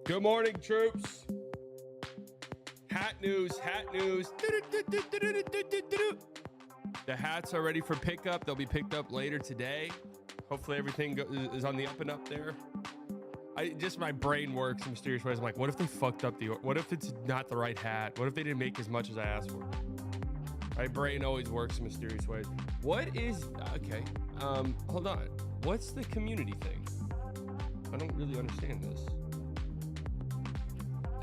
Good morning, troops. Hat news, hat news. The hats are ready for pickup. They'll be picked up later today. Hopefully everything is on the up and up there. My brain works in mysterious ways. I'm like, what if they fucked up what if it's not the right hat? What if they didn't make as much as I asked for? My brain always works in mysterious ways. Okay, hold on. What's the community thing? I don't really understand this.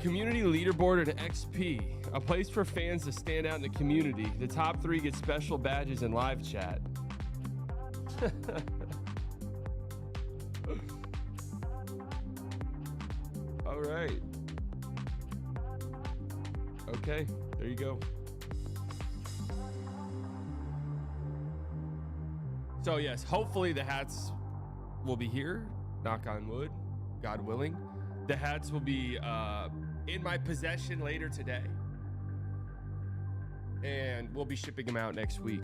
Community leaderboard at XP, a place for fans to stand out in the community. The top 3 get special badges and live chat. All right. Okay, there you go. So yes, hopefully the hats will be here. Knock on wood, God willing. The hats will be in my possession later today, and we'll be shipping them out next week.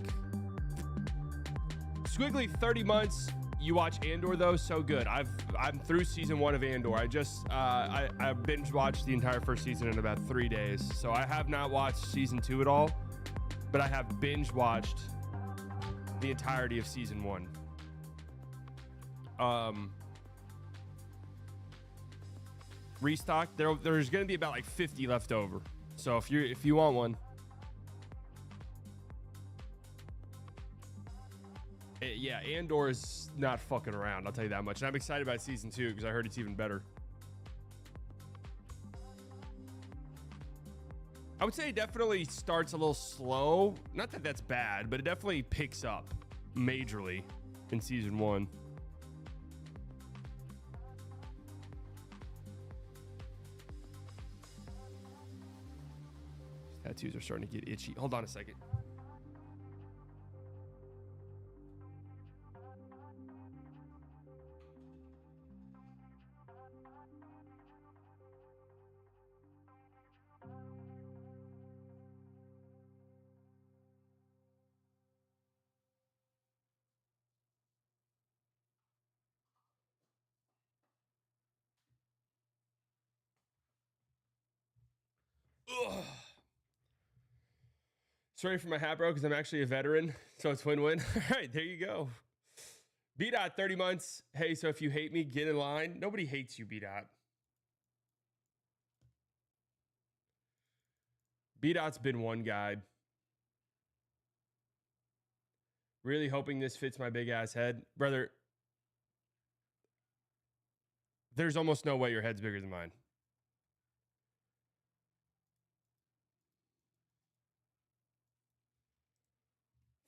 Squiggly 30 months. You watch Andor though, so good. I'm through season 1 of Andor. I binge watched the entire first season in about 3 days. So I have not watched season 2 at all, but I have binge watched the entirety of season 1. Restock. There's going to be about like 50 left over. So if you want one, yeah, Andor is not fucking around. I'll tell you that much. And I'm excited about season 2 because I heard it's even better. I would say it definitely starts a little slow. Not that that's bad, but it definitely picks up majorly in season 1. Tattoos are starting to get itchy. Hold on a second. Ugh. Sorry for my hat, bro, because I'm actually a veteran, so it's win-win. All right, there you go. B-Dot, 30 months. Hey, so if you hate me, get in line. Nobody hates you, B-Dot. B-Dot's been one guide. Really hoping this fits my big-ass head. Brother, there's almost no way your head's bigger than mine.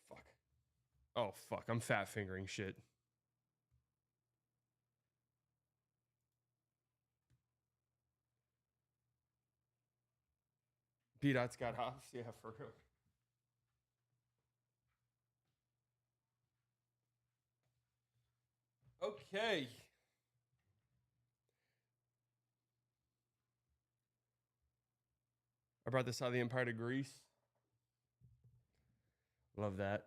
Fuck. Oh, fuck. I'm fat fingering shit. B-Dot's got hops. Yeah, for real. Okay. I brought this out of the Empire to Greece. Love that.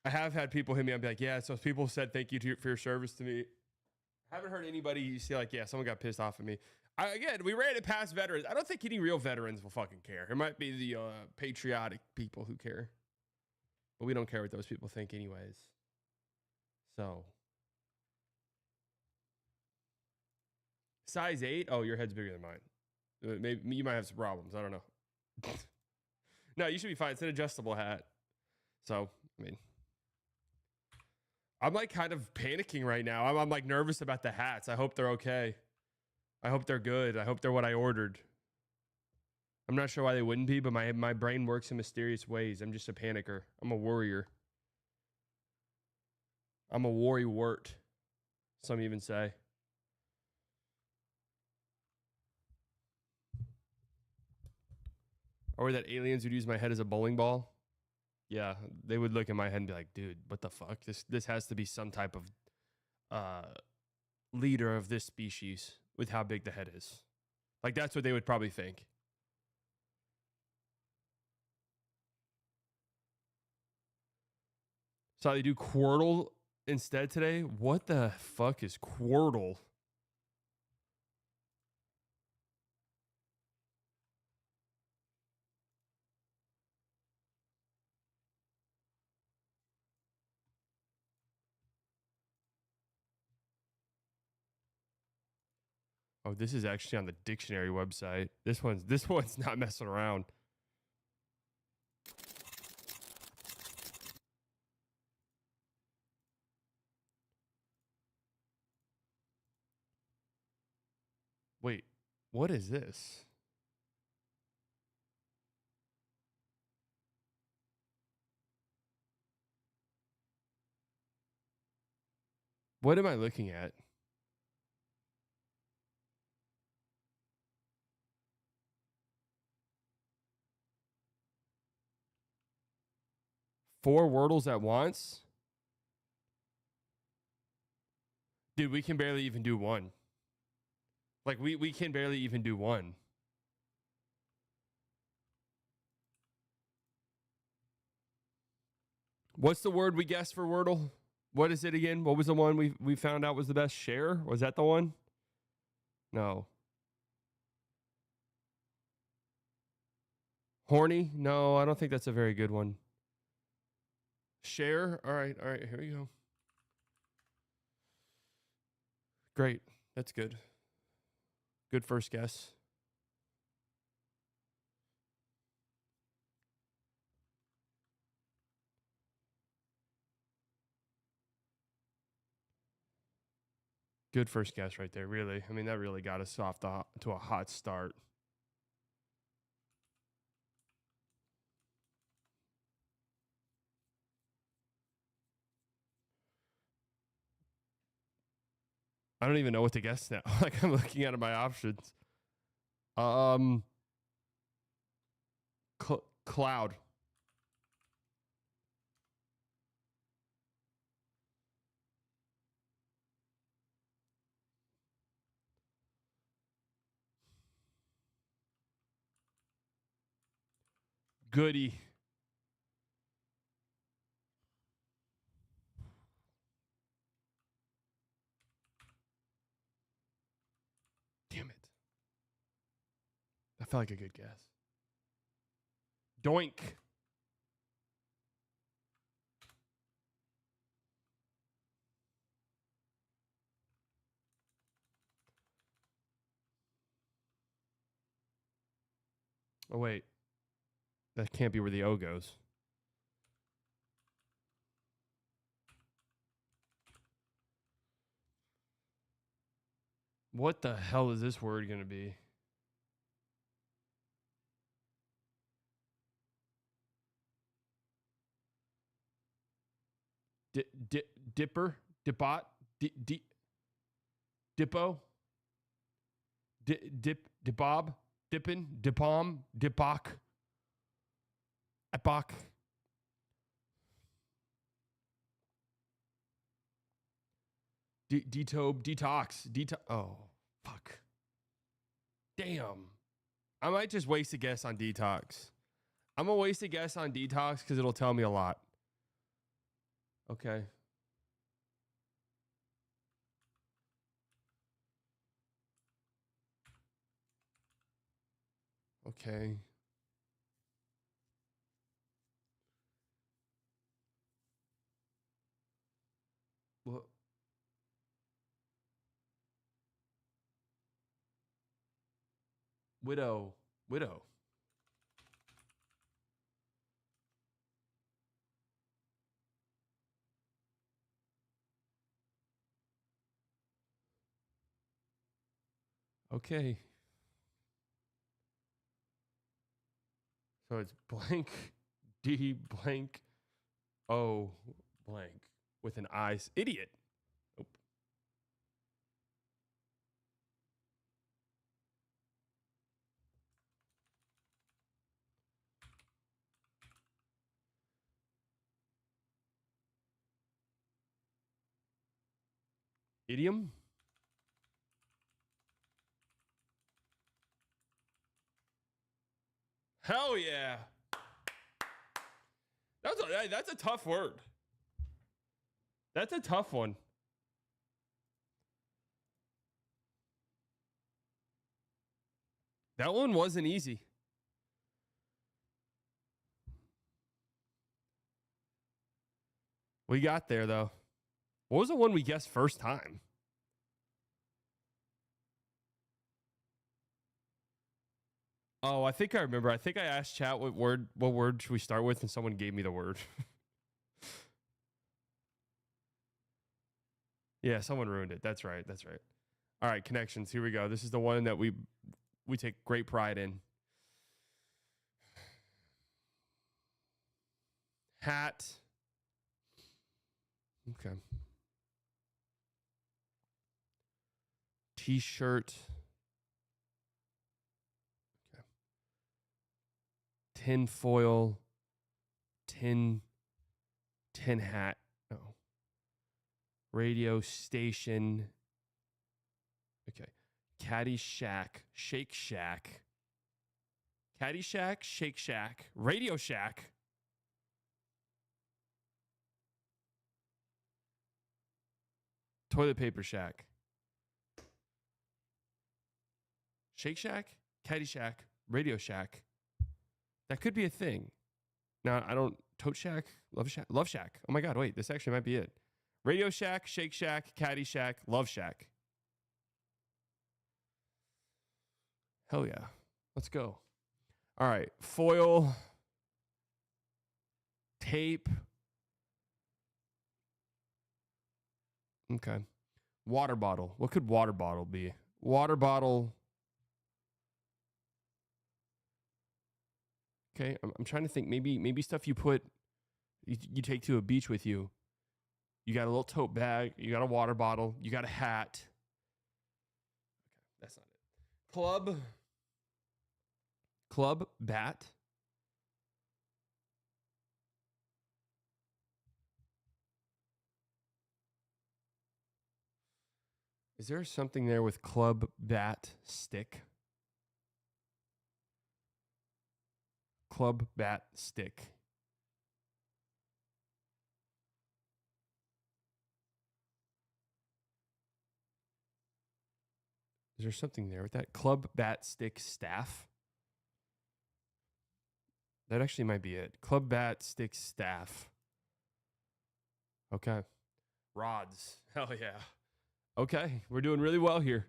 I have had people hit me up and be like, yeah, so people said thank you for your service to me. I haven't heard anybody say like, yeah, someone got pissed off at me. Again, we ran it past veterans. I don't think any real veterans will fucking care. It might be the patriotic people who care. But we don't care what those people think anyways. So. Size 8? Oh, your head's bigger than mine. Maybe you might have some problems. I don't know. No, you should be fine. It's an adjustable hat. So, I mean. I'm like kind of panicking right now. I'm like nervous about the hats. I hope they're okay. I hope they're good. I hope they're what I ordered. I'm not sure why they wouldn't be, but my brain works in mysterious ways. I'm just a panicker. I'm a worrier. I'm a worry-wort, some even say. Or that aliens would use my head as a bowling ball. Yeah, they would look at my head and be like, dude, what the fuck? This has to be some type of leader of this species with how big the head is. Like, that's what they would probably think. So they do Quirtle instead today? What the fuck is Quirtle? Oh, this is actually on the dictionary website. This one's not messing around. Wait, what is this? What am I looking at? Four Wordles at once? Dude, we can barely even do one. Like, we can barely even do one. What's the word we guessed for Wordle? What is it again? What was the one we found out was the best? Share? Was that the one? No. Horny? No, I don't think that's a very good one. Share? All right, here we go. Great. That's good. Good first guess. Good first guess right there, really. I mean, that really got us off to a hot start. I don't even know what to guess now. Like I'm looking at my options. Cloud. Goody. Damn it. That felt like a good guess. Doink. Oh, wait. That can't be where the O goes. What the hell is this word going to be? Dipper? Dipot? Dippo? Dibob? Dippin? Dipom? Dipok? Epoch? Detobe? Detox? Oh, fuck. Damn. I might just waste a guess on detox. I'm going to waste a guess on detox because it'll tell me a lot. Okay. Okay. Well, widow. Okay. So it's blank D blank O blank with an I. Idiot. Nope. Idiom? Hell yeah. That's a tough word. That's a tough one. That one wasn't easy. We got there, though. What was the one we guessed first time? Oh, I think I remember. I think I asked chat what word should we start with, and someone gave me the word. Yeah, someone ruined it. That's right. All right, connections. Here we go. This is the one that we take great pride in. Hat. Okay. T-shirt. Okay. Tin foil. Tin hat. No. Radio station. Okay. Caddy shack. Shake shack. Caddy shack. Shake shack. Radio shack. Toilet paper shack. Shake shack. Caddy shack. Radio shack. That could be a thing. Now, I don't... Tote shack? Love shack. Oh my God, wait. This actually might be it. Radio shack, shake shack, caddy shack, love shack. Hell yeah. Let's go. All right. Foil. Tape. Okay. Water bottle. What could water bottle be? Water bottle. Okay. I'm trying to think. Maybe stuff you put, you take to a beach with you. You got a little tote bag. You got a water bottle. You got a hat. That's not it. Club bat. Is there something there with club bat stick? Club bat stick. Is there something there with that? Club bat stick staff? That actually might be it. Club bat stick staff. Okay. Rods. Hell yeah. Okay. We're doing really well here.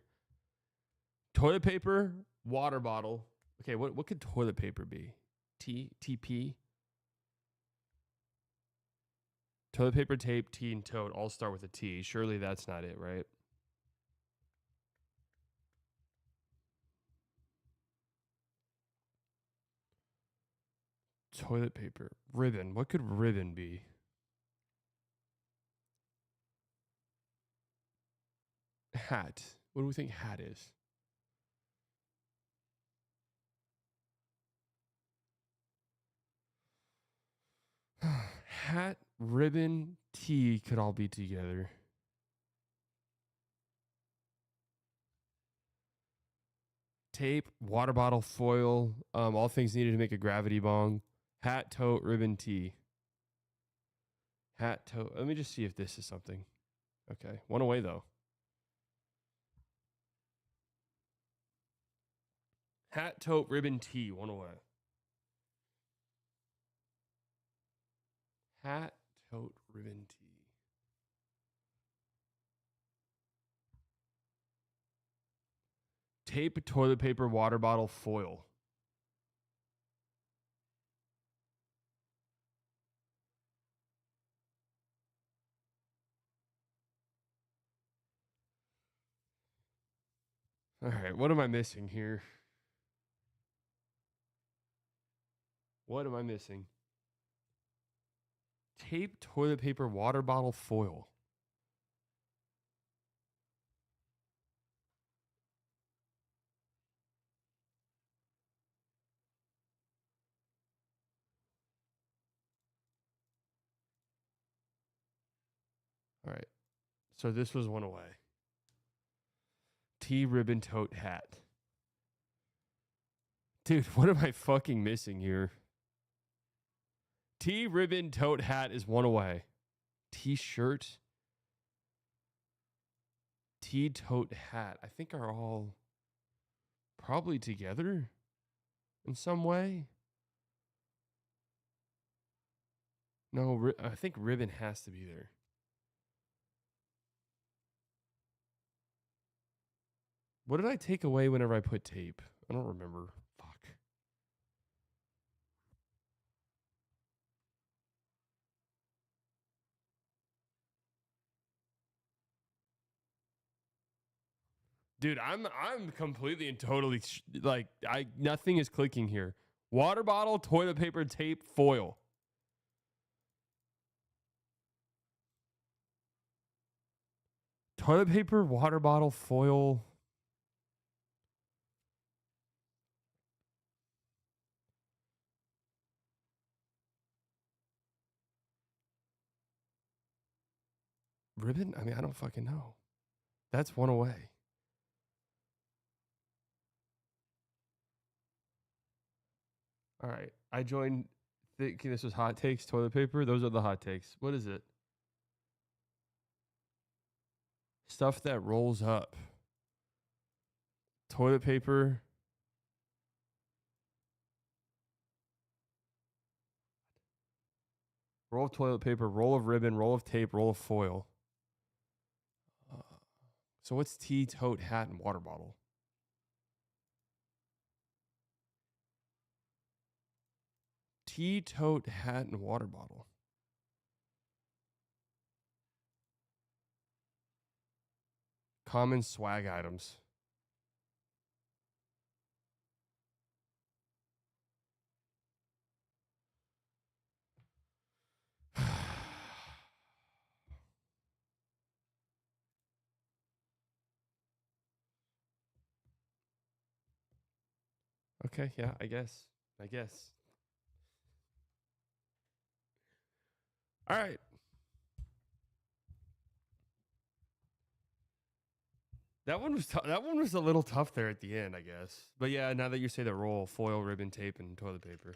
Toilet paper, water bottle. Okay, what could toilet paper be? TP? Toilet paper, tape, T, and tote all start with a T. Surely that's not it, right? Toilet paper. Ribbon. What could ribbon be? Hat. What do we think hat is? Hat, ribbon, T could all be together. Tape, water bottle, foil, all things needed to make a gravity bong. Hat, tote, ribbon, T. Hat, tote. Let me just see if this is something. Okay, one away though. Hat, tote, ribbon, T. One away. Hat, tote, ribbon, T. Tape, toilet paper, water bottle, foil. All right, what am I missing here? What am I missing? Tape, toilet paper, water bottle, foil. All right. So this was one away. T ribbon tote hat. Dude, what am I fucking missing here? T ribbon tote hat is one away. T-shirt. T tote hat. I think are all probably together in some way. No, I think ribbon has to be there. What did I take away whenever I put tape? I don't remember. Fuck. Dude, I'm completely and totally like nothing is clicking here. Water bottle, toilet paper, tape, foil. Toilet paper, water bottle, foil. Ribbon? I mean, I don't fucking know. That's one away. All right. I joined thinking this was hot takes, toilet paper. Those are the hot takes. What is it? Stuff that rolls up. Toilet paper. Roll of toilet paper, roll of ribbon, roll of tape, roll of foil. So what's tea, tote, hat, and water bottle? Tea, tote, hat, and water bottle. Common swag items. Okay, yeah, I guess. I guess. All right. That one was a little tough there at the end, I guess. But yeah, now that you say the roll, foil, ribbon, tape, and toilet paper.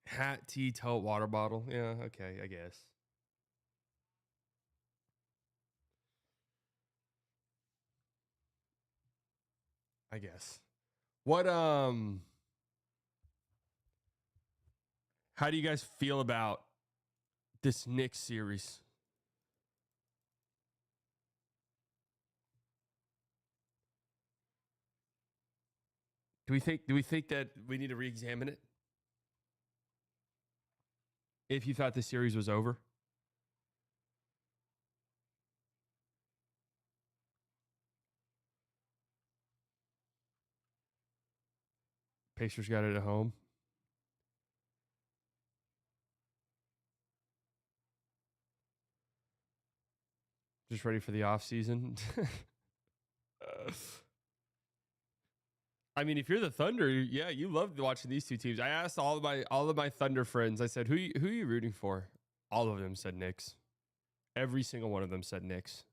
Hat, tea, tote, water bottle. Yeah, okay, I guess. I guess. What how do you guys feel about this Knicks series? Do we think that we need to re-examine it? If you thought the series was over? Pacers got it at home. Just ready for the offseason. I mean, if you're the Thunder, yeah, you loved watching these two teams. I asked all of my Thunder friends. I said, who are you rooting for? All of them said Knicks. Every single one of them said Knicks.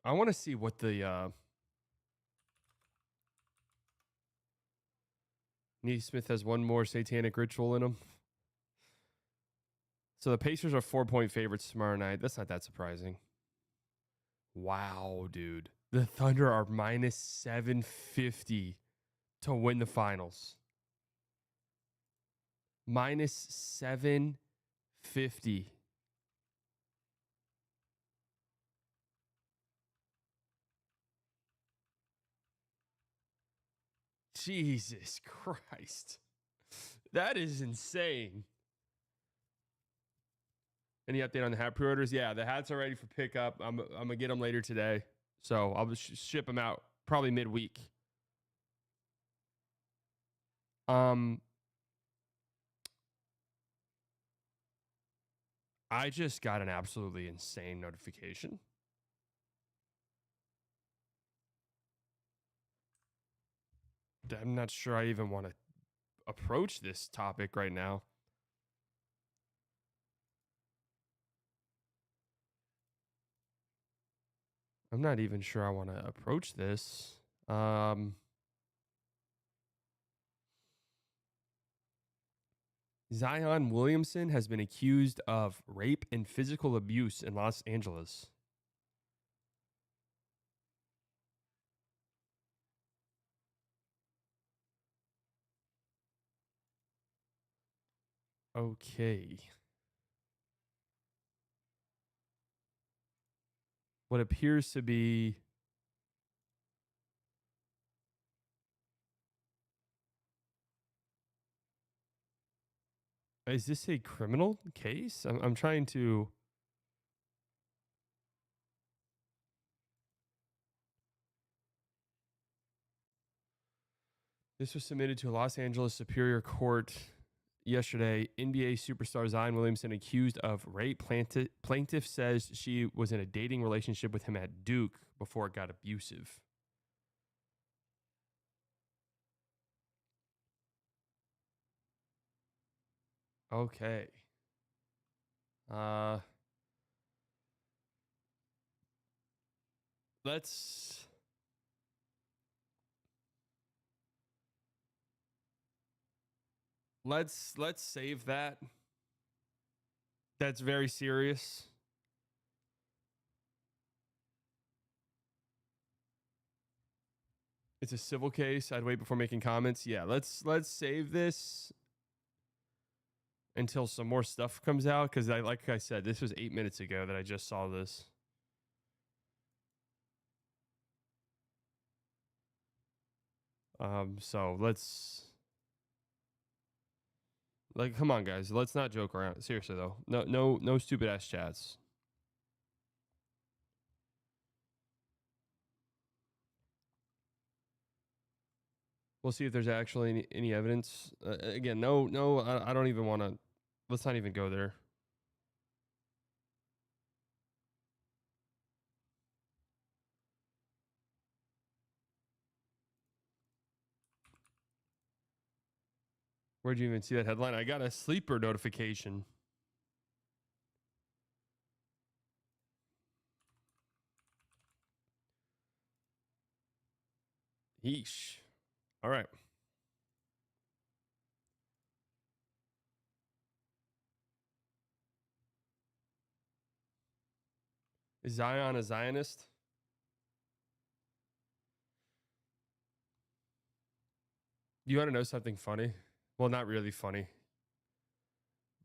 I want to see what the Neesmith has one more satanic ritual in him. So the Pacers are 4-point favorites tomorrow night. That's not that surprising. Wow, dude. The Thunder are minus 750 to win the finals. Minus 750. Jesus Christ. That is insane. Any update on the hat pre-orders? Yeah, the hats are ready for pickup. I'm going to get them later today. So I'll ship them out probably midweek. I just got an absolutely insane notification. I'm not sure I even want to approach this topic right now. I'm not even sure I want to approach this. Zion Williamson has been accused of rape and physical abuse in Los Angeles. Okay. What appears to be is this a criminal case? I'm trying to. This was submitted to a Los Angeles Superior Court yesterday. NBA superstar Zion Williamson accused of rape. Plaintiff says she was in a dating relationship with him at Duke before it got abusive. Okay. Let's save that. That's very serious. It's a civil case. I'd wait before making comments. Yeah, let's save this until some more stuff comes out, because like I said, this was 8 minutes ago that I just saw this. So let's come on, guys. Let's not joke around. Seriously though, no stupid ass chats. We'll see if there's actually any evidence. Again, no, I don't even want to. Let's not even go there. Where'd you even see that headline? I got a sleeper notification. Yeesh. All right. Is Zion a Zionist? You want to know something funny? Well, not really funny,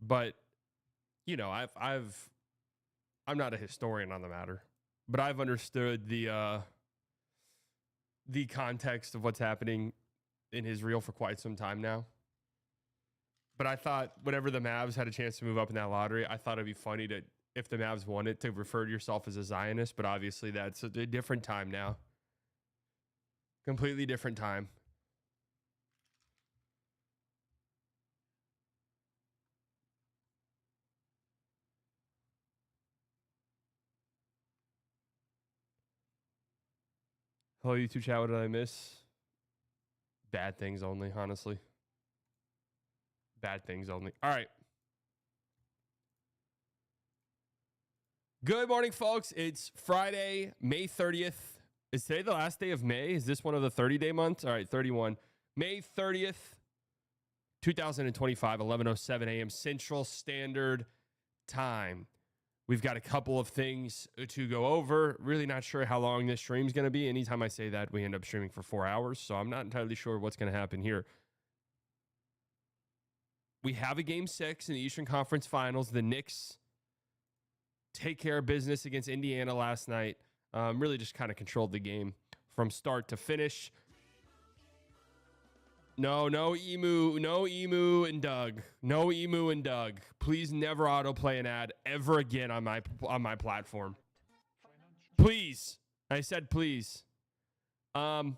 but you know, I'm not a historian on the matter, but I've understood the context of what's happening in Israel for quite some time now. But I thought whenever the Mavs had a chance to move up in that lottery, I thought it'd be funny to, if the Mavs won it, to refer to yourself as a Zionist. But obviously that's a different time now. Completely different time. Hello, YouTube chat. What did I miss? Bad things only, honestly. Bad things only. All right. Good morning, folks. It's Friday, May 30th. Is today the last day of May? Is this one of the 30-day months? All right, 31. May 30th, 2025, 11:07 a.m. Central Standard Time. We've got a couple of things to go over. Really not sure how long this stream's going to be. Anytime I say that, we end up streaming for 4 hours. So I'm not entirely sure what's going to happen here. We have a Game 6 in the Eastern Conference Finals. The Knicks take care of business against Indiana last night. Really just kind of controlled the game from start to finish. No Emu and Doug. No Emu and Doug. Please never autoplay an ad ever again on my platform. Please. I said please. Any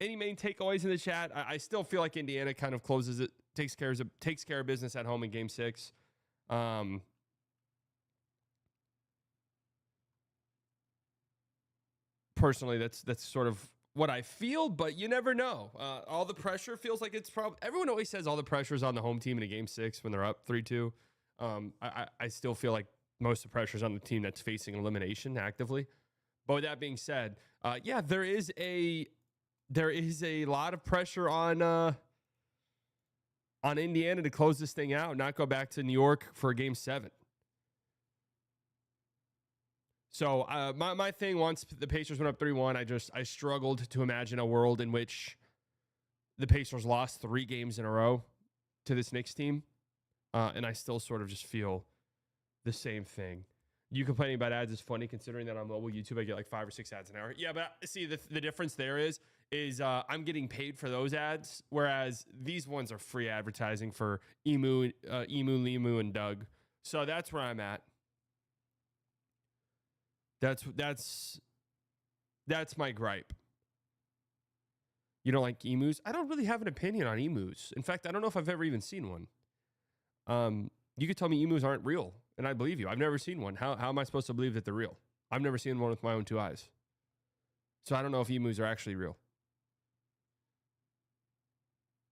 main takeaways in the chat? I still feel like Indiana kind of closes it, takes care of business at home in Game 6. Personally, that's sort of what I feel, but you never know. All the pressure feels like it's probably, everyone always says all the pressure is on the home team in a Game 6 when they're up 3-2. I still feel like most of the pressure is on the team that's facing elimination actively. But with that being said, yeah, there is a lot of pressure on Indiana to close this thing out, not go back to New York for Game 7. So my thing, once the Pacers went up 3-1, I struggled to imagine a world in which the Pacers lost 3 games in a row to this Knicks team. And I still sort of just feel the same thing. You complaining about ads is funny, considering that on mobile YouTube I get like 5 or 6 ads an hour. Yeah, but see, the difference there is I'm getting paid for those ads, whereas these ones are free advertising for Emu, Limu, and Doug. So that's where I'm at. That's my gripe. You don't like emus? I don't really have an opinion on emus. In fact, I don't know if I've ever even seen one. You could tell me emus aren't real, and I believe you. I've never seen one. How am I supposed to believe that they're real? I've never seen one with my own 2 eyes. So I don't know if emus are actually real.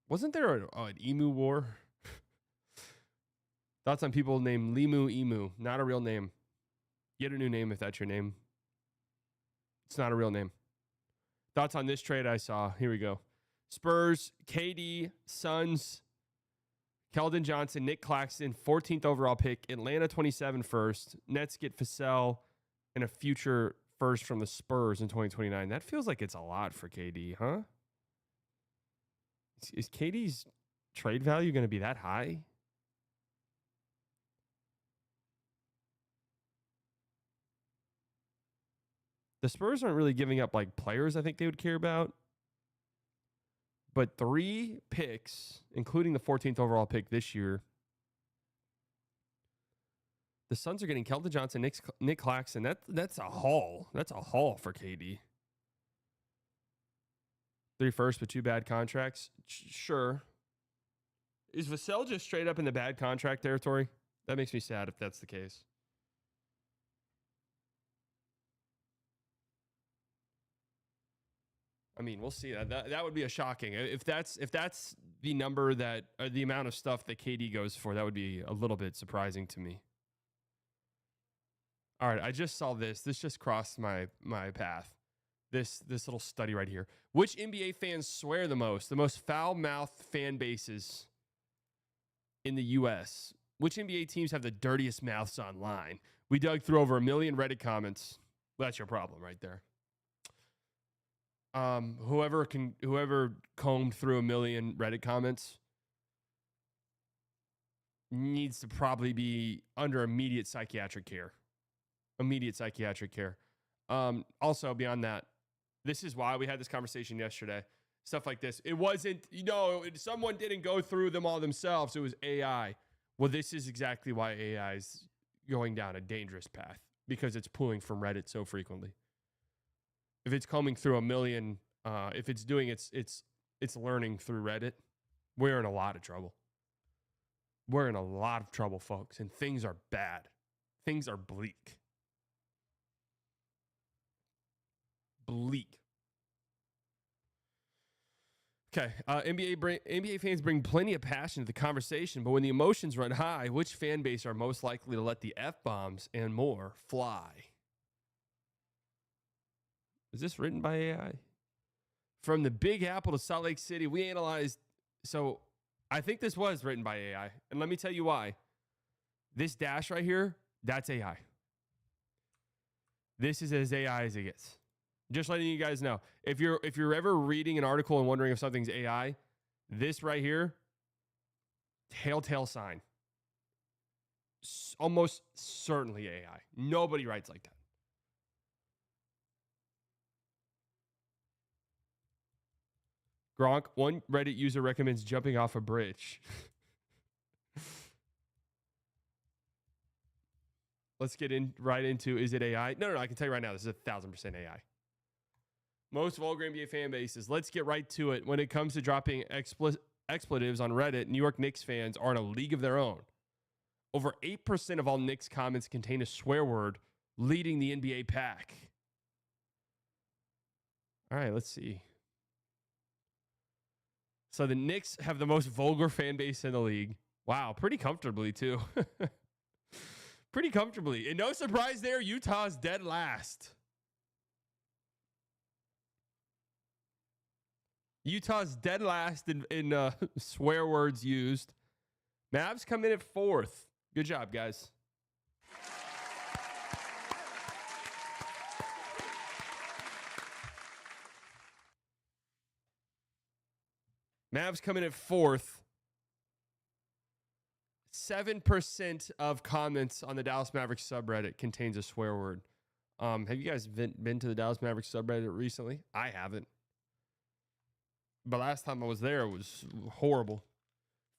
Wasn't there an emu war? Thoughts on people named Limu Emu. Not a real name. Get a new name if that's your name. It's not a real name. Thoughts on this trade I saw. Here we go. Spurs, KD, Suns, Keldon Johnson, Nick Claxton, 14th overall pick. Atlanta, 27 first. Nets get Vassell and a future first from the Spurs in 2029. That feels like it's a lot for KD, huh? Is KD's trade value going to be that high? The Spurs aren't really giving up like players I think they would care about. But 3 picks, including the 14th overall pick this year. The Suns are getting Keldon Johnson, Nick Claxton. That's a haul. That's a haul for KD. 3 firsts with 2 bad contracts. Sure. Is Vassell just straight up in the bad contract territory? That makes me sad if that's the case. I mean, we'll see. That would be a shocking. If that's the number that or the amount of stuff that KD goes for, that would be a little bit surprising to me. All right, I just saw this. This just crossed my path. This little study right here. Which NBA fans swear the most? The most foul-mouthed fan bases in the U.S. Which NBA teams have the dirtiest mouths online? We dug through over 1 million Reddit comments. Well, that's your problem right there. Whoever combed through 1 million Reddit comments needs to probably be under immediate psychiatric care. Also, beyond that, this is why we had this conversation yesterday. Stuff like this. It wasn't, someone didn't go through them all themselves. It was AI. Well, this is exactly why AI is going down a dangerous path, because it's pulling from Reddit so frequently. If it's combing through 1 million, if it's doing its learning through Reddit, we're in a lot of trouble. We're in a lot of trouble, folks, and things are bad. Things are bleak. Okay, NBA fans bring plenty of passion to the conversation, but when the emotions run high, which fan base are most likely to let the F-bombs and more fly? Is this written by AI? From the Big Apple to Salt Lake City, we analyzed. So I think this was written by AI. And let me tell you why. This dash right here, that's AI. This is as AI as it gets. Just letting you guys know. If you're ever reading an article and wondering if something's AI, this right here, telltale sign. Almost certainly AI. Nobody writes like that. Gronk, one Reddit user recommends jumping off a bridge. Let's get right into, is it AI? No, I can tell you right now, this is 1,000% AI. Most vulgar NBA fan bases, let's get right to it. When it comes to dropping expletives on Reddit, New York Knicks fans are in a league of their own. Over 8% of all Knicks comments contain a swear word, leading the NBA pack. All right, let's see. So the Knicks have the most vulgar fan base in the league. Wow, pretty comfortably, too. Pretty comfortably. And no surprise there, Utah's dead last. Utah's dead last in swear words used. Mavs come in at 4th. Good job, guys. Mavs come in at 4th. 7% of comments on the Dallas Mavericks subreddit contains a swear word. Have you guys been to the Dallas Mavericks subreddit recently? I haven't. But last time I was there, it was horrible.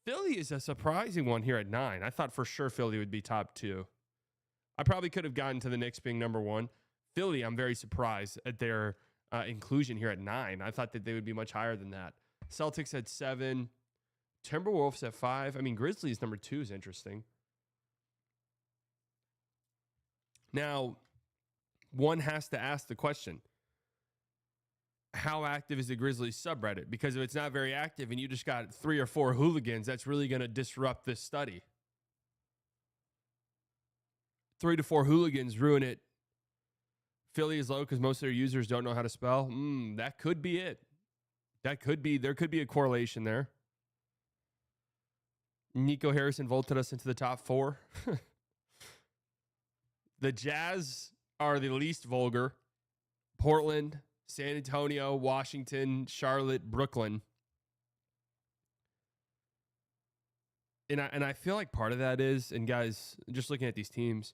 Philly is a surprising one here at 9. I thought for sure Philly would be top 2. I probably could have gotten to the Knicks being number 1. Philly, I'm very surprised at their inclusion here at 9. I thought that they would be much higher than that. Celtics at 7. Timberwolves at 5. I mean, Grizzlies number 2 is interesting. Now, one has to ask the question, how active is the Grizzlies subreddit? Because if it's not very active and you just got 3 or 4 hooligans, that's really going to disrupt this study. 3 to 4 hooligans ruin it. Philly is low because most of their users don't know how to spell. That could be it. There could be a correlation there. Nico Harrison vaulted us into the top 4. The Jazz are the least vulgar. Portland, San Antonio, Washington, Charlotte, Brooklyn. And I feel like part of that is, and guys, just looking at these teams,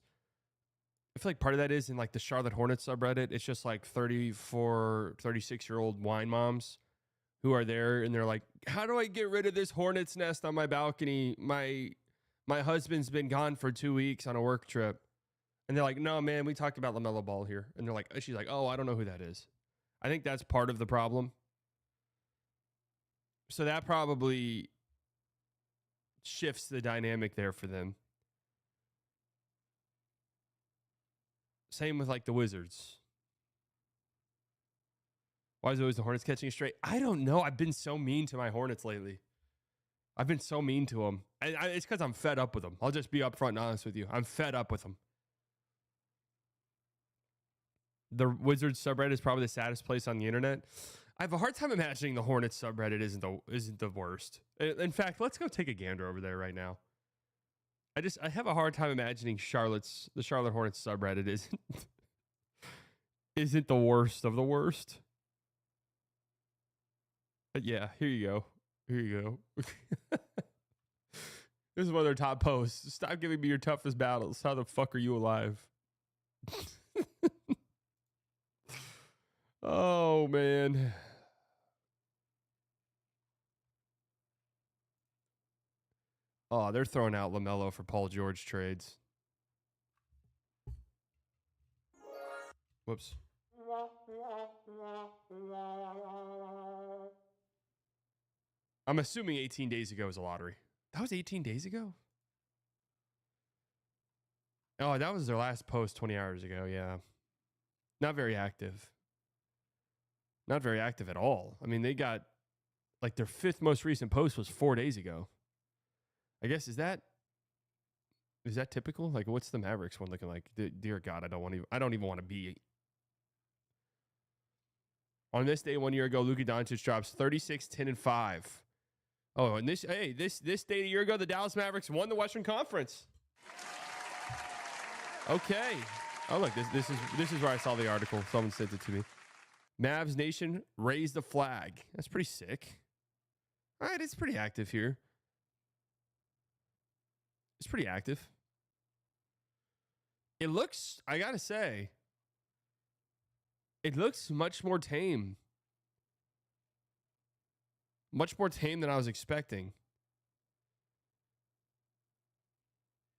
I feel like part of that is in like the Charlotte Hornets subreddit, it's just like 34, 36-year-old wine moms who are there and they're like, how do I get rid of this hornet's nest on my balcony? My husband's been gone for 2 weeks on a work trip. And they're like, no, man, we talked about LaMelo Ball here. And she's like, oh, I don't know who that is. I think that's part of the problem. So that probably shifts the dynamic there for them. Same with like the Wizards. Why is it always the Hornets catching a straight? I don't know. I've been so mean to my Hornets lately. I've been so mean to them. It's because I'm fed up with them. I'll just be upfront and honest with you. I'm fed up with them. The Wizards subreddit is probably the saddest place on the internet. I have a hard time imagining the Hornets subreddit isn't the worst. In fact, let's go take a gander over there right now. I have a hard time imagining the Charlotte Hornets subreddit isn't the worst of the worst. But yeah, here you go. Here you go. This is one of their top posts. Stop giving me your toughest battles. How the fuck are you alive? Oh, man. Oh, they're throwing out LaMelo for Paul George trades. Whoops. I'm assuming 18 days ago was a lottery. That was 18 days ago? Oh, that was their last post 20 hours ago, yeah. Not very active. Not very active at all. I mean, they got, like, their fifth most recent post was 4 days ago. I guess, is that typical? Like, what's the Mavericks one looking like? Dear God, I don't even want to be. On this day 1 year ago, Luka Doncic drops 36, 10, and 5. Oh, and this day a year ago, the Dallas Mavericks won the Western Conference. Okay. Oh, look, this is where I saw the article. Someone sent it to me. Mavs Nation raised the flag. That's pretty sick. All right, it's pretty active here. It's pretty active. It looks, I gotta say, it looks much more tame. Much more tame than I was expecting.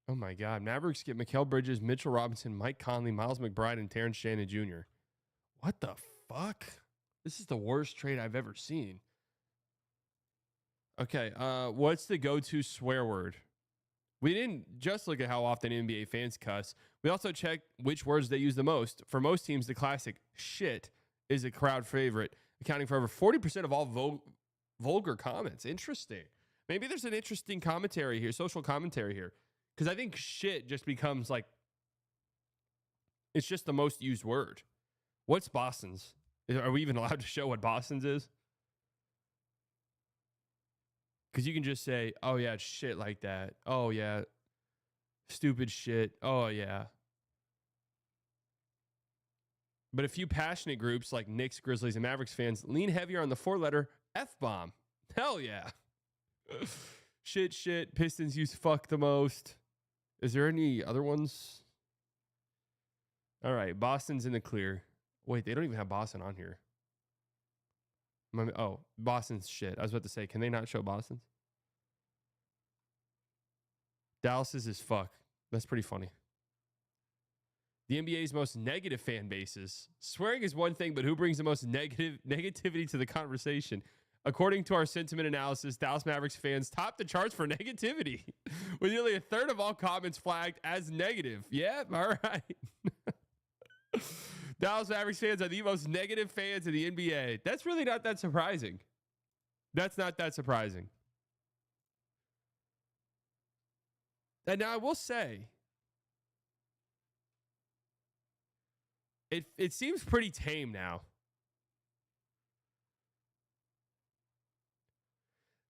Oh my God. Mavericks get Mikal Bridges, Mitchell Robinson, Mike Conley, Miles McBride, and Terrence Shannon Jr. What the fuck? This is the worst trade I've ever seen. Okay, what's the go-to swear word? We didn't just look at how often NBA fans cuss. We also checked which words they use the most. For most teams, the classic shit is a crowd favorite, accounting for over 40% of all vulgar comments. Interesting. Maybe there's an interesting commentary here, social commentary here. Because I think shit just becomes like, it's just the most used word. What's Boston's? Are we even allowed to show what Boston's is? Because you can just say, oh, yeah, it's shit like that. Oh, yeah, stupid shit. Oh, yeah. But a few passionate groups like Knicks, Grizzlies, and Mavericks fans lean heavier on the four-letter F-bomb. Hell yeah. Shit. Pistons use fuck the most. Is there any other ones? All right, Boston's in the clear. Wait, they don't even have Boston on here. Oh, Boston's shit. I was about to say, can they not show Boston's? Dallas's is fuck. That's pretty funny. The NBA's most negative fan bases. Swearing is one thing, but who brings the most negativity to the conversation? According to our sentiment analysis, Dallas Mavericks fans top the charts for negativity, with nearly a third of all comments flagged as negative. Yeah, all right. Dallas Mavericks fans are the most negative fans in the NBA. That's really not that surprising. That's not that surprising. And now I will say, it seems pretty tame now.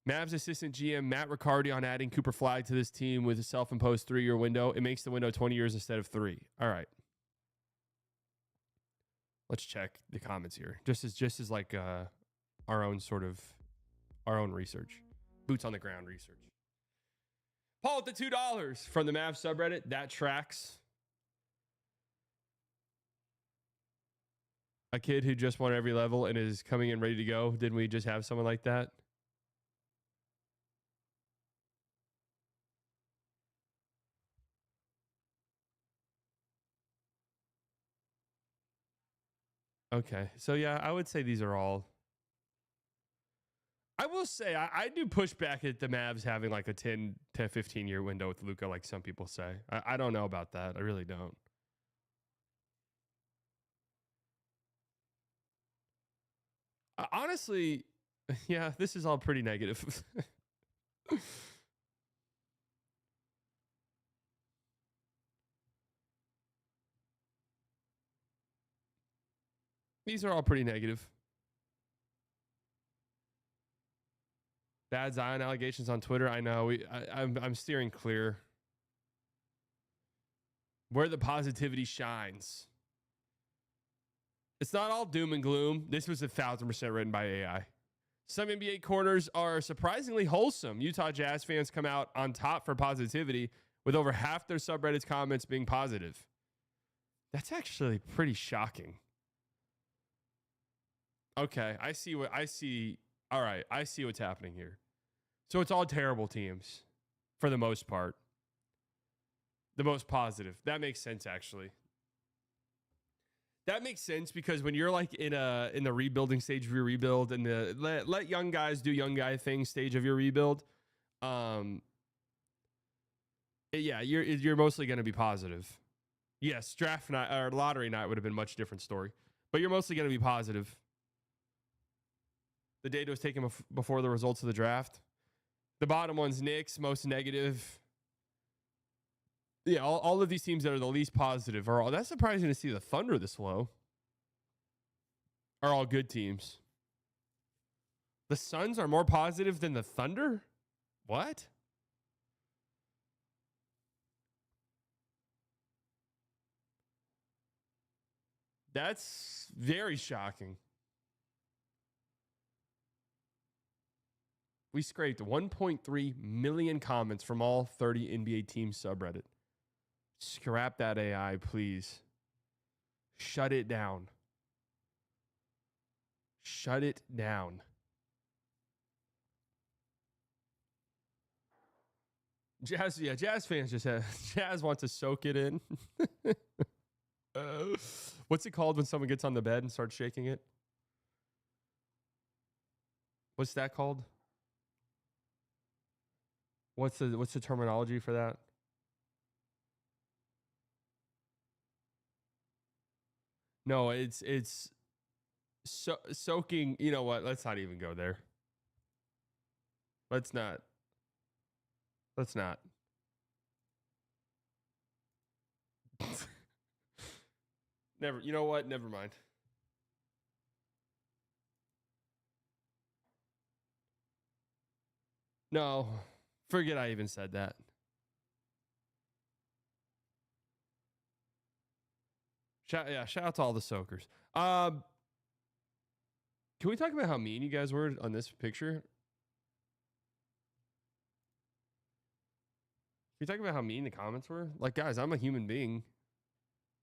Mavs assistant GM Matt Riccardi on adding Cooper Flagg to this team with a self-imposed 3-year window. It makes the window 20 years instead of 3. All right. Let's check the comments here. Just as like our own research. Boots on the ground research. Paul with the $2 from the Mavs subreddit. That tracks. A kid who just won every level and is coming in ready to go. Didn't we just have someone like that? Okay. So yeah, I would say these are all. I will say I do push back at the Mavs having like a 10 to 15 year window with Luka, like some people say. I don't know about that. I really don't. Honestly, yeah, this is all pretty negative. These are all pretty negative. Bad Zion allegations on Twitter. I know. I'm steering clear. Where the positivity shines. It's not all doom and gloom. This was 1,000% written by AI. Some NBA corners are surprisingly wholesome. Utah Jazz fans come out on top for positivity, with over half their subreddits comments being positive. That's actually pretty shocking. Okay, I see. All right, I see what's happening here. So it's all terrible teams for the most part. The most positive. That makes sense, actually. That makes sense because when you're like in the rebuilding stage of your rebuild and the let young guys do young guy things stage of your rebuild, yeah, you're mostly going to be positive. Yes, draft night or lottery night would have been a much different story, but you're mostly going to be positive. The data was taken before the results of the draft. The bottom one's Knicks, most negative. Yeah, all of these teams that are the least positive are all. That's surprising to see the Thunder this low. Are all good teams. The Suns are more positive than the Thunder? What? That's very shocking. We scraped 1.3 million comments from all 30 NBA teams subreddit. Scrap that AI, please. Shut it down. Shut it down. Jazz fans just have Jazz wants to soak it in. What's it called when someone gets on the bed and starts shaking it? What's that called? What's the terminology for that? No, it's soaking. You know what? Let's not even go there. Let's not. Never. You know what? Never mind. No, forget I even said that. Shout out to all the soakers. Can we talk about how mean you guys were on this picture? Can we talk about how mean the comments were? Like, guys, I'm a human being.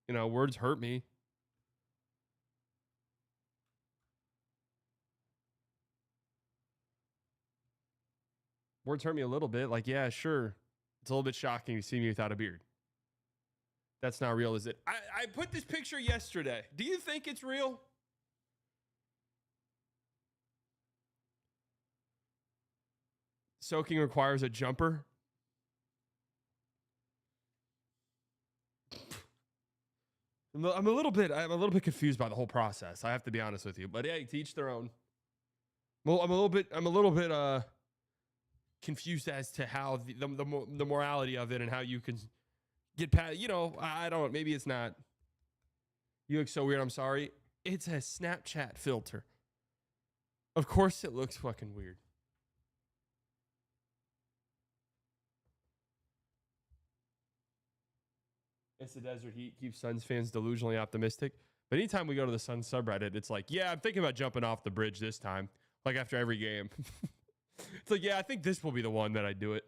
You know, words hurt me. Words hurt me a little bit. Like, yeah, sure. It's a little bit shocking to see me without a beard. That's not real, is it? I put this picture yesterday. Do you think it's real? Soaking requires a jumper. I'm a little bit confused by the whole process. I have to be honest with you, but hey, to each their own. Well, I'm a little bit confused as to how the morality of it and how you can get past. You know, I don't. Maybe it's not. You look so weird. I'm sorry. It's a Snapchat filter. Of course, it looks fucking weird. It's the desert heat keeps Suns fans delusionally optimistic. But anytime we go to the Suns subreddit, it's like, yeah, I'm thinking about jumping off the bridge this time. Like after every game. It's like, yeah, I think this will be the one that I do it.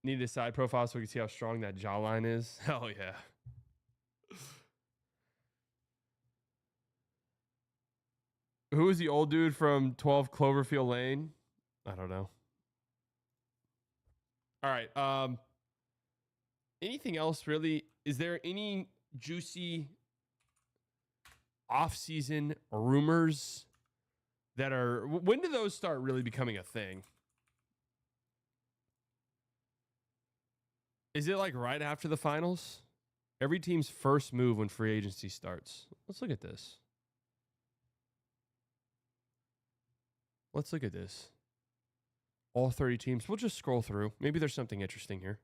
Need a side profile so we can see how strong that jawline is. Hell yeah. Who is the old dude from 12 Cloverfield Lane? I don't know. All right. Anything else really? Is there any juicy off-season rumors that are, when do those start really becoming a thing? Is it like right after the finals? Every team's first move when free agency starts. Let's look at this. Let's look at this. All 30 teams. We'll just scroll through. Maybe there's something interesting here.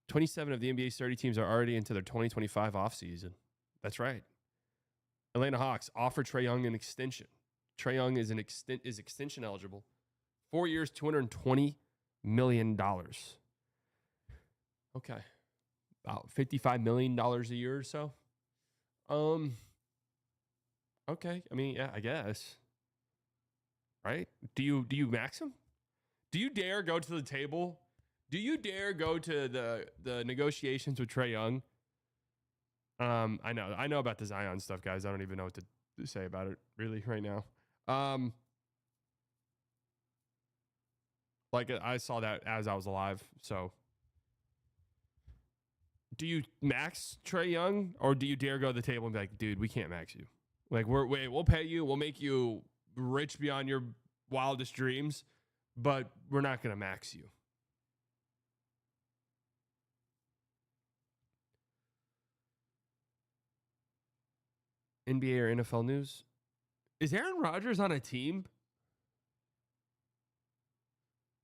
27 of the NBA's 30 teams are already into their 2025 offseason. That's right. Atlanta Hawks offer Trae Young an extension. Trae Young is extension eligible. 4 years, $220 million. Okay. About $55 million a year or so. Okay. I mean, yeah, I guess. Right? Do you max him? Do you dare go to the table? Do you dare go to the negotiations with Trae Young? I know about the Zion stuff, guys. I don't even know what to say about it really right now. Like I saw that as I was alive. So, do you max Trae Young, or do you dare go to the table and be like, dude, we can't max you? Like we'll pay you, we'll make you rich beyond your wildest dreams, but we're not going to max you. NBA or NFL news? Is Aaron Rodgers on a team?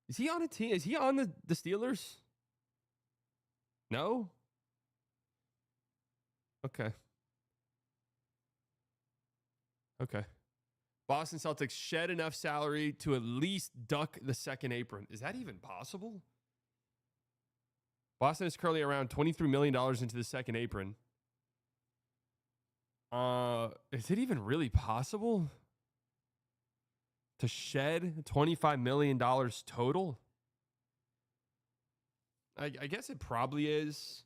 Is he on a team? Is he on the Steelers? No? Okay. Boston Celtics shed enough salary to at least duck the second apron. Is that even possible? Boston is currently around $23 million into the second apron. Is it even really possible to shed $25 million total? I guess it probably is.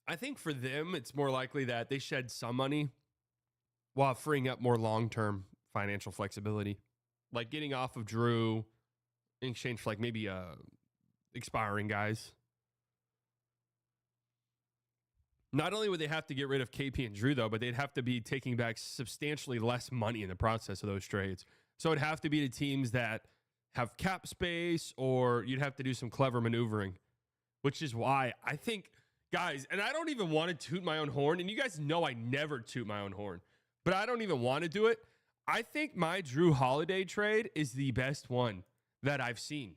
I think for them, it's more likely that they shed some money while freeing up more long-term financial flexibility. Like getting off of Drew in exchange for like maybe expiring guys. Not only would they have to get rid of KP and Drew, though, but they'd have to be taking back substantially less money in the process of those trades. So it'd have to be the teams that have cap space, or you'd have to do some clever maneuvering, which is why I think, guys, and I don't even want to toot my own horn, and you guys know I never toot my own horn, but I don't even want to do it. I think my Drew Holiday trade is the best one that I've seen.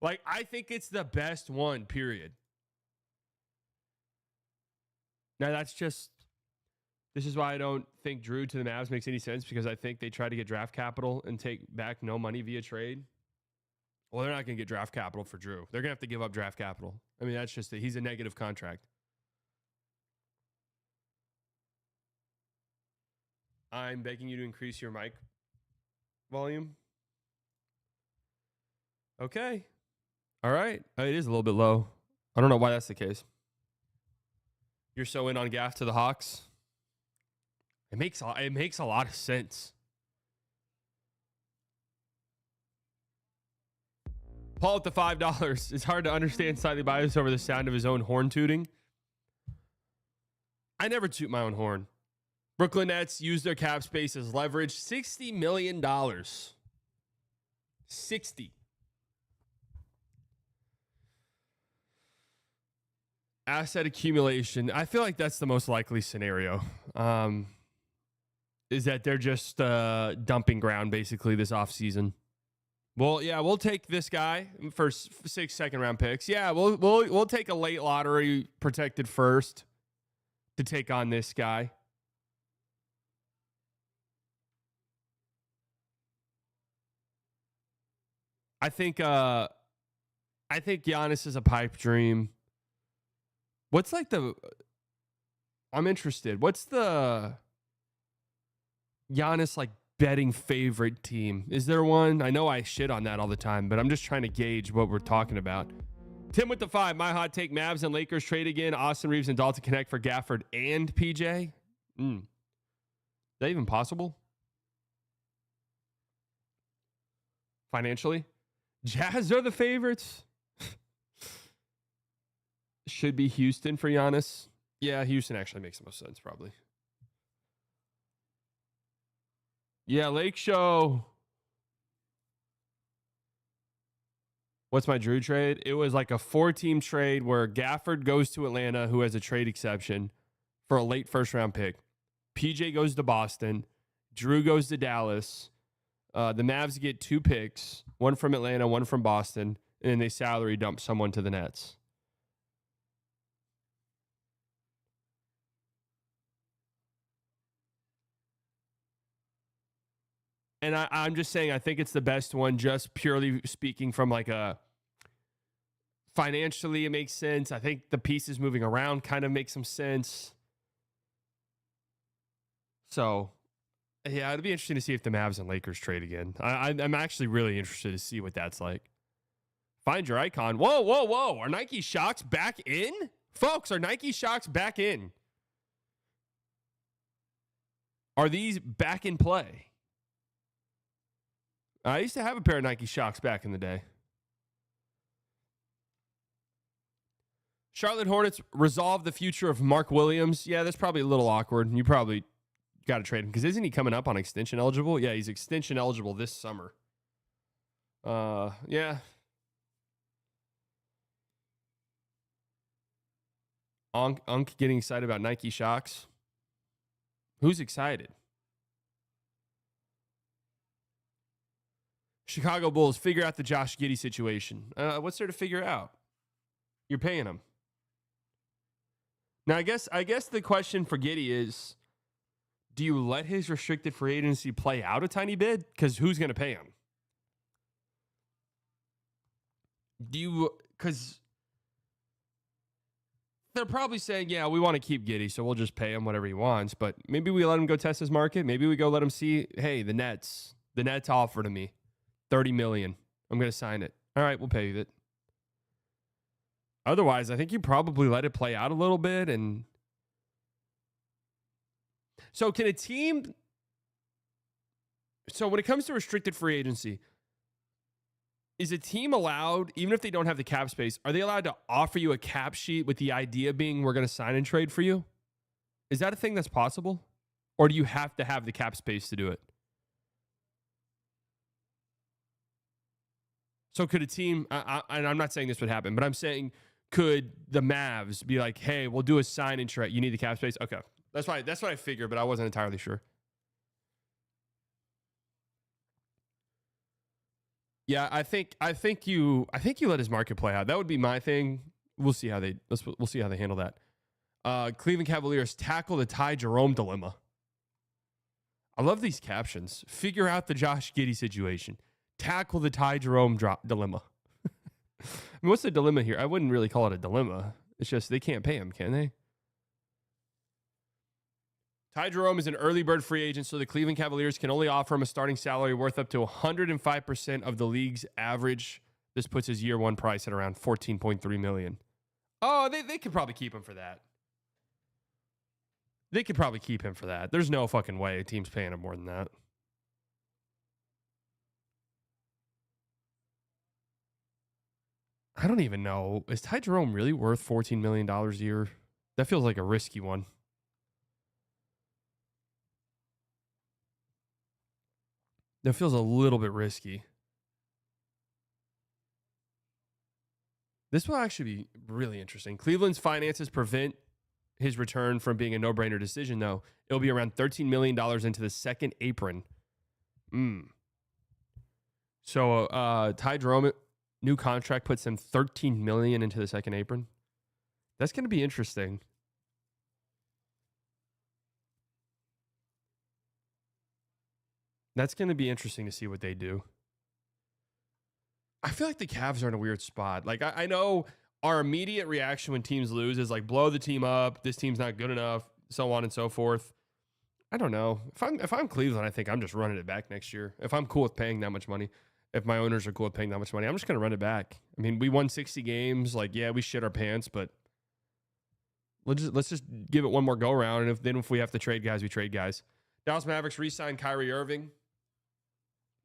Like, I think it's the best one, period. Now, this is why I don't think Drew to the Mavs makes any sense, because I think they try to get draft capital and take back no money via trade. Well, they're not going to get draft capital for Drew. They're going to have to give up draft capital. I mean, that's just it. He's a negative contract. I'm begging you to increase your mic volume. Okay. All right. It is a little bit low. I don't know why that's the case. You're so in on Gaff to the Hawks. It makes a lot of sense. Paul with the $5. It's hard to understand slightly biased over the sound of his own horn tooting. I never toot my own horn. Brooklyn Nets use their cap space as leverage. $60 million. 60. Asset accumulation. I feel like that's the most likely scenario. Is that they're just dumping ground basically this offseason. Well, yeah, we'll take this guy for 6 second-round picks. Yeah, we'll take a late lottery protected first to take on this guy. I think Giannis is a pipe dream. What's like I'm interested. What's the Giannis like betting favorite team? Is there one? I know I shit on that all the time, but I'm just trying to gauge what we're talking about. Tim with the 5. My hot take: Mavs and Lakers trade again. Austin Reeves and Dalton connect for Gafford and PJ. Is that even possible? Financially? Jazz are the favorites. should be Houston for Giannis. Yeah, Houston actually makes the most sense, probably. Yeah, Lake Show. What's my Drew trade? It was like a 4-team trade where Gafford goes to Atlanta, who has a trade exception for a late first-round pick. PJ goes to Boston. Drew goes to Dallas. The Mavs get 2 picks, one from Atlanta, one from Boston, and then they salary dump someone to the Nets. And I'm just saying, I think it's the best one, just purely speaking from like a financially, it makes sense. I think the pieces moving around kind of make some sense. So, yeah, it'd be interesting to see if the Mavs and Lakers trade again. I'm actually really interested to see what that's like. Find your icon. Whoa, whoa, whoa. Are Nike Shocks back in? Folks, are Nike Shocks back in? Are these back in play? I used to have a pair of Nike Shocks back in the day. Charlotte Hornets resolve the future of Mark Williams. Yeah, that's probably a little awkward. You probably got to trade him because isn't he coming up on extension eligible? Yeah, he's extension eligible this summer. Yeah. Unk getting excited about Nike Shocks. Who's excited? Chicago Bulls, figure out the Josh Giddey situation. What's there to figure out? You're paying him. Now, I guess the question for Giddey is, do you let his restricted free agency play out a tiny bit? Because who's going to pay him? Because they're probably saying, yeah, we want to keep Giddey, so we'll just pay him whatever he wants. But maybe we let him go test his market. Maybe we go let him see, hey, the Nets offer to me $30 million. I'm going to sign it. All right, we'll pay you that. Otherwise, I think you probably let it play out a little bit. And so can a team... So when it comes to restricted free agency, is a team allowed, even if they don't have the cap space, are they allowed to offer you a cap sheet with the idea being we're going to sign and trade for you? Is that a thing that's possible? Or do you have to have the cap space to do it? So could a team, and I'm not saying this would happen, but I'm saying, could the Mavs be like, hey, we'll do a sign and trade. You need the cap space? Okay. That's what I figured, but I wasn't entirely sure. Yeah, I think you let his market play out. That would be my thing. We'll see how they handle that. Cleveland Cavaliers tackle the Ty Jerome dilemma. I love these captions. Figure out the Josh Giddey situation. Tackle the Ty Jerome dilemma. I mean, what's the dilemma here? I wouldn't really call it a dilemma. It's just they can't pay him, can they? Ty Jerome is an early bird free agent, so the Cleveland Cavaliers can only offer him a starting salary worth up to 105% of the league's average. This puts his year one price at around $14.3 million. Oh, they could probably keep him for that. They could probably keep him for that. There's no fucking way a team's paying him more than that. I don't even know. Is Ty Jerome really worth $14 million a year? That feels like a risky one. That feels a little bit risky. This will actually be really interesting. Cleveland's finances prevent his return from being a no-brainer decision, though. It'll be around $13 million into the second apron. So Ty Jerome, new contract puts him $13 million into the second apron. That's going to be interesting. That's going to be interesting to see what they do. I feel like the Cavs are in a weird spot. Like, I know our immediate reaction when teams lose is like, blow the team up. This team's not good enough, so on and so forth. I don't know. If I'm Cleveland, I think I'm just running it back next year. If I'm cool with paying that much money, if my owners are cool with paying that much money, I'm just going to run it back. I mean, we won 60 games. Like, yeah, we shit our pants, but let's just give it one more go around. And if we have to trade guys, we trade guys. Dallas Mavericks re-sign Kyrie Irving.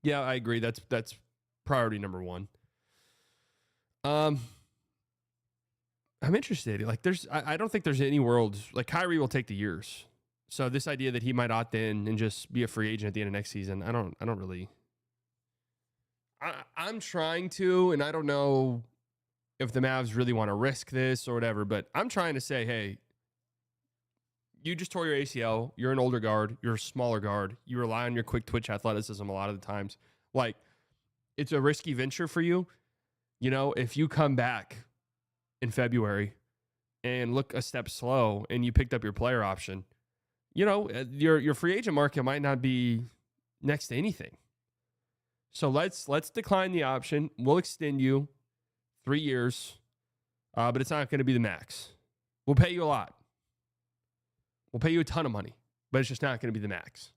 Yeah, I agree. That's priority number one. I'm interested. Like, I don't think there's any world like Kyrie will take the years. So this idea that he might opt in and just be a free agent at the end of next season, I don't really. I'm trying to, and I don't know if the Mavs really want to risk this or whatever, but I'm trying to say, hey, you just tore your ACL. You're an older guard. You're a smaller guard. You rely on your quick twitch athleticism a lot of the times. Like, it's a risky venture for you. You know, if you come back in February and look a step slow and you picked up your player option, you know, your free agent market might not be next to anything. So let's decline the option. We'll extend you 3 years, but it's not going to be the max. We'll pay you a lot. We'll pay you a ton of money, but it's just not going to be the max.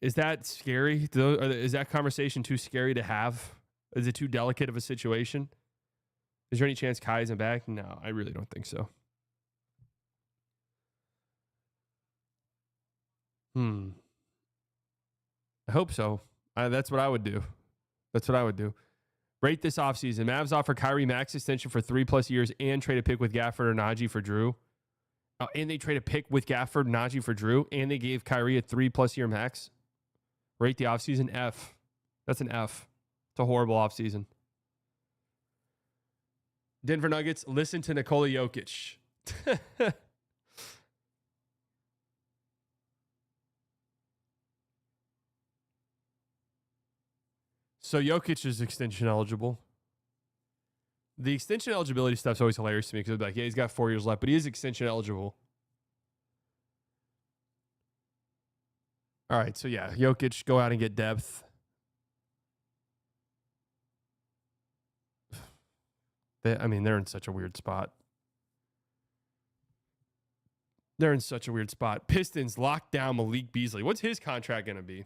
Is that scary? Is that conversation too scary to have? Is it too delicate of a situation? Is there any chance Kai isn't back? No, I really don't think so. I hope so. That's what I would do. Rate this offseason. Mavs offer Kyrie max extension for 3+ years and trade a pick with Gafford or Najee for Drew. And they trade a pick with Gafford, Najee for Drew, and they gave Kyrie a 3+ year max. Rate the offseason F. That's an F. It's a horrible offseason. Denver Nuggets, listen to Nikola Jokic. So Jokic is extension eligible. The extension eligibility stuff's always hilarious to me because it's like, yeah, he's got 4 years left, but he is extension eligible. All right, so yeah, Jokic, go out and get depth. They're in such a weird spot. Pistons locked down Malik Beasley. What's his contract going to be?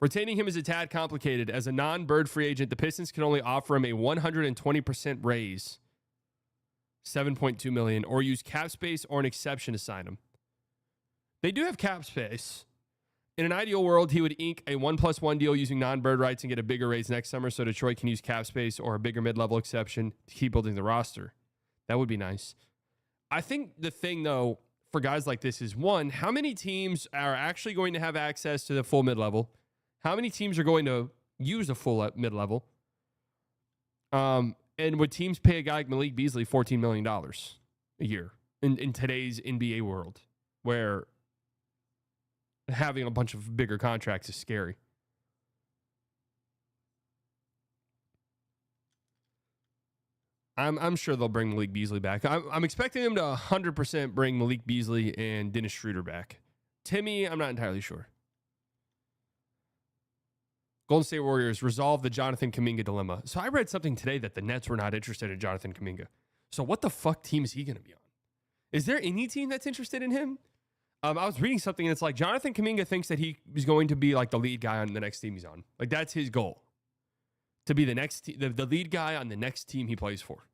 Retaining him is a tad complicated. As a non-Bird free agent, the Pistons can only offer him a 120% raise, $7.2 million, or use cap space or an exception to sign him. They do have cap space. In an ideal world, he would ink a 1+1 deal using non-Bird rights and get a bigger raise next summer so Detroit can use cap space or a bigger mid-level exception to keep building the roster. That would be nice. I think the thing, though, for guys like this is, one, how many teams are actually going to have access to the full mid-level? How many teams are going to use a full mid-level? And would teams pay a guy like Malik Beasley $14 million a year in today's NBA world where having a bunch of bigger contracts is scary? I'm sure they'll bring Malik Beasley back. I'm expecting them to 100% bring Malik Beasley and Dennis Schroeder back. Timmy, I'm not entirely sure. Golden State Warriors resolve the Jonathan Kuminga dilemma. So I read something today that the Nets were not interested in Jonathan Kuminga. So what the fuck team is he going to be on? Is there any team that's interested in him? I was reading something and it's like Jonathan Kuminga thinks that he is going to be like the lead guy on the next team he's on. Like that's his goal. To be the next the lead guy on the next team he plays for.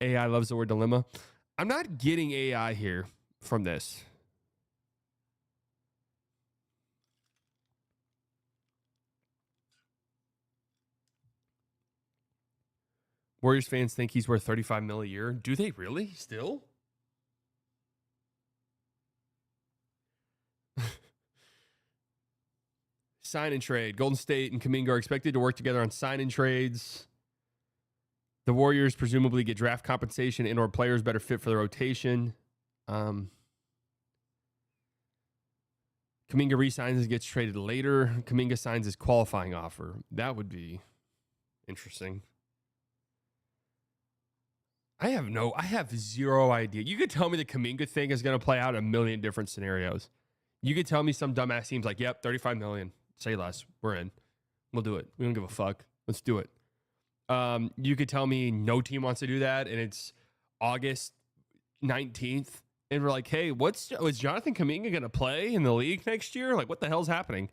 AI loves the word dilemma. I'm not getting AI here from this. Warriors fans think he's worth $35 million a year. Do they really still? Sign and trade. Golden State and Kuminga are expected to work together on sign and trades. The Warriors presumably get draft compensation and or players better fit for the rotation. Kuminga resigns and gets traded later. Kuminga signs his qualifying offer. That would be interesting. I have zero idea. You could tell me the Kuminga thing is going to play out a million different scenarios. You could tell me some dumbass team's like, yep, $35 million. Say less. We're in. We'll do it. We don't give a fuck. Let's do it. You could tell me no team wants to do that, and it's August 19th, and we're like, hey, is Jonathan Kuminga going to play in the league next year? Like, what the hell's happening?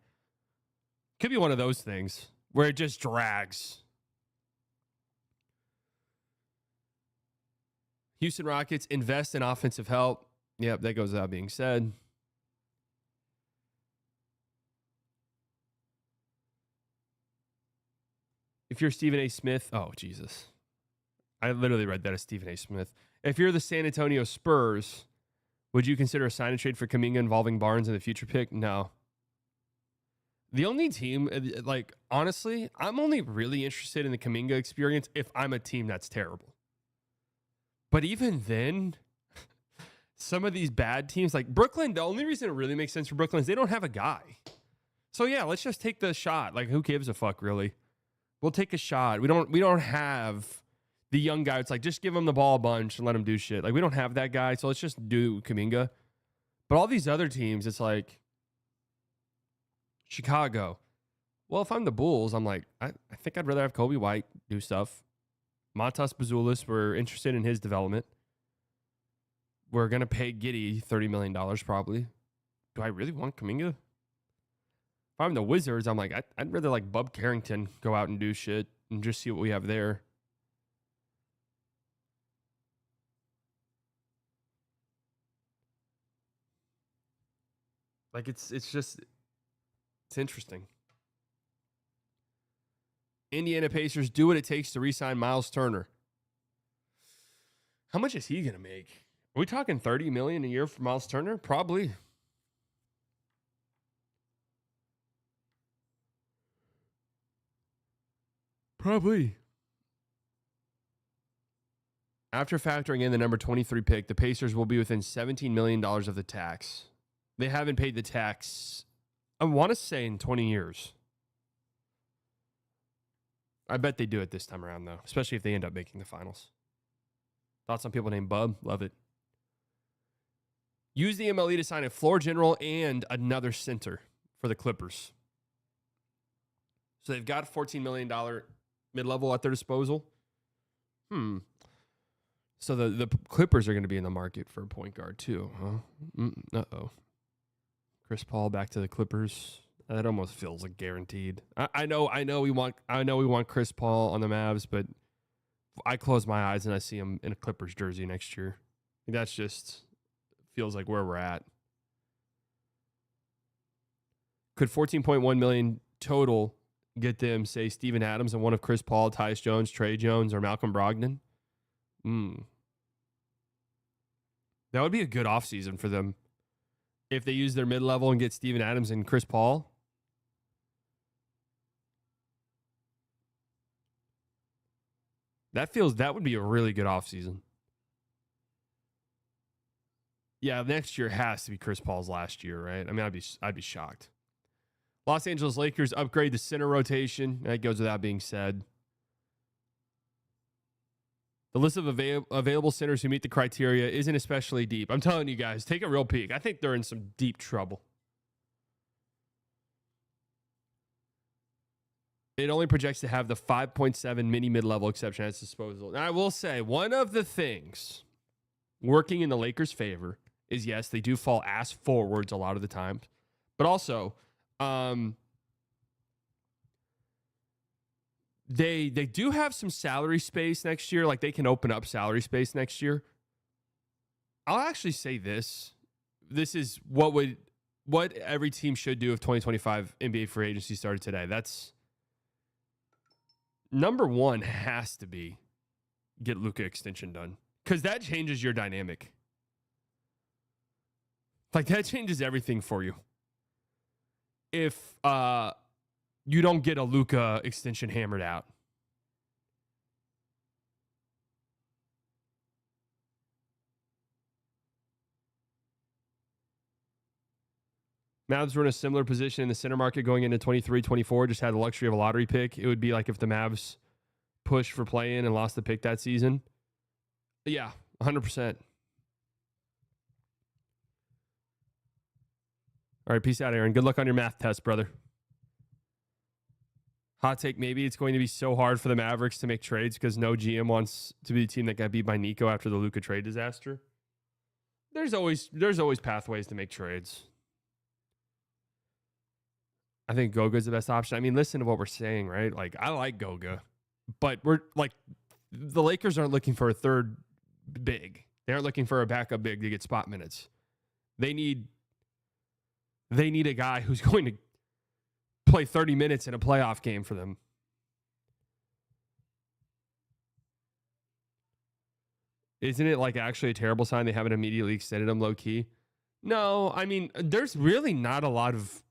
Could be one of those things where it just drags. Houston Rockets invest in offensive help. Yep, that goes without being said. If you're Stephen A. Smith, oh, Jesus. I literally read that as Stephen A. Smith. If you're the San Antonio Spurs, would you consider a sign and trade for Kuminga involving Barnes in the future pick? No. The only team, like, honestly, I'm only really interested in the Kuminga experience if I'm a team that's terrible. But even then, some of these bad teams, like Brooklyn, the only reason it really makes sense for Brooklyn is they don't have a guy. So, yeah, let's just take the shot. Like, who gives a fuck, really? We'll take a shot. We don't have the young guy. It's like, just give him the ball a bunch and let him do shit. Like, we don't have that guy, so let's just do Kuminga. But all these other teams, it's like, Chicago. Well, if I'm the Bulls, I'm like, I think I'd rather have Kobe White do stuff. Matas Bazulis, we're interested in his development. We're going to pay Giddey $30 million probably. Do I really want Kuminga? If I'm the Wizards, I'm like, I'd rather like Bub Carrington go out and do shit and just see what we have there. Like, it's interesting. Indiana Pacers do what it takes to re-sign Miles Turner. How much is he going to make? Are we talking $30 million a year for Miles Turner? Probably. After factoring in the number 23 pick, the Pacers will be within $17 million of the tax. They haven't paid the tax, I want to say, in 20 years. I bet they do it this time around, though, especially if they end up making the finals. Thoughts on people named Bub? Love it. Use the MLE to sign a floor general and another center for the Clippers. So they've got $14 million mid-level at their disposal. So the Clippers are going to be in the market for a point guard, too, huh? Uh-oh. Chris Paul back to the Clippers. That almost feels like guaranteed. I know we want Chris Paul on the Mavs, but I close my eyes and I see him in a Clippers jersey next year. That's just feels like where we're at. Could $14.1 million total get them, say, Steven Adams and one of Chris Paul, Tyus Jones, Trey Jones, or Malcolm Brogdon? That would be a good offseason for them. If they use their mid-level and get Steven Adams and Chris Paul. That would be a really good offseason. Yeah, next year has to be Chris Paul's last year, right? I mean, I'd be shocked. Los Angeles Lakers upgrade the center rotation. That goes without being said. The list of available centers who meet the criteria isn't especially deep. I'm telling you guys, take a real peek. I think they're in some deep trouble. It only projects to have the 5.7 mini mid-level exception at its disposal. Now, I will say, one of the things working in the Lakers' favor is, yes, they do fall ass forwards a lot of the time, but also they do have some salary space next year. Like, they can open up salary space next year. I'll actually say this. This is what every team should do if 2025 NBA free agency started today. That's number one has to be get Luka extension done, because that changes your dynamic. Like, that changes everything for you. If you don't get a Luka extension hammered out. Mavs were in a similar position in the center market going into 23-24, just had the luxury of a lottery pick. It would be like if the Mavs pushed for play-in and lost the pick that season. Yeah, 100%. All right, peace out, Aaron. Good luck on your math test, brother. Hot take, maybe it's going to be so hard for the Mavericks to make trades because no GM wants to be the team that got beat by Nico after the Luka trade disaster. There's always pathways to make trades. I think Goga's the best option. I mean, listen to what we're saying, right? Like, I like Goga, but we're like, the Lakers aren't looking for a third big. They aren't looking for a backup big to get spot minutes. They need a guy who's going to play 30 minutes in a playoff game for them. Isn't it like actually a terrible sign they haven't immediately extended him low key? No, I mean, there's really not a lot of,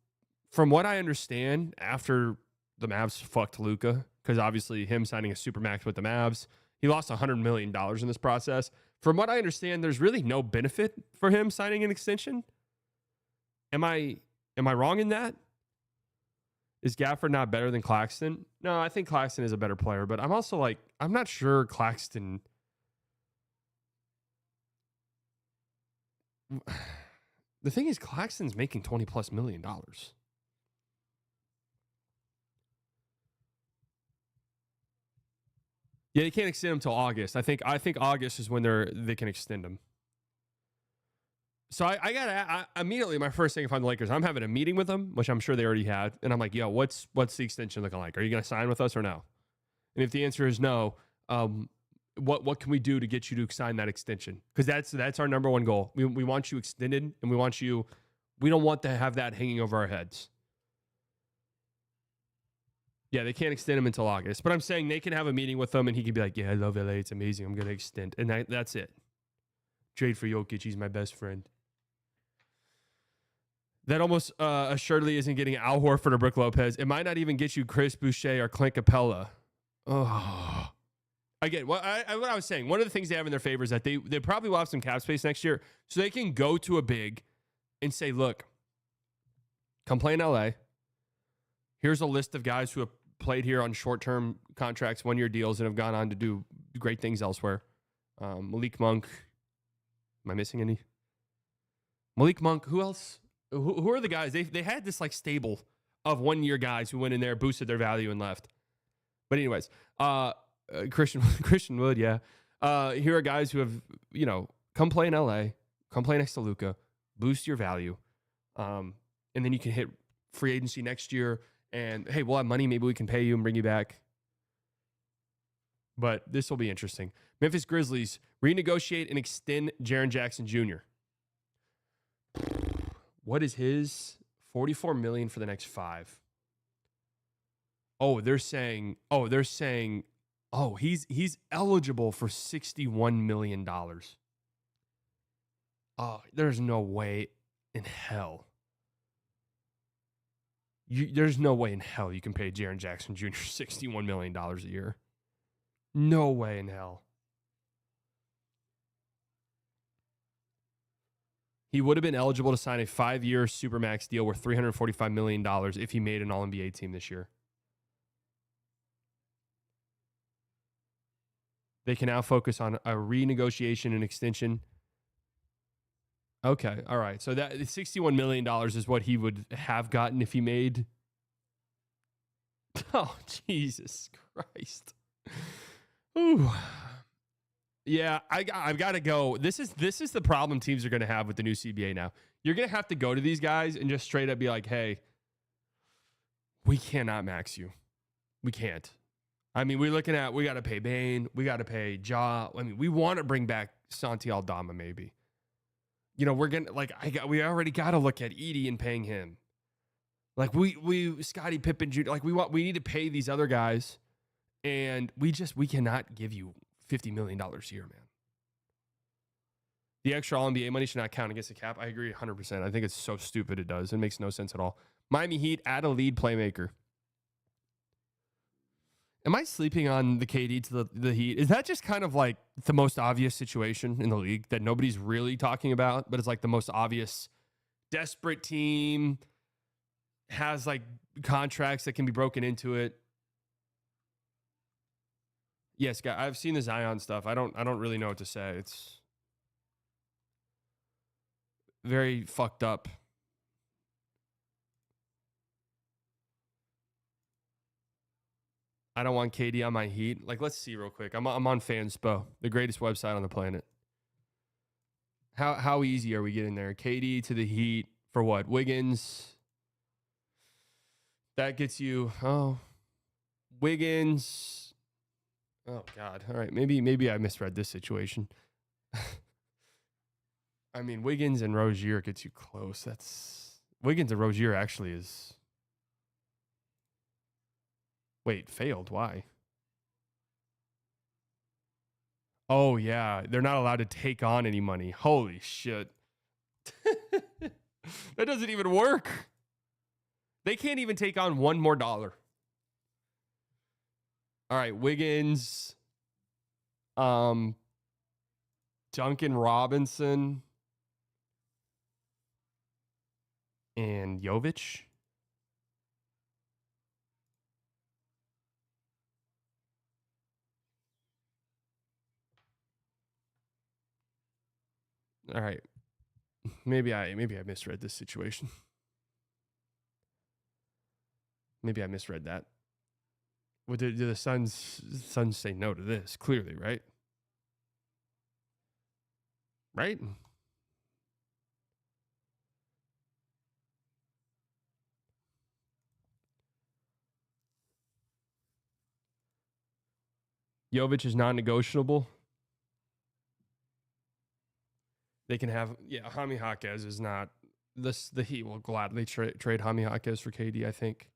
from what I understand, after the Mavs fucked Luka, because obviously him signing a supermax with the Mavs, he lost $100 million in this process. From what I understand, there's really no benefit for him signing an extension. Am I wrong in that? Is Gafford not better than Claxton? No, I think Claxton is a better player, but I'm also like, I'm not sure Claxton. The thing is, Claxton's making $20+ million. Yeah, they can't extend him till August. I think August is when they can extend him. So I got immediately, my first thing if I'm the Lakers, I'm having a meeting with them, which I'm sure they already had. And I'm like, yo, what's the extension looking like? Are you going to sign with us or no? And if the answer is no, what can we do to get you to sign that extension? Because that's our number one goal. We want you extended, and we don't want to have that hanging over our heads. Yeah, they can't extend him until August. But I'm saying they can have a meeting with him, and he can be like, yeah, I love LA. It's amazing. I'm going to extend. And that's it. Trade for Jokic. He's my best friend. That almost assuredly isn't getting Al Horford or Brook Lopez. It might not even get you Chris Boucher or Clint Capella. Oh. Again, what I was saying, one of the things they have in their favor is that they probably will have some cap space next year, so they can go to a big and say, look, come play in LA. Here's a list of guys who have played here on short-term contracts, one-year deals, and have gone on to do great things elsewhere. Malik Monk. Am I missing any? Malik Monk. Who else? Who are the guys? They had this like stable of one-year guys who went in there, boosted their value, and left. But anyways, Christian Wood, yeah. Here are guys who have, come play in LA, come play next to Luka, boost your value, and then you can hit free agency next year. And hey, we'll have money. Maybe we can pay you and bring you back. But this will be interesting. Memphis Grizzlies renegotiate and extend Jaren Jackson Jr. What is his? $44 million for the next 5. They're saying, he's eligible for $61 million. Oh, there's no way in hell. There's no way in hell you can pay Jaren Jackson Jr. $61 million a year. No way in hell. He would have been eligible to sign a 5-year Supermax deal worth $345 million if he made an All-NBA team this year. They can now focus on a renegotiation and extension. Okay, all right. So that $61 million is what he would have gotten if he made. Oh, Jesus Christ. Ooh. Yeah, I've got to go. This is the problem teams are going to have with the new CBA now. You're going to have to go to these guys and just straight up be like, hey, we cannot max you. We can't. I mean, we got to pay Bane. We got to pay Ja. I mean, we want to bring back Santi Aldama maybe. We're going to, we already got to look at Edie and paying him. Like, we Scottie Pippen Jr., like, we need to pay these other guys, and we cannot give you $50 million a year, man. The extra All-NBA money should not count against the cap. I agree 100%. I think it's so stupid it does. It makes no sense at all. Miami Heat, add a lead playmaker. Am I sleeping on the KD to the Heat? Is that just kind of like the most obvious situation in the league that nobody's really talking about, but it's like the most obvious desperate team, has like contracts that can be broken into it? Yes, guy. I've seen the Zion stuff. I don't really know what to say. It's very fucked up. I don't want KD on my Heat. Like, let's see real quick. I'm on Fanspo, the greatest website on the planet. How easy are we getting there? KD to the Heat for what? Wiggins. That gets you. Wiggins. Oh, God. All right. Maybe I misread this situation. I mean, Wiggins and Rozier gets you close. Wiggins and Rozier actually is. Wait, failed. Why? Oh, yeah. They're not allowed to take on any money. Holy shit. That doesn't even work. They can't even take on one more dollar. All right, Wiggins, Duncan Robinson, and Jovic. All right. Maybe I misread this situation. Maybe I misread that. Well, do the Suns say no to this? Clearly, right? Right? Jovic is non-negotiable. They can have, Jaime Jaquez is not. The Heat will gladly trade Jaime Jaquez for KD, I think.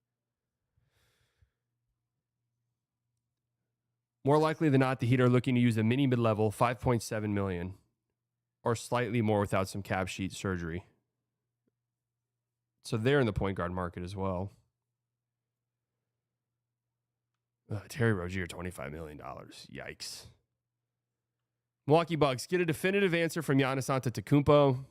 More likely than not, the Heat are looking to use a mini mid-level, $5.7 million, or slightly more without some cap sheet surgery. So they're in the point guard market as well. Terry Rozier, $25 million. Yikes. Milwaukee Bucks get a definitive answer from Giannis Antetokounmpo.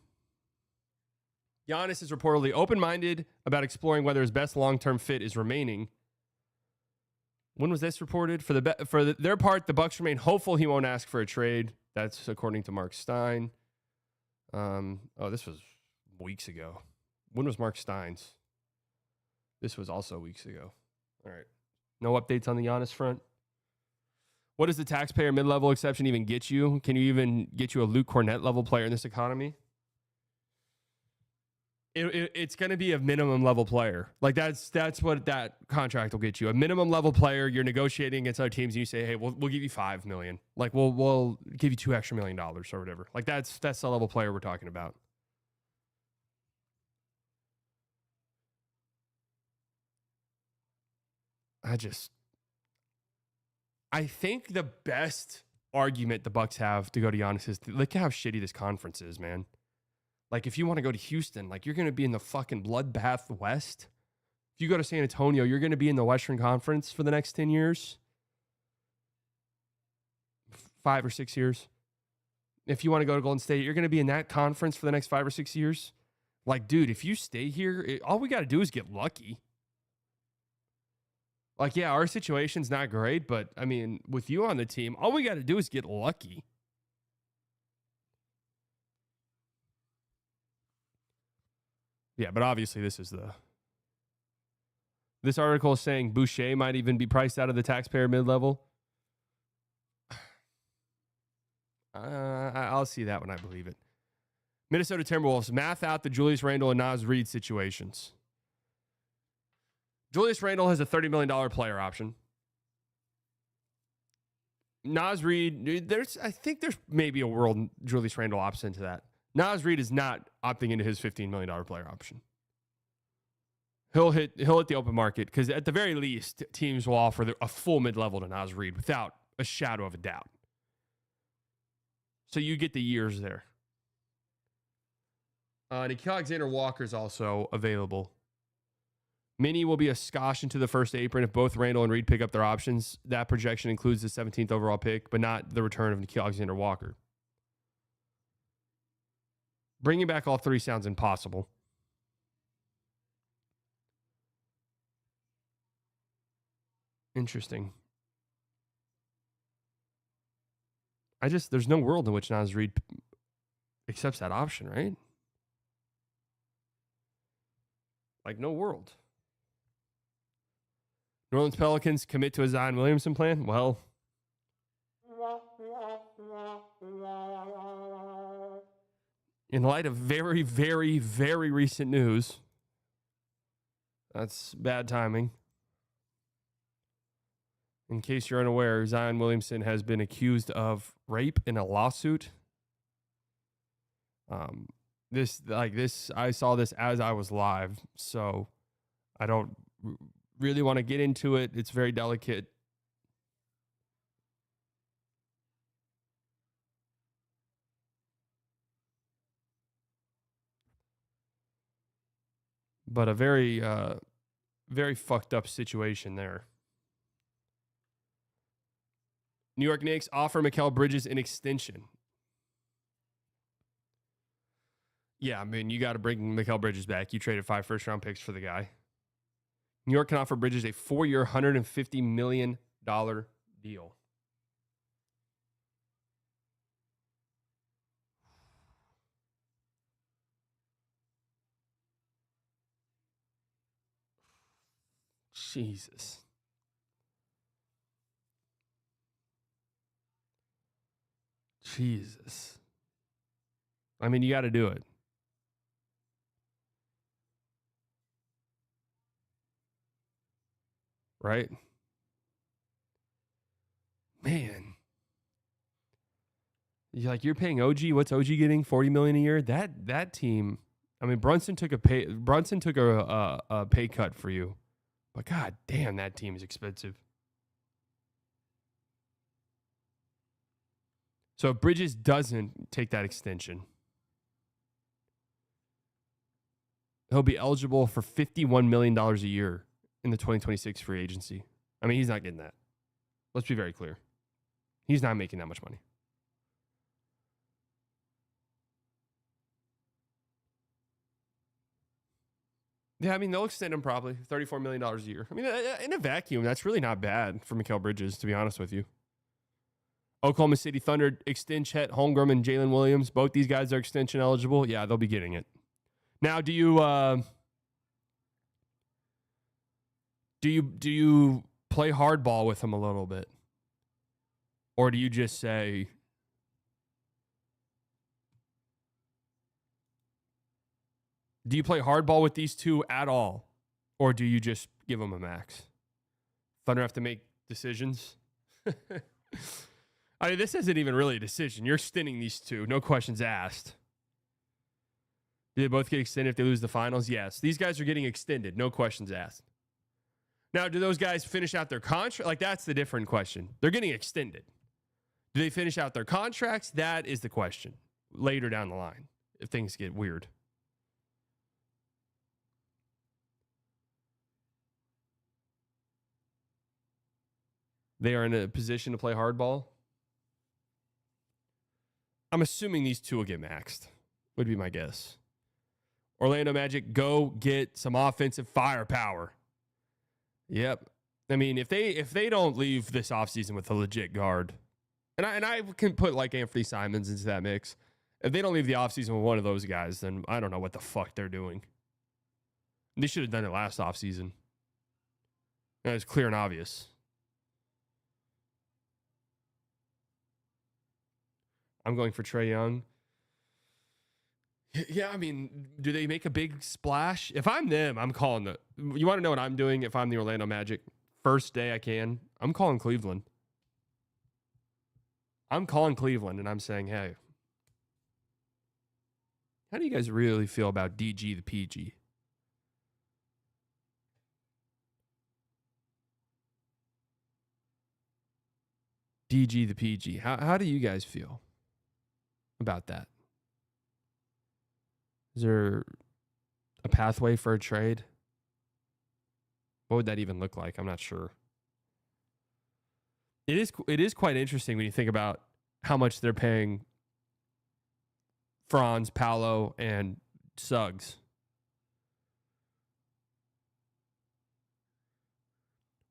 Giannis is reportedly open-minded about exploring whether his best long-term fit is remaining. When was this reported? For their part, the Bucks remain hopeful he won't ask for a trade. That's according to Mark Stein. This was weeks ago. When was Mark Stein's? This was also weeks ago. All right. No updates on the Giannis front. What does the taxpayer mid-level exception even get you? Can you even get you a Luke Cornett level player in this economy? It's going to be a minimum level player. Like that's what that contract will get you. A minimum level player. You're negotiating against other teams, and you say, "Hey, we'll give you $5 million. Like we'll give you $2 extra million or whatever." Like that's the level player we're talking about. I think the best argument the Bucks have to go to Giannis is look how shitty this conference is, man. Like, if you want to go to Houston, like, you're going to be in the fucking bloodbath West. If you go to San Antonio, you're going to be in the Western Conference for the next 10 years. 5 or 6 years. If you want to go to Golden State, you're going to be in that conference for the next 5 or 6 years. Like, dude, if you stay here, all we got to do is get lucky. Like, yeah, our situation's not great, but, I mean, with you on the team, all we got to do is get lucky. Yeah, but obviously this article is saying Boucher might even be priced out of the taxpayer mid-level. I'll see that when I believe it. Minnesota Timberwolves math out the Julius Randle and Naz Reid situations. Julius Randle has a $30 million player option. Naz Reid, I think there's maybe a world Julius Randle opts into that. Naz Reid is not opting into his $15 million player option. He'll hit the open market because at the very least, teams will offer a full mid-level to Naz Reid without a shadow of a doubt. So you get the years there. Nickeil Alexander-Walker is also available. Mini will be a skosh into the first apron if both Randle and Reid pick up their options. That projection includes the 17th overall pick, but not the return of Nickeil Alexander-Walker. Bringing back all three sounds impossible. Interesting. There's no world in which Naz Reid accepts that option, right? Like, no world. New Orleans Pelicans commit to a Zion Williamson plan? Well, in light of very, very, very recent news, that's bad timing. In case you're unaware, Zion Williamson has been accused of rape in a lawsuit. I saw this as I was live, so I don't really want to get into it. It's very delicate. But a very, very fucked up situation there. New York Knicks offer Mikal Bridges an extension. Yeah, I mean, you got to bring Mikal Bridges back. You traded 5 first-round picks for the guy. New York can offer Bridges a 4-year, $150 million deal. Jesus. Jesus. I mean, you got to do it. Right? Man. You're paying OG. What's OG getting? $40 million a year? That team. I mean, Brunson took a pay cut for you. But god damn, that team is expensive. So if Bridges doesn't take that extension, he'll be eligible for $51 million a year in the 2026 free agency. I mean, he's not getting that. Let's be very clear. He's not making that much money. Yeah, I mean, they'll extend him probably $34 million a year. I mean, in a vacuum, that's really not bad for Mikal Bridges, to be honest with you. Oklahoma City Thunder extend Chet Holmgren and Jalen Williams. Both these guys are extension eligible. Yeah, they'll be getting it. Now, do you play hardball with them a little bit? Or do you just say, do you play hardball with these two at all? Or do you just give them a max? Thunder have to make decisions. I mean, this isn't even really a decision. You're extending these two. No questions asked. Do they both get extended if they lose the finals? Yes. These guys are getting extended. No questions asked. Now, do those guys finish out their contract? Like, that's the different question. They're getting extended. Do they finish out their contracts? That is the question later down the line if things get weird. They are in a position to play hardball. I'm assuming these two will get maxed, would be my guess. Orlando Magic, go get some offensive firepower. Yep. I mean, if they don't leave this offseason with a legit guard, and I can put like Anthony Simons into that mix. If they don't leave the offseason with one of those guys, then I don't know what the fuck they're doing. They should have done it last offseason. That was clear and obvious. I'm going for Trae Young. Yeah, I mean, do they make a big splash? If I'm them, I'm calling the... You want to know what I'm doing if I'm the Orlando Magic? First day I can. I'm calling Cleveland. I'm calling Cleveland, and I'm saying, hey, how do you guys really feel about DG the PG? DG the PG. How do you guys feel about that? Is there a pathway for a trade? What would that even look like? I'm not sure. It is quite interesting when you think about how much they're paying Franz, Paolo, and Suggs.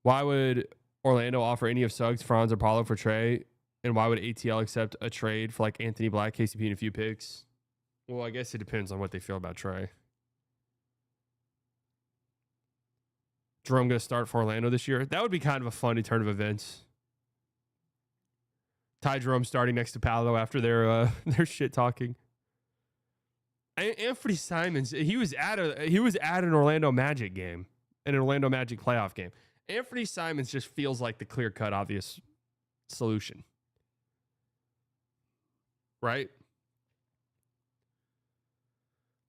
Why would Orlando offer any of Suggs, Franz, or Paolo for Trae? And why would ATL accept a trade for like Anthony Black, KCP, and a few picks? Well, I guess it depends on what they feel about Trae. Jerome going to start for Orlando this year? That would be kind of a funny turn of events. Ty Jerome starting next to Paolo after their shit talking. Anthony Simons, he was at an Orlando Magic game, an Orlando Magic playoff game. Anthony Simons just feels like the clear-cut, obvious solution. Right?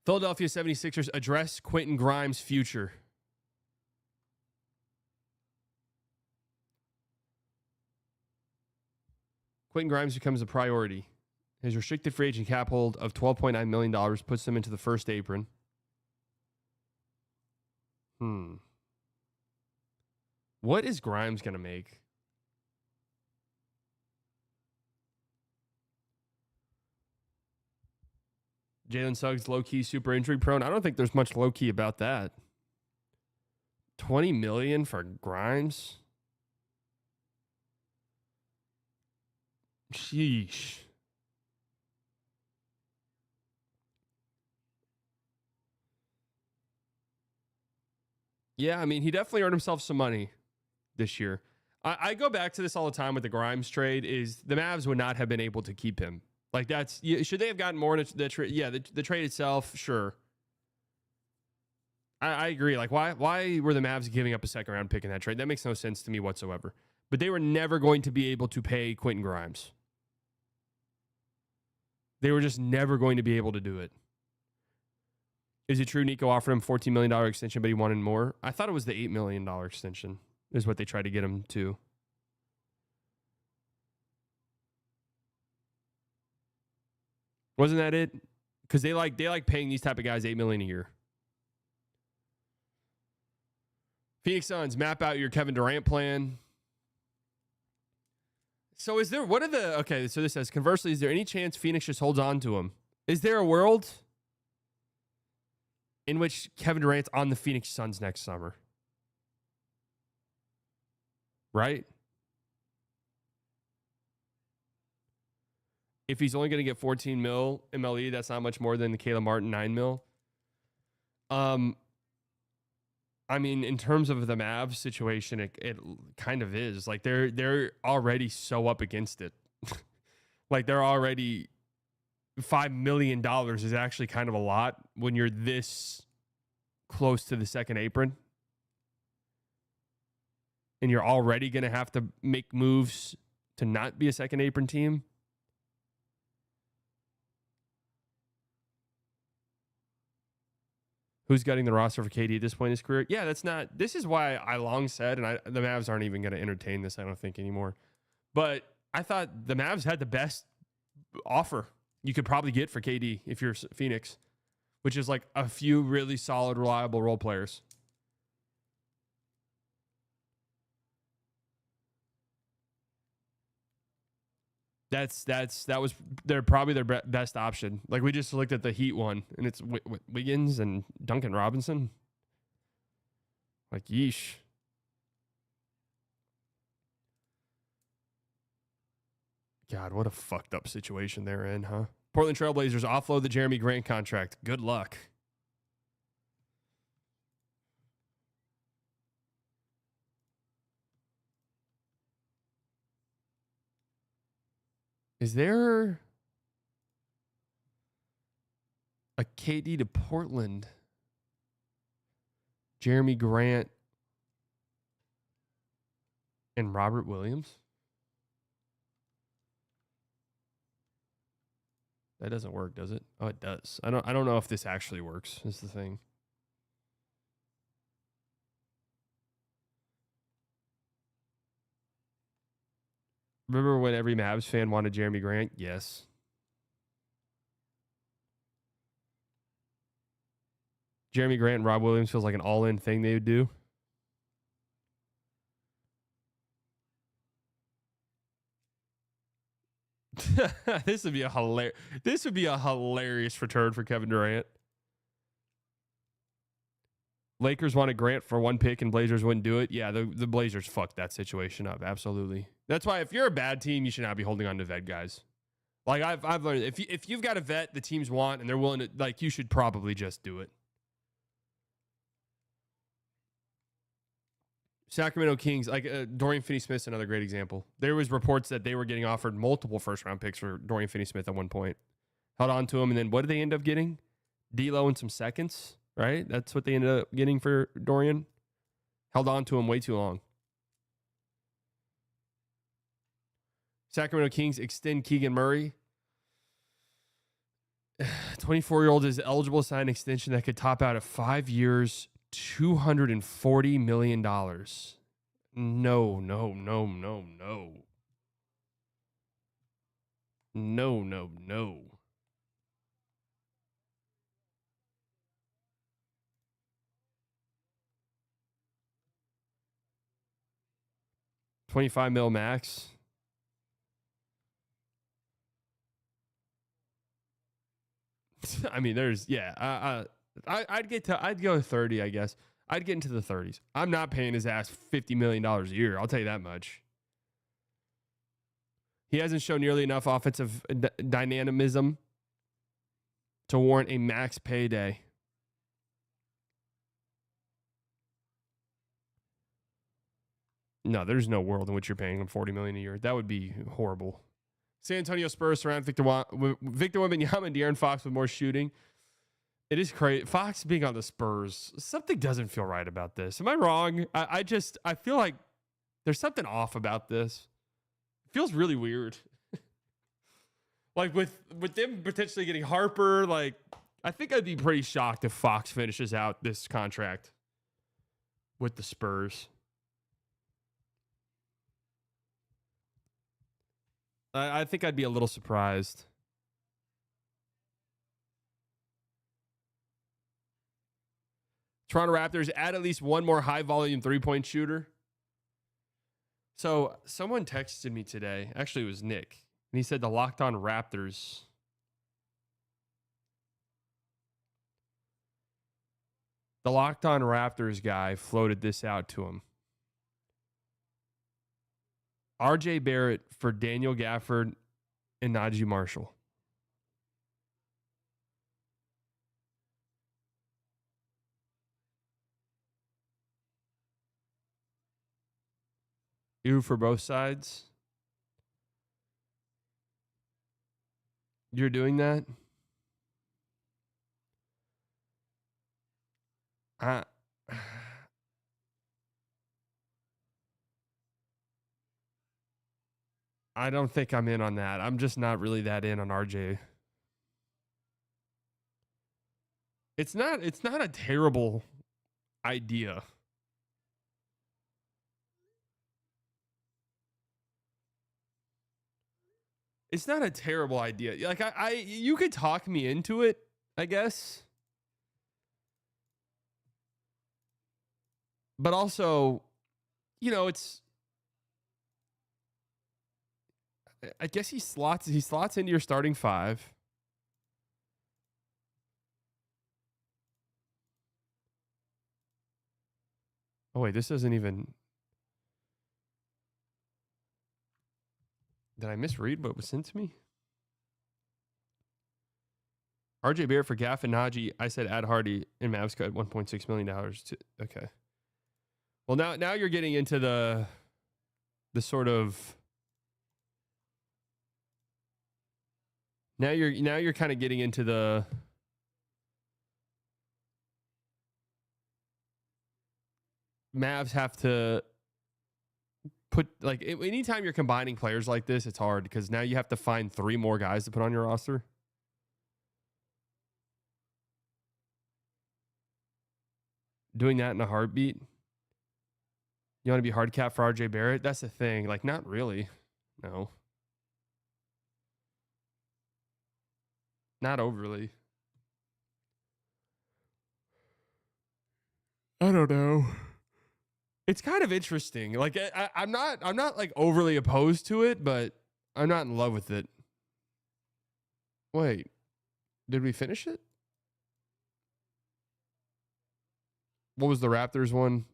Philadelphia 76ers address Quentin Grimes' future. Quentin Grimes becomes a priority. His restricted free agent cap hold of $12.9 million puts him into the first apron. What is Grimes going to make? Jalen Suggs low-key super injury prone. I don't think there's much low-key about that. $20 million for Grimes? Sheesh. Yeah, I mean, he definitely earned himself some money this year. I go back to this all the time with the Grimes trade is the Mavs would not have been able to keep him. Like that's should they have gotten more in the trade? Yeah, the trade itself, sure. I agree. Like why were the Mavs giving up a second round pick in that trade? That makes no sense to me whatsoever. But they were never going to be able to pay Quentin Grimes. They were just never going to be able to do it. Is it true Nico offered him $14 million extension, but he wanted more? I thought it was the $8 million extension is what they tried to get him to. Wasn't that it? Because they like paying these type of guys $8 million a year. Phoenix Suns, map out your Kevin Durant plan. So is there okay, so this says conversely, is there any chance Phoenix just holds on to him? Is there a world in which Kevin Durant's on the Phoenix Suns next summer? Right? If he's only going to get 14 mil MLE, that's not much more than the Caleb Martin 9 mil. I mean, in terms of the Mavs situation, it kind of is. Like they're already so up against it. Like they're already $5 million is actually kind of a lot when you're this close to the second apron. And you're already going to have to make moves to not be a second apron team. Who's gutting the roster for KD at this point in his career? Yeah, this is why I long said, and the Mavs aren't even going to entertain this, I don't think, anymore. But I thought the Mavs had the best offer you could probably get for KD if you're Phoenix, which is like a few really solid, reliable role players. That was probably their best option. Like we just looked at the Heat one, and it's Wiggins and Duncan Robinson. Like yeesh. God, what a fucked up situation they're in, huh? Portland Trailblazers offload the Jeremy Grant contract. Good luck. Is there a KD to Portland? Jeremy Grant and Robert Williams? That doesn't work, does it? Oh, it does. I don't know if this actually works, is the thing. Remember when every Mavs fan wanted Jeremy Grant? Yes. Jeremy Grant and Rob Williams feels like an all-in thing they would do. This would be a hilarious return for Kevin Durant. Lakers wanted Grant for one pick and Blazers wouldn't do it. Yeah, the Blazers fucked that situation up. Absolutely. That's why if you're a bad team, you should not be holding on to vet guys. Like I've learned, if you've got a vet the teams want and they're willing to, like, you should probably just do it. Sacramento Kings, like Dorian Finney-Smith's another great example. There was reports that they were getting offered multiple first-round picks for Dorian Finney-Smith at one point. Held on to him, and then what did they end up getting? D'Lo and some seconds, right? That's what they ended up getting for Dorian. Held on to him way too long. Sacramento Kings extend Keegan Murray. 24-year-old is eligible to sign an extension that could top out at 5 years, $240 million. No. No. $25 mil max. I mean, there's I'd go 30, I guess. I'd get into the 30s. I'm not paying his ass $50 million a year. I'll tell you that much. He hasn't shown nearly enough offensive dynamism to warrant a max payday. No, there's no world in which you're paying him $40 million a year. That would be horrible. San Antonio Spurs surround Victor Wembanyama and De'Aaron Fox with more shooting. It is crazy. Fox being on the Spurs, something doesn't feel right about this. Am I wrong? I feel like there's something off about this. It feels really weird. Like with them potentially getting Harper, like I think I'd be pretty shocked if Fox finishes out this contract with the Spurs. I think I'd be a little surprised. Toronto Raptors add at least one more high-volume three-point shooter. So someone texted me today. Actually, it was Nick. And he said the Locked On Raptors. The Locked On Raptors guy floated this out to him. RJ Barrett for Daniel Gafford and Najee Marshall. You for both sides? You're doing that? I don't think I'm in on that. I'm just not really that in on RJ. It's not a terrible idea. It's not a terrible idea. Like you could talk me into it, I guess. But also, I guess he slots into your starting five. Oh wait, this doesn't even. Did I misread what was sent to me? RJ Barrett for Gaff and Najee. I said add Hardy and Mavs cut $1.6 million. Okay. Well, now you're getting into the sort of. Now you're kind of getting into the. Mavs have to put, like, anytime you're combining players like this, it's hard because now you have to find 3 more guys to put on your roster. Doing that in a heartbeat. You want to be hard cap for RJ Barrett? That's the thing. Like, not really. No. Not overly. I don't know. It's kind of interesting. Like I'm not like overly opposed to it, but I'm not in love with it. Wait, did we finish it? What was the Raptors one?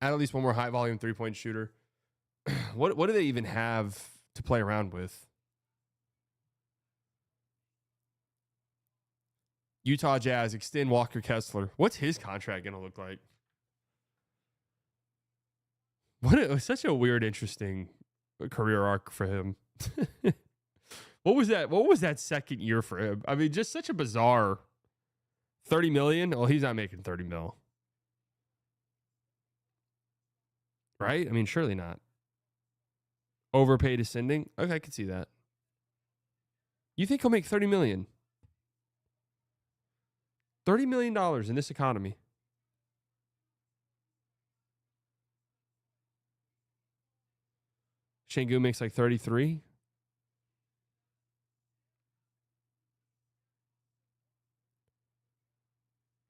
Add at least one more high volume 3-point shooter. What do they even have to play around with? Utah Jazz extend Walker Kessler. What's his contract going to look like? It was such a weird, interesting career arc for him. What was that? What was that second year for him? I mean, just such a bizarre 30 million. Well, he's not making 30 mil. Right? I mean, surely not. Overpaid ascending. Okay, I can see that. You think he'll make 30 million? $30 million in this economy. Şengün makes like 33.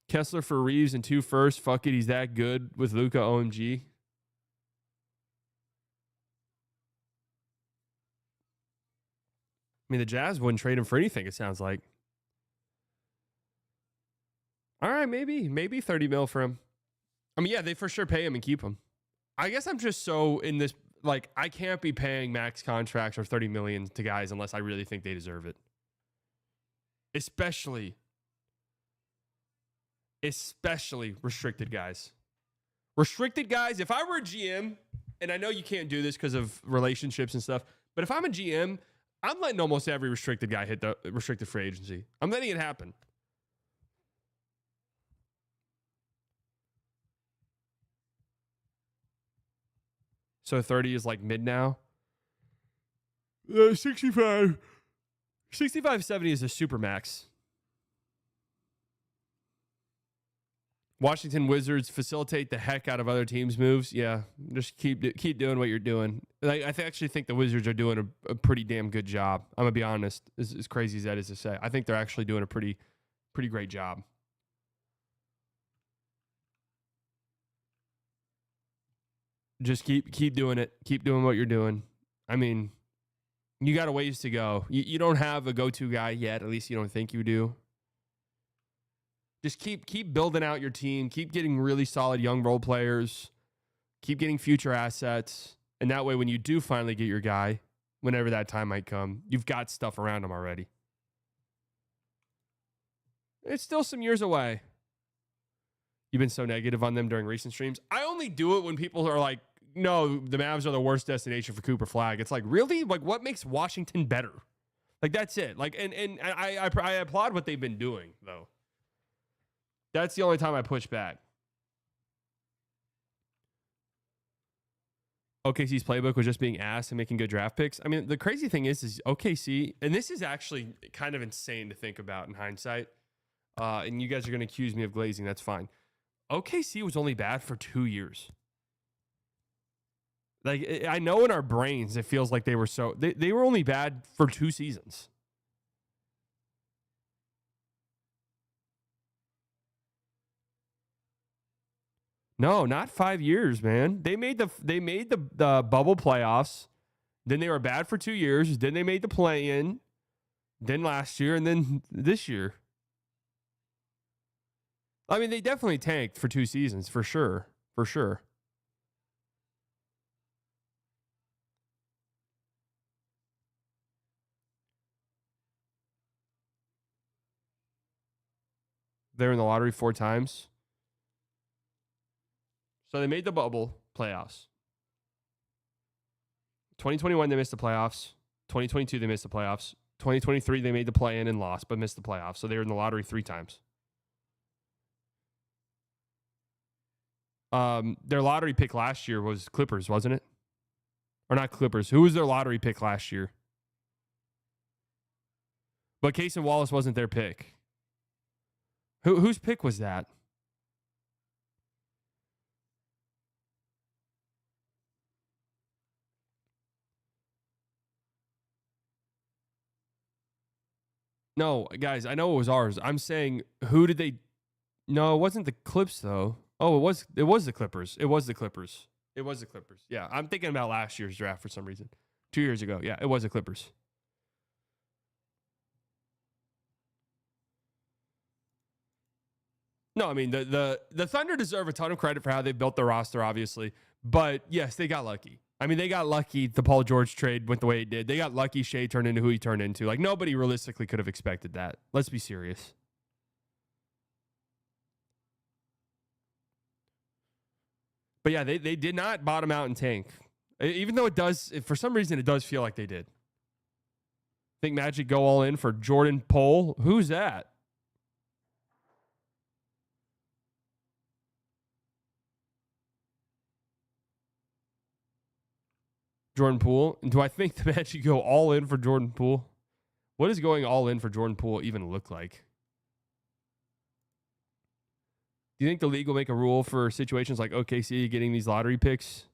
Kessler for Reeves and 2 firsts. Fuck it, he's that good with Luka OMG. mean, the Jazz wouldn't trade him for anything, it sounds like. All right, maybe 30 mil for him. I mean, yeah, they for sure pay him and keep him. I guess I'm just so in this, like, I can't be paying max contracts or 30 million to guys unless I really think they deserve it. Especially restricted guys. Restricted guys, if I were a GM, and I know you can't do this because of relationships and stuff, but if I'm a GM, I'm letting almost every restricted guy hit the restricted free agency. I'm letting it happen. So 30 is like mid now. 65, 70 is a super max. Washington Wizards facilitate the heck out of other teams' moves. Yeah, just keep doing what you're doing. I actually think the Wizards are doing a pretty damn good job. I'm gonna be honest, as crazy as that is to say. I think they're actually doing a pretty great job. Just keep doing it. Keep doing what you're doing. I mean, you got a ways to go. You don't have a go-to guy yet. At least you don't think you do. Just keep building out your team. Keep getting really solid young role players. Keep getting future assets. And that way, when you do finally get your guy, whenever that time might come, you've got stuff around him already. It's still some years away. You've been so negative on them during recent streams. I only do it when people are like, no, the Mavs are the worst destination for Cooper Flag. It's like, really? Like, what makes Washington better? Like, that's it. Like, and I applaud what they've been doing, though. That's the only time I push back. OKC's playbook was just being asked and making good draft picks. I mean, the crazy thing is OKC, and this is actually kind of insane to think about in hindsight, and you guys are going to accuse me of glazing. That's fine. OKC was only bad for 2 years. Like, I know in our brains it feels like they were only bad for 2 seasons. No, not 5 years, man. They made the bubble playoffs. Then they were bad for 2 years. Then they made the play-in. Then last year, and then this year. I mean, they definitely tanked for 2 seasons, for sure. For sure. They're in the lottery 4 times. So they made the bubble playoffs. 2021, they missed the playoffs. 2022, they missed the playoffs. 2023, they made the play-in and lost, but missed the playoffs. So they were in the lottery 3 times. Their lottery pick last year was Clippers, wasn't it? Or not Clippers. Who was their lottery pick last year? But Case and Wallace wasn't their pick. Whose pick was that? No, guys, I know it was ours. I'm saying, who did they? No, it wasn't the Clips though. Oh, it was the Clippers. It was the Clippers. It was the Clippers. Yeah, I'm thinking about last year's draft for some reason. 2 years ago. Yeah, it was the Clippers. No, I mean the Thunder deserve a ton of credit for how they built their roster, obviously. But yes, they got lucky. I mean, they got lucky the Paul George trade went the way it did. They got lucky Shea turned into who he turned into. Like, nobody realistically could have expected that. Let's be serious. But yeah, they did not bottom out and tank. Even though it does, for some reason, it does feel like they did. Think Magic go all in for Jordan Poole? Who's that? Jordan Poole. And do I think the Magic go all in for Jordan Poole? What does going all in for Jordan Poole even look like? Do you think the league will make a rule for situations like OKC getting these lottery picks?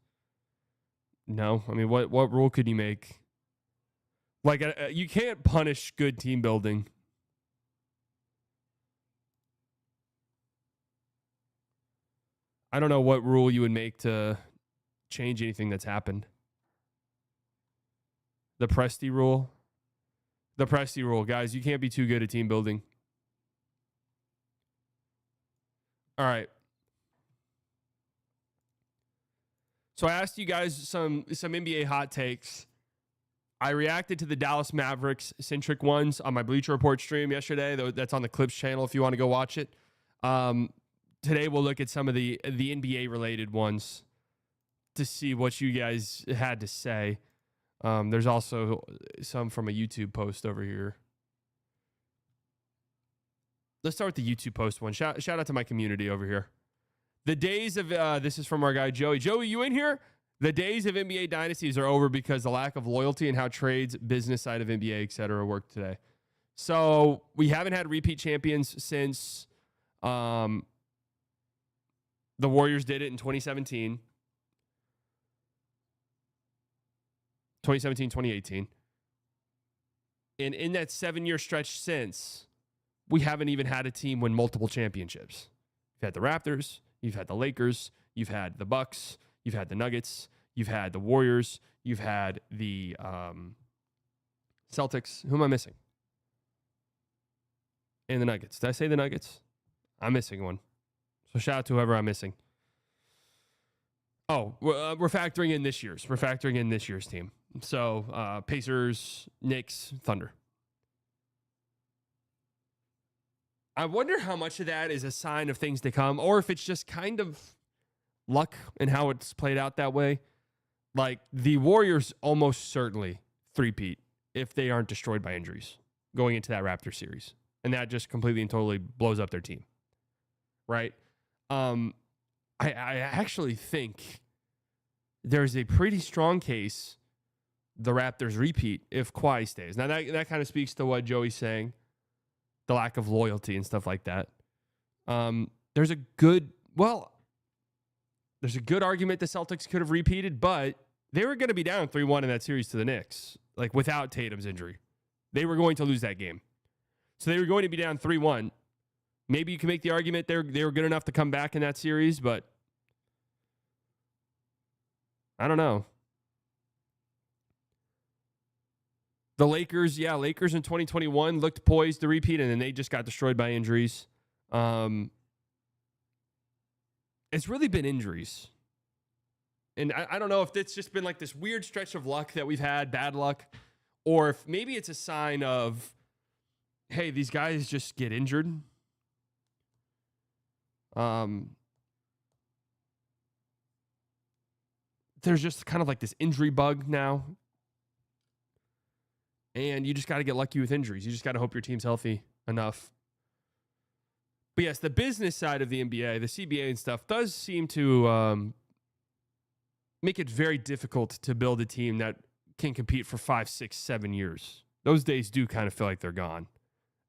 No. I mean, what rule could you make? Like, you can't punish good team building. I don't know what rule you would make to change anything that's happened. The Presti rule. The Presti rule, guys. You can't be too good at team building. All right. So I asked you guys some NBA hot takes. I reacted to the Dallas Mavericks centric ones on my Bleacher Report stream yesterday. That's on the Clips channel if you want to go watch it. Today we'll look at some of the NBA related ones to see what you guys had to say. There's also some from a YouTube post over here. Let's start with the YouTube post one. Shout out to my community over here. The days of, this is from our guy Joey. Joey, you in here? The days of NBA dynasties are over because the lack of loyalty and how trades, business side of NBA, et cetera, work today. So we haven't had repeat champions since the Warriors did it in 2017. 2018. And in that 7-year stretch since, we haven't even had a team win multiple championships. You've had the Raptors, you've had the Lakers, you've had the Bucks, you've had the Nuggets, you've had the Warriors, you've had the Celtics. Who am I missing? And the Nuggets. Did I say the Nuggets? I'm missing one. So shout out to whoever I'm missing. Oh, we're factoring in this year's. We're factoring in this year's team. So Pacers, Knicks, Thunder. I wonder how much of that is a sign of things to come, or if it's just kind of luck and how it's played out that way. Like the Warriors almost certainly three-peat if they aren't destroyed by injuries going into that Raptor series. And that just completely and totally blows up their team. Right? I actually think there's a pretty strong case the Raptors repeat if Kawhi stays. Now, that kind of speaks to what Joey's saying, the lack of loyalty and stuff like that. There's a good argument the Celtics could have repeated, but they were going to be down 3-1 in that series to the Knicks, like without Tatum's injury. They were going to lose that game. So they were going to be down 3-1. Maybe you can make the argument they were good enough to come back in that series, but I don't know. The Lakers in 2021 looked poised to repeat, and then they just got destroyed by injuries. It's really been injuries. And I don't know if it's just been like this weird stretch of luck that we've had, bad luck, or if maybe it's a sign of, hey, these guys just get injured. There's just kind of like this injury bug now. And you just got to get lucky with injuries. You just got to hope your team's healthy enough. But yes, the business side of the NBA, the CBA and stuff, does seem to make it very difficult to build a team that can compete for 5, 6, 7 years. Those days do kind of feel like they're gone,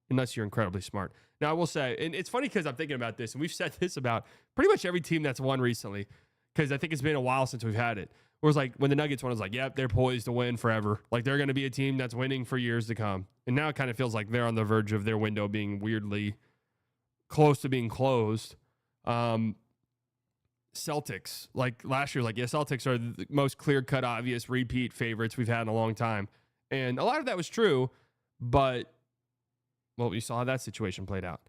unless you're incredibly smart. Now, I will say, and it's funny because I'm thinking about this, and we've said this about pretty much every team that's won recently, because I think it's been a while since we've had it. It was like when the Nuggets won, I was like, yep, they're poised to win forever. Like they're going to be a team that's winning for years to come. And now it kind of feels like they're on the verge of their window being weirdly close to being closed. Celtics, like last year, Celtics are the most clear-cut, obvious repeat favorites we've had in a long time. And a lot of that was true, but, well, we saw how that situation played out.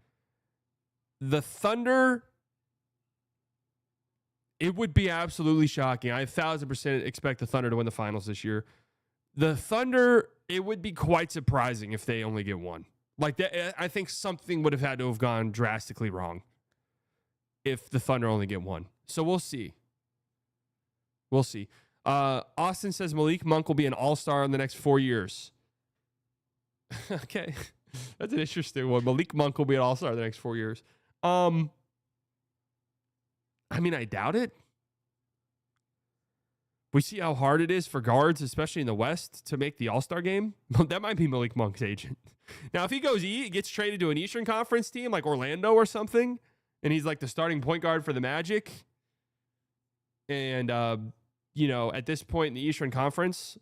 The Thunder, it would be absolutely shocking. I 1,000% expect the Thunder to win the finals this year. The Thunder, it would be quite surprising if they only get one. Like that, I think something would have had to have gone drastically wrong if the Thunder only get one. So we'll see. We'll see. Austin says Malik Monk will be an all-star in the next 4 years. Okay. That's an interesting one. Malik Monk will be an all-star in the next 4 years. I mean, I doubt it. We see how hard it is for guards, especially in the West, to make the All-Star game. That might be Malik Monk's agent. Now, if he gets traded to an Eastern Conference team like Orlando or something, and he's like the starting point guard for the Magic, and, at this point in the Eastern Conference,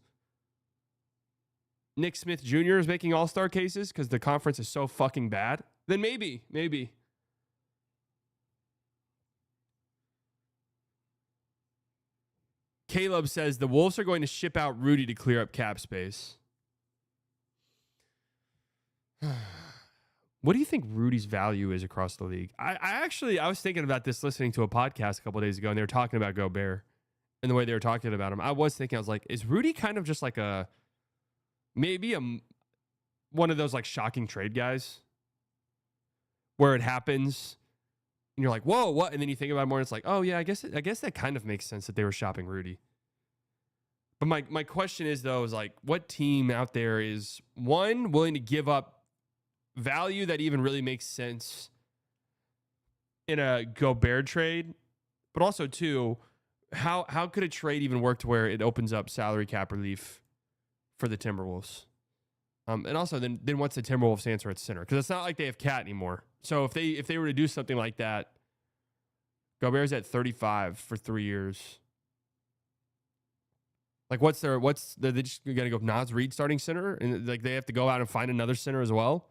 Nick Smith Jr. is making All-Star cases because the conference is so fucking bad, then maybe. Caleb says the Wolves are going to ship out Rudy to clear up cap space. What do you think Rudy's value is across the league? I was thinking about this listening to a podcast a couple of days ago, and they were talking about Gobert and the way they were talking about him. I was like, is Rudy kind of just like maybe one of those like shocking trade guys where it happens and you're like, whoa, what? And then you think about it more and it's like, oh yeah, I guess that kind of makes sense that they were shopping Rudy. But my question is though, is like, what team out there is one willing to give up value that even really makes sense in a Gobert trade, but also two, how could a trade even work to where it opens up salary cap relief for the Timberwolves? And also then what's the Timberwolves answer at center? Because it's not like they have Cat anymore. So if they were to do something like that, Gobert's at 35 for 3 years. Like they're just gonna go Naz Reid starting center, and like they have to go out and find another center as well.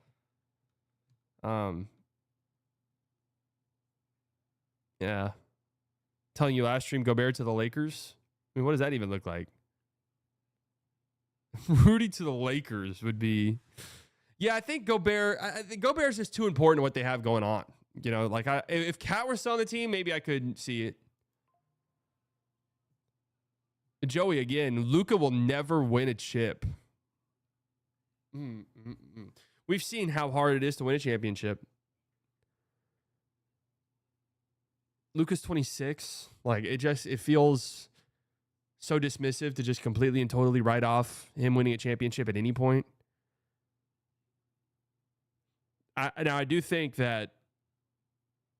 Yeah. Telling you last stream, Gobert to the Lakers. I mean, what does that even look like? Rudy to the Lakers would be. Yeah, I think Gobert. I think Gobert's just too important to what they have going on. You know, like if Cat were still on the team, maybe I could see it. Joey again. Luka will never win a chip. We've seen how hard it is to win a championship. Luka's 26. Like it feels so dismissive to just completely and totally write off him winning a championship at any point. I do think that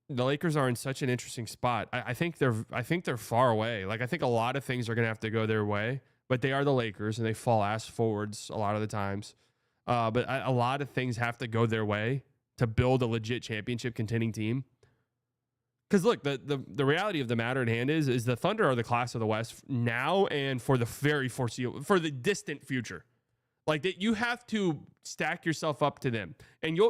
the Lakers are in such an interesting spot. I think they're far away. Like I think a lot of things are going to have to go their way, but they are the Lakers and they fall ass forwards a lot of the times. But a lot of things have to go their way to build a legit championship contending team. Because look, the reality of the matter at hand is the Thunder are the class of the West now and for the very foreseeable, for the distant future. Like that, you have to stack yourself up to them, and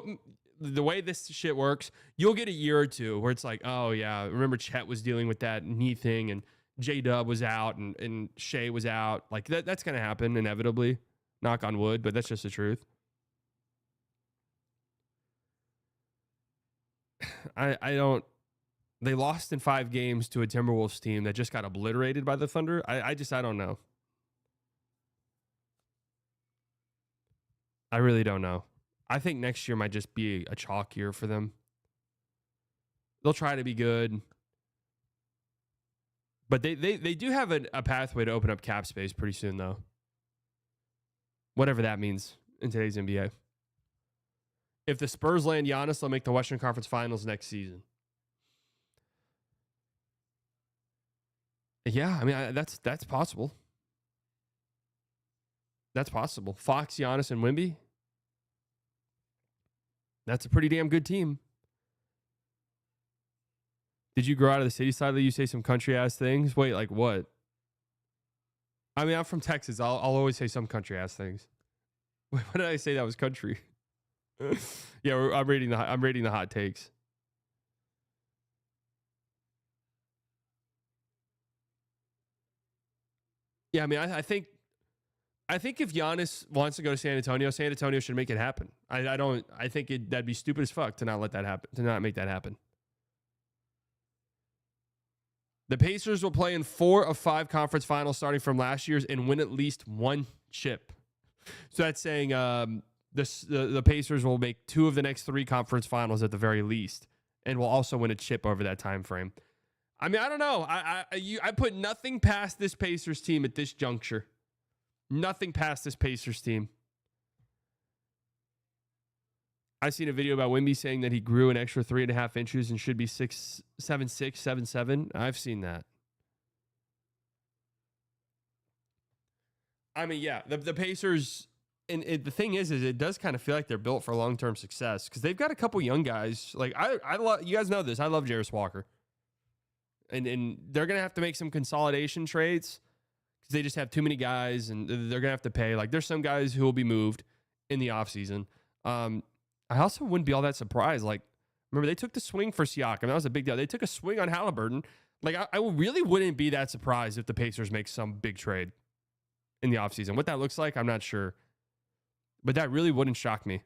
the way this shit works, you'll get a year or two where it's like, oh yeah, remember Chet was dealing with that knee thing, and J-Dub was out, and Shea was out. Like that's gonna happen inevitably. Knock on wood, but that's just the truth. I don't. They lost in 5 games to a Timberwolves team that just got obliterated by the Thunder. I don't know. I really don't know. I think next year might just be a chalk year for them. They'll try to be good. But they do have a pathway to open up cap space pretty soon, though. Whatever that means in today's NBA. If the Spurs land Giannis, they'll make the Western Conference Finals next season. Yeah, I mean, that's possible. That's possible. Fox, Giannis, and Wemby. That's a pretty damn good team. Did you grow out of the city side that you say some country ass things? Wait, like what? I mean, I'm from Texas. I'll always say some country ass things. Wait, what did I say that was country? Yeah, I'm reading the hot takes. Yeah, I mean, I think if Giannis wants to go to San Antonio should make it happen. I think that'd be stupid as fuck to not let that happen, to not make that happen. The Pacers will play in 4 of 5 conference finals starting from last year's and win at least 1 chip. So that's saying the Pacers will make 2 of the next 3 conference finals at the very least, and will also win a chip over that time frame. I mean, I don't know. I put nothing past this Pacers team at this juncture. Nothing past this Pacers team. I seen a video about Wemby saying that he grew an extra 3.5 inches and should be 6'7", 7'7". I've seen that. I mean, yeah, the Pacers, and the thing is it does kind of feel like they're built for long-term success because they've got a couple young guys. Like I love, you guys know this. I love Jarris Walker, and they're gonna have to make some consolidation trades because they just have too many guys, and they're gonna have to pay. Like there's some guys who will be moved in the offseason. I also wouldn't be all that surprised. Like, remember, they took the swing for Siakam. That was a big deal. They took a swing on Halliburton. Like, I really wouldn't be that surprised if the Pacers make some big trade in the offseason. What that looks like, I'm not sure. But that really wouldn't shock me.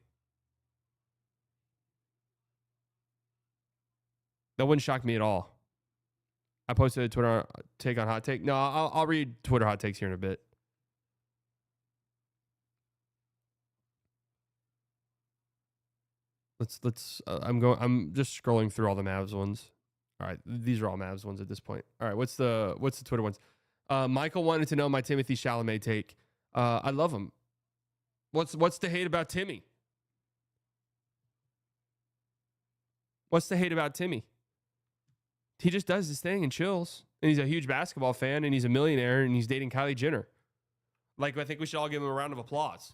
That wouldn't shock me at all. I posted a Twitter take on hot take. No, I'll read Twitter hot takes here in a bit. I'm just scrolling through all the Mavs ones. All right, these are all Mavs ones at this point. All right, what's the Twitter ones? Michael wanted to know my Timothy Chalamet take. I love him. What's the hate about Timmy? What's the hate about Timmy? He just does his thing and chills. And he's a huge basketball fan, and he's a millionaire, and he's dating Kylie Jenner. Like, I think we should all give him a round of applause.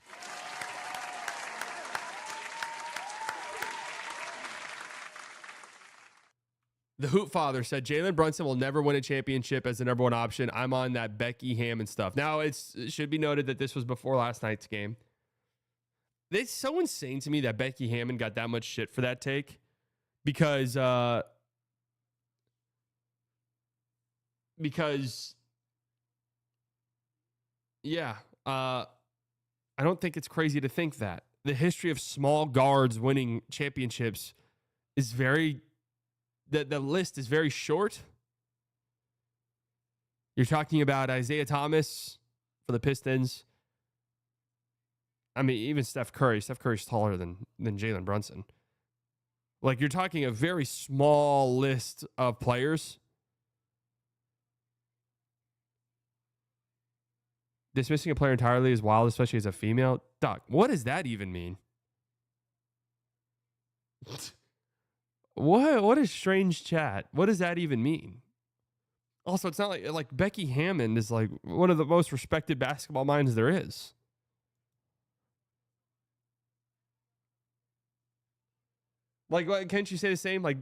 The Hoot Father said Jalen Brunson will never win a championship as the number one option. I'm on that Becky Hammond stuff. Now, it should be noted that this was before last night's game. It's so insane to me that Becky Hammond got that much shit for that take because yeah, I don't think it's crazy to think that. The history of small guards winning championships is very... The list is very short. You're talking about Isaiah Thomas for the Pistons. I mean, even Steph Curry. Steph Curry's taller than Jalen Brunson. Like, you're talking a very small list of players. Dismissing a player entirely is wild, especially as a female. Doc, what does that even mean? What a strange chat. What does that even mean? Also, it's not like Becky Hammond is like one of the most respected basketball minds there is. Like, can't you say the same? Like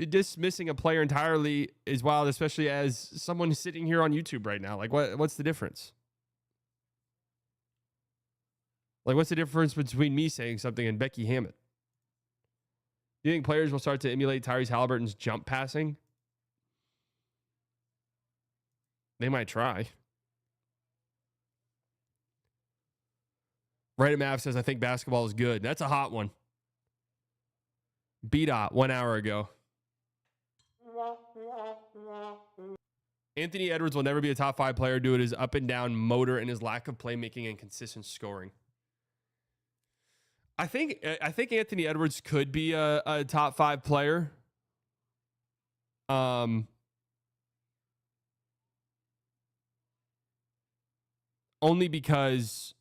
dismissing a player entirely is wild, especially as someone sitting here on YouTube right now. Like, what's the difference? Like, what's the difference between me saying something and Becky Hammond? Do you think players will start to emulate Tyrese Halliburton's jump passing? They might try. Reddit Mav says, I think basketball is good. That's a hot one. B-Dot 1 hour ago. Anthony Edwards will never be a top 5 player due to his up and down motor and his lack of playmaking and consistent scoring. I think Anthony Edwards could be a top 5 player. Only because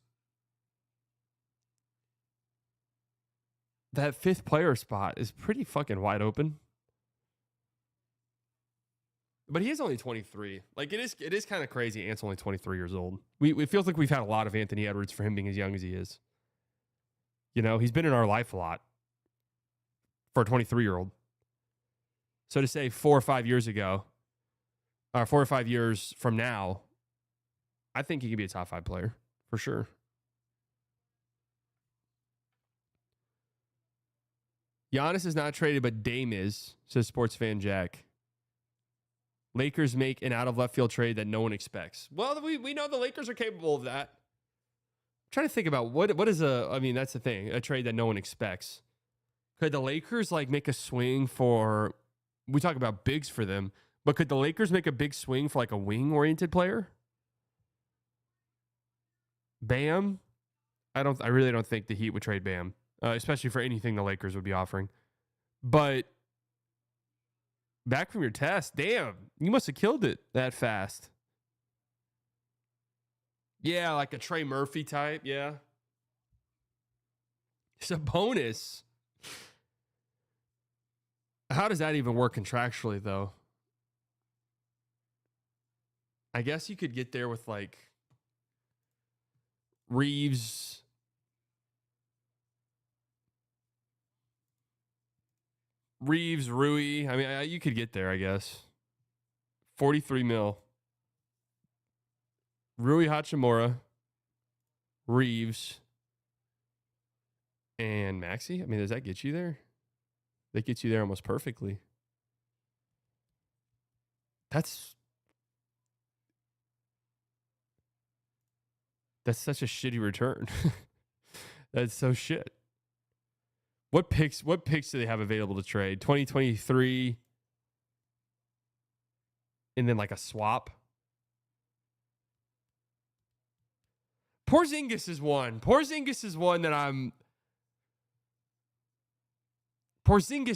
that 5th player spot is pretty fucking wide open. But he is only 23. Like, it is kind of crazy. Ant's only 23 years old. It feels like we've had a lot of Anthony Edwards for him being as young as he is. You know, he's been in our life a lot for a 23-year-old. So to say 4 or 5 years ago, or 4 or 5 years from now, I think he could be a top 5 player for sure. Giannis is not traded, but Dame is, says sports fan Jack. Lakers make an out of left field trade that no one expects. Well, we know the Lakers are capable of that. I'm trying to think about what is that's the thing, a trade that no one expects. Could the Lakers like make a swing for, we talk about bigs for them, but could the Lakers make a big swing for like a wing oriented player? Bam? I really don't think the Heat would trade Bam, especially for anything the Lakers would be offering. But back from your test, damn, you must have killed it that fast. Yeah, like a Trey Murphy type, yeah. It's a bonus. How does that even work contractually, though? I guess you could get there with, like, Reeves. Rui. I mean, you could get there, I guess. 43 mil. Rui Hachimura, Reeves, and Maxey. I mean, does that get you there? That gets you there almost perfectly. That's such a shitty return. That's so shit. What picks do they have available to trade? 2023 and then like a swap. Porzingis is one. Porzingis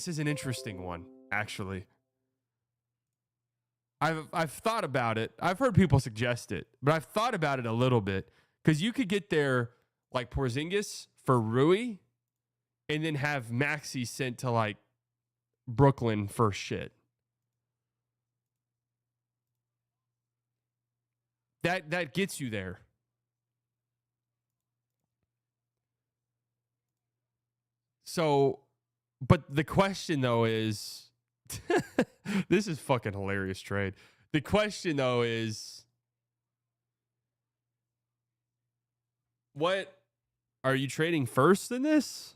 is an interesting one, actually. I've thought about it. I've heard people suggest it, but I've thought about it a little bit because you could get there like Porzingis for Rui and then have Maxey sent to like Brooklyn for shit. That gets you there. So, but the question though is, this is fucking hilarious trade. The question though is, what are you trading first in this?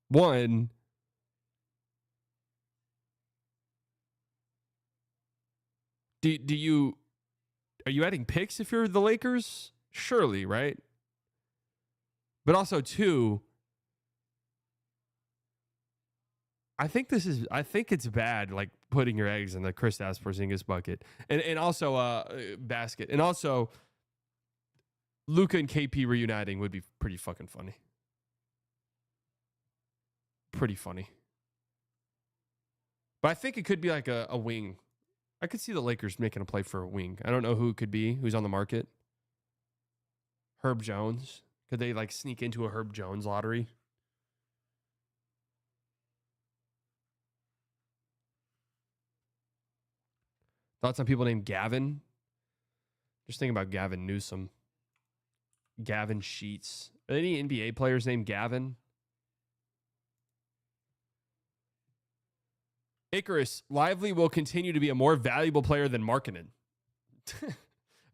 One, are you adding picks if you're the Lakers? Surely, right? But also two, I think it's bad, like putting your eggs in the Kristaps Porzingis bucket, and also basket, and also Luka and KP reuniting would be pretty fucking funny. Pretty funny. But I think it could be like a wing. I could see the Lakers making a play for a wing. I don't know who it could be, who's on the market. Herb Jones. Could they like sneak into a Herb Jones lottery? Thoughts on people named Gavin? Just thinking about Gavin Newsom. Gavin Sheets. Are there any NBA players named Gavin? Icarus, Lively will continue to be a more valuable player than Markkanen.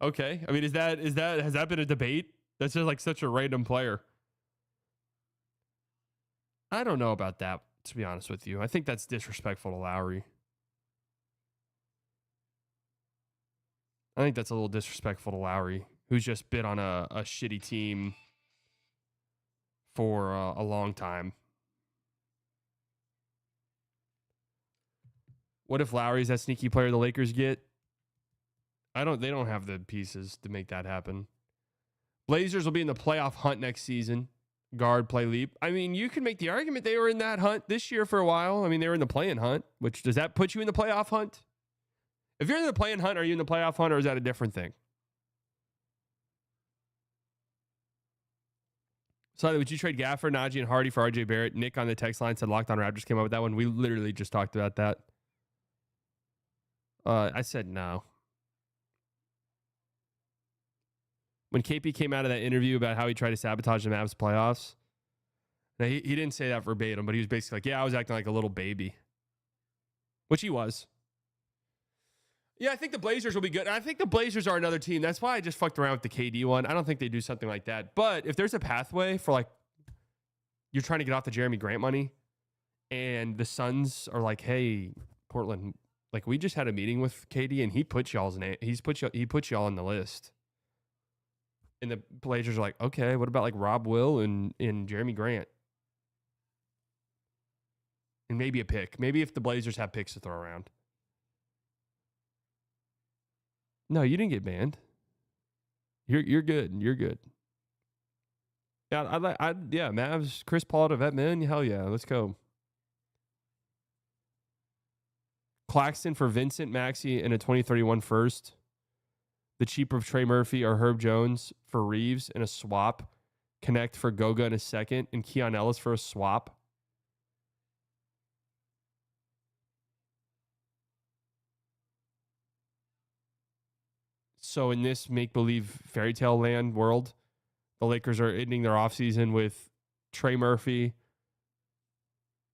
Okay. I mean, has that been a debate? That's just like such a random player. I don't know about that, to be honest with you. I think that's disrespectful to Lowry. I think that's a little disrespectful to Lowry, who's just been on a shitty team for a long time. What if Lowry's that sneaky player the Lakers get? They don't have the pieces to make that happen. Blazers will be in the playoff hunt next season. Guard, play leap. I mean, you can make the argument they were in that hunt this year for a while. I mean, they were in the play-in hunt, which does that put you in the playoff hunt? If you're in the play-in hunt, are you in the playoff hunt, or is that a different thing? So would you trade Gaffer, Najee, and Hardy for RJ Barrett? Nick on the text line said Locked On Raptors came up with that one. We literally just talked about that. I said no. When KP came out of that interview about how he tried to sabotage the Mavs playoffs, now he didn't say that verbatim, but he was basically like, yeah, I was acting like a little baby. Which he was. Yeah, I think the Blazers will be good. I think the Blazers are another team. That's why I just fucked around with the KD one. I don't think they do something like that. But if there's a pathway for like, you're trying to get off the Jeremy Grant money, and the Suns are like, hey, Portland, like we just had a meeting with KD and he put y'all's name. He put y'all on the list. And the Blazers are like, okay, what about like Rob Will and Jeremy Grant? And maybe a pick. Maybe if the Blazers have picks to throw around. No, you didn't get banned. You're good. You're good. Yeah, Mavs, Chris Paul to vet man. Hell yeah, let's go. Claxton for Vincent, Maxey, and a 2031 first. The cheaper of Trey Murphy or Herb Jones for Reeves in a swap. Connect for Goga in a second, and Keon Ellis for a swap. So in this make-believe fairy tale land world, the Lakers are ending their offseason with Trey Murphy,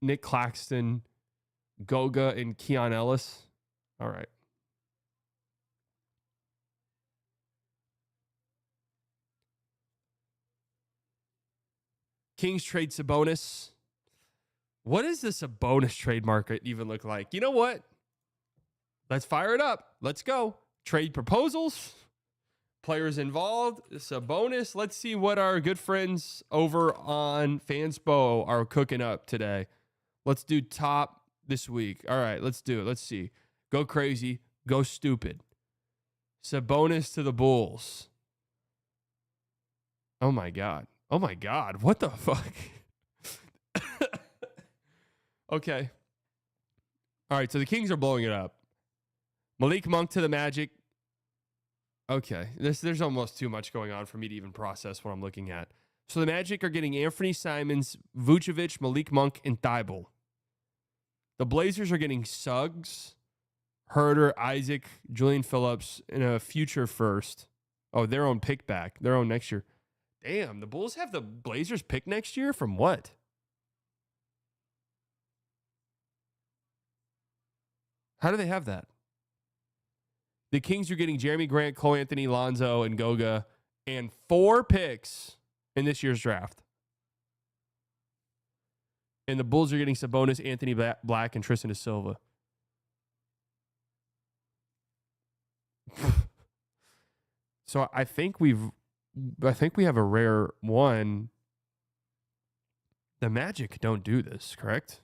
Nick Claxton, Goga, and Keon Ellis. All right. Kings trade Sabonis. What does the Sabonis trade market even look like? You know what? Let's fire it up. Let's go. Trade proposals. players involved. It's a bonus. Let's see what our good friends over on Fanspo are cooking up today. Let's do top this week. All right, let's do it. Let's see. Go crazy. Go stupid. Sabonis to the Bulls. Oh, my God. Oh, my God. What the fuck? Okay. All right, so the Kings are blowing it up. Malik Monk to the Magic. Okay, there's almost too much going on for me to even process what I'm looking at. So the Magic are getting Anthony Simons, Vucevic, Malik Monk, and Thibault. The Blazers are getting Suggs, Herter, Isaac, Julian Phillips, and a future first. Oh, their own pick back. Their own next year. Damn, the Bulls have the Blazers pick next year? From what? How do they have that? The Kings are getting Jeremy Grant, Cole Anthony, Lonzo, and Goga, and 4 picks in this year's draft. And the Bulls are getting Sabonis, Anthony Black, and Tristan da Silva. So I think we have a rare one. The Magic don't do this, correct?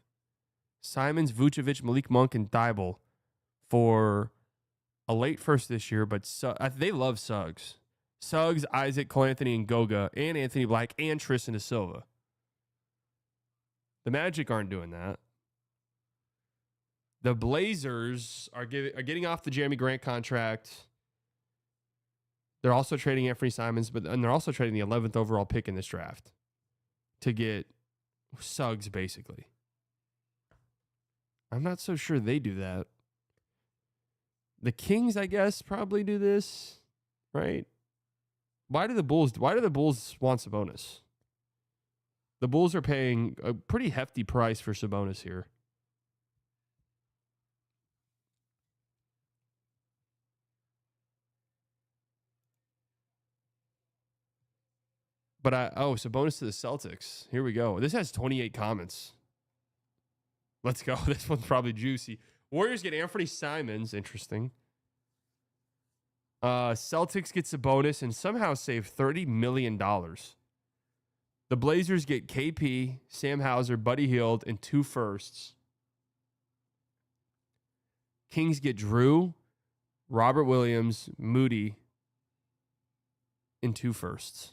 Simons, Vucevic, Malik Monk, and Thibault for a late first this year, but they love Suggs. Suggs, Isaac, Cole Anthony, and Goga, and Anthony Black, and Tristan da Silva. The Magic aren't doing that. The Blazers are getting off the Jeremy Grant contract. They're also trading Anthony Simons, and they're also trading the 11th overall pick in this draft to get Suggs, basically. I'm not so sure they do that. The Kings, I guess, probably do this, right? Why do the Bulls want Sabonis? The Bulls are paying a pretty hefty price for Sabonis here. But Sabonis to the Celtics. Here we go. This has 28 comments. Let's go. This one's probably juicy. Warriors get Anthony Simons. Interesting. Celtics get Sabonis and somehow save $30 million. The Blazers get KP, Sam Hauser, Buddy Hield, and 2 firsts. Kings get Drew, Robert Williams, Moody, and 2 firsts.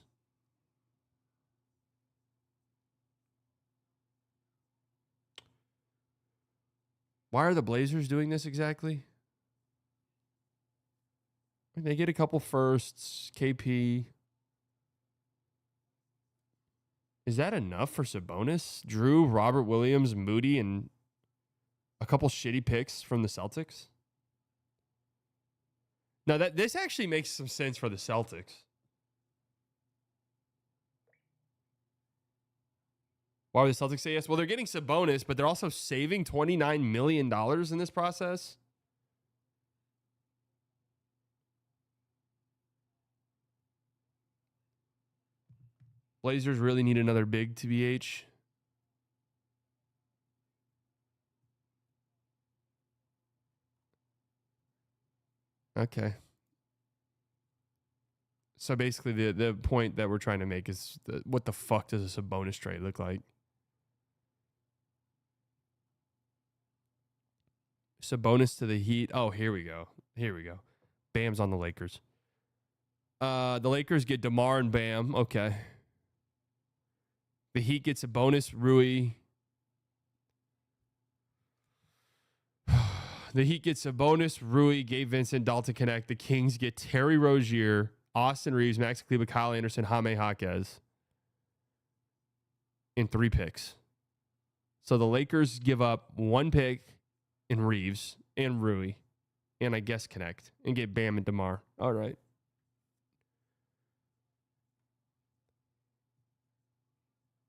Why are the Blazers doing this exactly? They get a couple firsts, KP. Is that enough for Sabonis? Drew, Robert Williams, Moody, and a couple shitty picks from the Celtics? Now, this actually makes some sense for the Celtics. Why would the Celtics say yes? Well, they're getting Sabonis, but they're also saving $29 million in this process. Blazers really need another big, TBH. Okay. So basically, the point that we're trying to make is what the fuck does a Sabonis trade look like? Sabonis to the Heat. Oh, here we go. Here we go. Bam's on the Lakers. The Lakers get DeMar and Bam. Okay. The Heat gets Sabonis, Rui. The Heat get Sabonis, Rui, Gabe Vincent, Dalton Connect. The Kings get Terry Rozier, Austin Reeves, Max Kleba, Kyle Anderson, Jaime Jaquez in 3 picks. So the Lakers give up 1 pick in Reeves and Rui, and I guess Connect, and get Bam and DeMar. All right.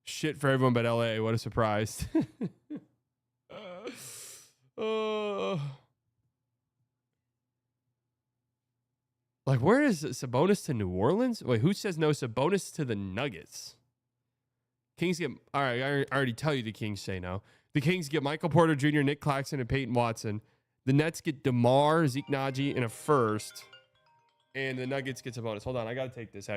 Shit for everyone but LA. What a surprise. Like, where is Sabonis to New Orleans? Wait, who says no? Sabonis to the Nuggets. Kings get... All right, I already tell you the Kings say no. The Kings get Michael Porter Jr., Nick Claxton, and Peyton Watson. The Nets get DeMar, Zeke Naji, and a first. And the Nuggets gets a bonus. Hold on, I got to take this.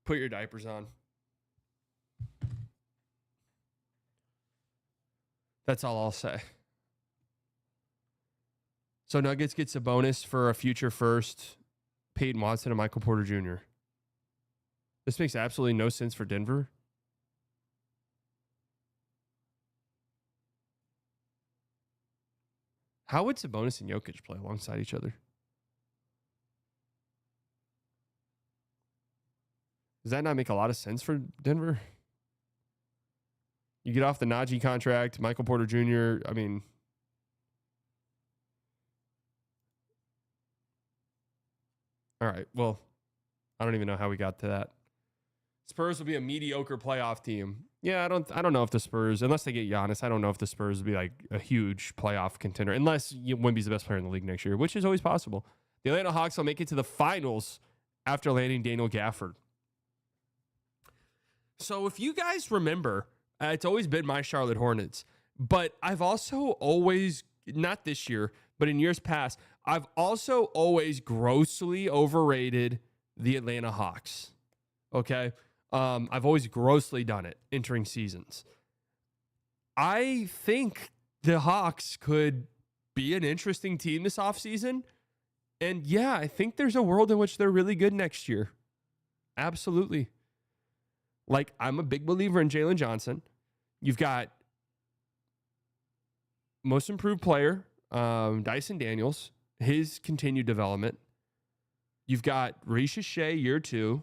Put your diapers on. That's all I'll say. So Nuggets gets a bonus for a future first, Peyton Watson and Michael Porter Jr. This makes absolutely no sense for Denver. How would Sabonis and Jokic play alongside each other? Does that not make a lot of sense for Denver? You get off the Najee contract, Michael Porter Jr. I mean, all right. Well, I don't even know how we got to that. Spurs will be a mediocre playoff team. Yeah, I don't know if the Spurs, unless they get Giannis, I don't know if the Spurs will be like a huge playoff contender, unless Wemby's the best player in the league next year, which is always possible. The Atlanta Hawks will make it to the finals after landing Daniel Gafford. So if you guys remember, it's always been my Charlotte Hornets, but I've also always, not this year, but in years past, I've also always grossly overrated the Atlanta Hawks. Okay? I've always grossly done it entering seasons. I think the Hawks could be an interesting team this offseason. And yeah, I think there's a world in which they're really good next year. Absolutely. Like, I'm a big believer in Jalen Johnson. You've got most improved player, Dyson Daniels, his continued development. You've got Risha Shea, year 2.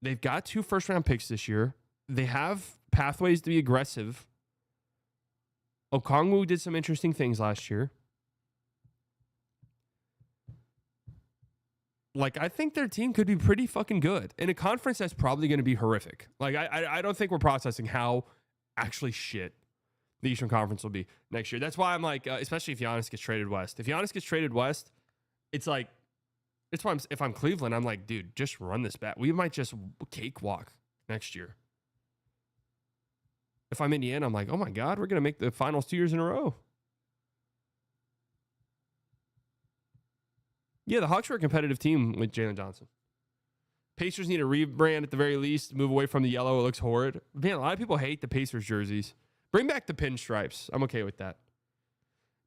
They've got 2 first-round picks this year. They have pathways to be aggressive. Okongwu did some interesting things last year. Like, I think their team could be pretty fucking good in a conference that's probably going to be horrific. Like, I don't think we're processing how actually shit the Eastern Conference will be next year. That's why I'm like, especially if Giannis gets traded west. If Giannis gets traded west, it's like, it's why if I'm Cleveland, I'm like, dude, just run this back. We might just cakewalk next year. If I'm Indiana, I'm like, oh my God, we're going to make the finals 2 years in a row. Yeah, the Hawks are a competitive team with Jalen Johnson. Pacers need a rebrand at the very least. Move away from the yellow. It looks horrid. Man, a lot of people hate the Pacers jerseys. Bring back the pinstripes. I'm okay with that.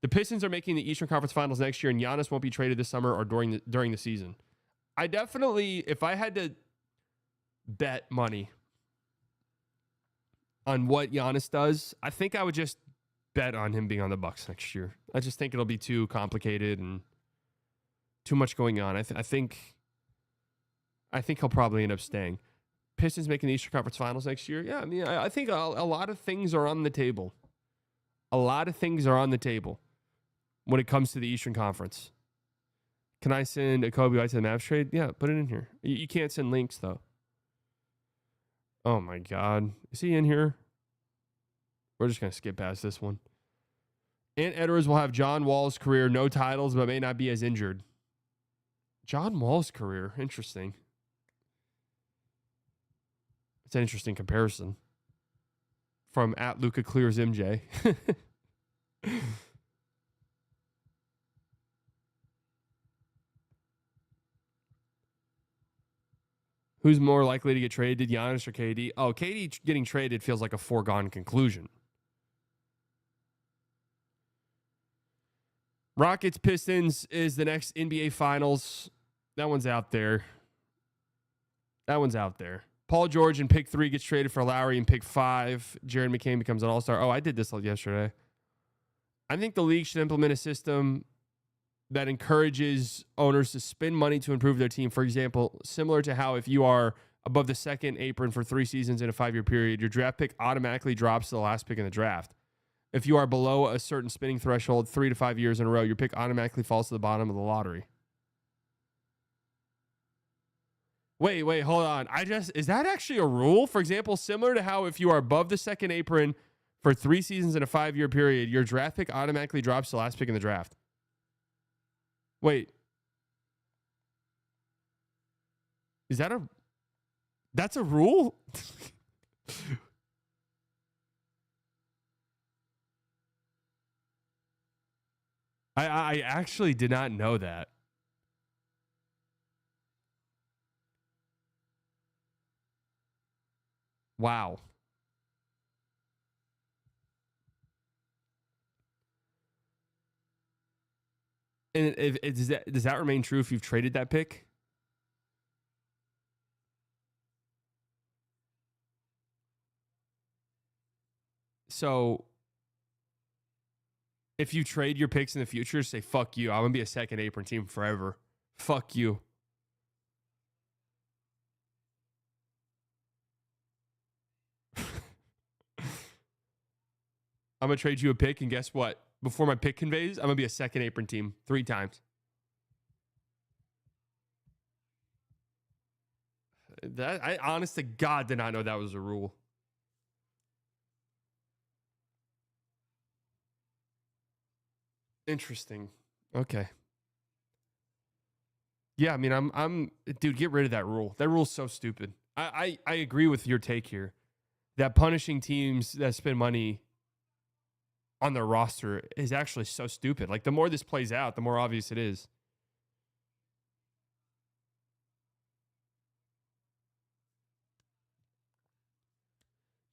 The Pistons are making the Eastern Conference Finals next year, and Giannis won't be traded this summer or during the season. I definitely, if I had to bet money on what Giannis does, I think I would just bet on him being on the Bucks next year. I just think it'll be too complicated and too much going on. I think he'll probably end up staying. Pistons making the Eastern Conference Finals next year. Yeah, I mean, I think a lot of things are on the table. A lot of things are on the table when it comes to the Eastern Conference. Can I send a Kobe White to the Mavs trade? Yeah, put it in here. You can't send links, though. Oh, my God. Is he in here? We're just going to skip past this one. Ant Edwards will have John Wall's career, no titles, but may not be as injured. John Wall's career. Interesting. It's an interesting comparison. From at Luca Clears MJ. Who's more likely to get traded, Giannis or KD? Oh, KD getting traded feels like a foregone conclusion. Rockets Pistons is the next NBA Finals. That one's out there. Paul George in pick 3 gets traded for Lowry in pick 5. Jared McCain becomes an all-star. Oh, I did this yesterday. I think the league should implement a system that encourages owners to spend money to improve their team. For example, similar to how if you are above the second apron for 3 seasons in a 5-year period, your draft pick automatically drops to the last pick in the draft. If you are below a certain spending threshold 3 to 5 years in a row, your pick automatically falls to the bottom of the lottery. Wait, hold on. Is that actually a rule? For example, similar to how if you are above the second apron for 3 seasons in a 5-year period, your draft pick automatically drops to the last pick in the draft. Wait. That's a rule? I actually did not know that. Wow. And does that remain true if you've traded that pick? So if you trade your picks in the future, say, fuck you, I'm going to be a second apron team forever. Fuck you. I'm going to trade you a pick, and guess what? Before my pick conveys, I'm going to be a second apron team 3 times. I honest to God did not know that was a rule. Interesting. Okay. Yeah, I mean, I'm dude, get rid of that rule. That rule's so stupid. I agree with your take here that punishing teams that spend money on their roster is actually so stupid. Like, the more this plays out, the more obvious it is.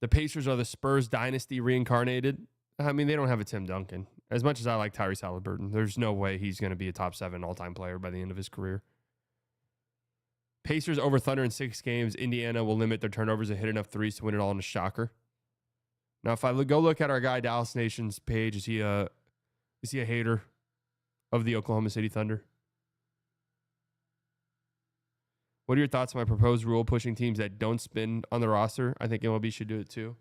The Pacers are the Spurs dynasty reincarnated. I mean, they don't have a Tim Duncan. As much as I like Tyrese Halliburton, there's no way he's going to be a top 7 all-time player by the end of his career. Pacers over Thunder in 6 games. Indiana will limit their turnovers and hit enough threes to win it all in a shocker. Now, if I go look at our guy Dallas Nation's page, is he a hater of the Oklahoma City Thunder? What are your thoughts on my proposed rule pushing teams that don't spin on the roster? I think MLB should do it too.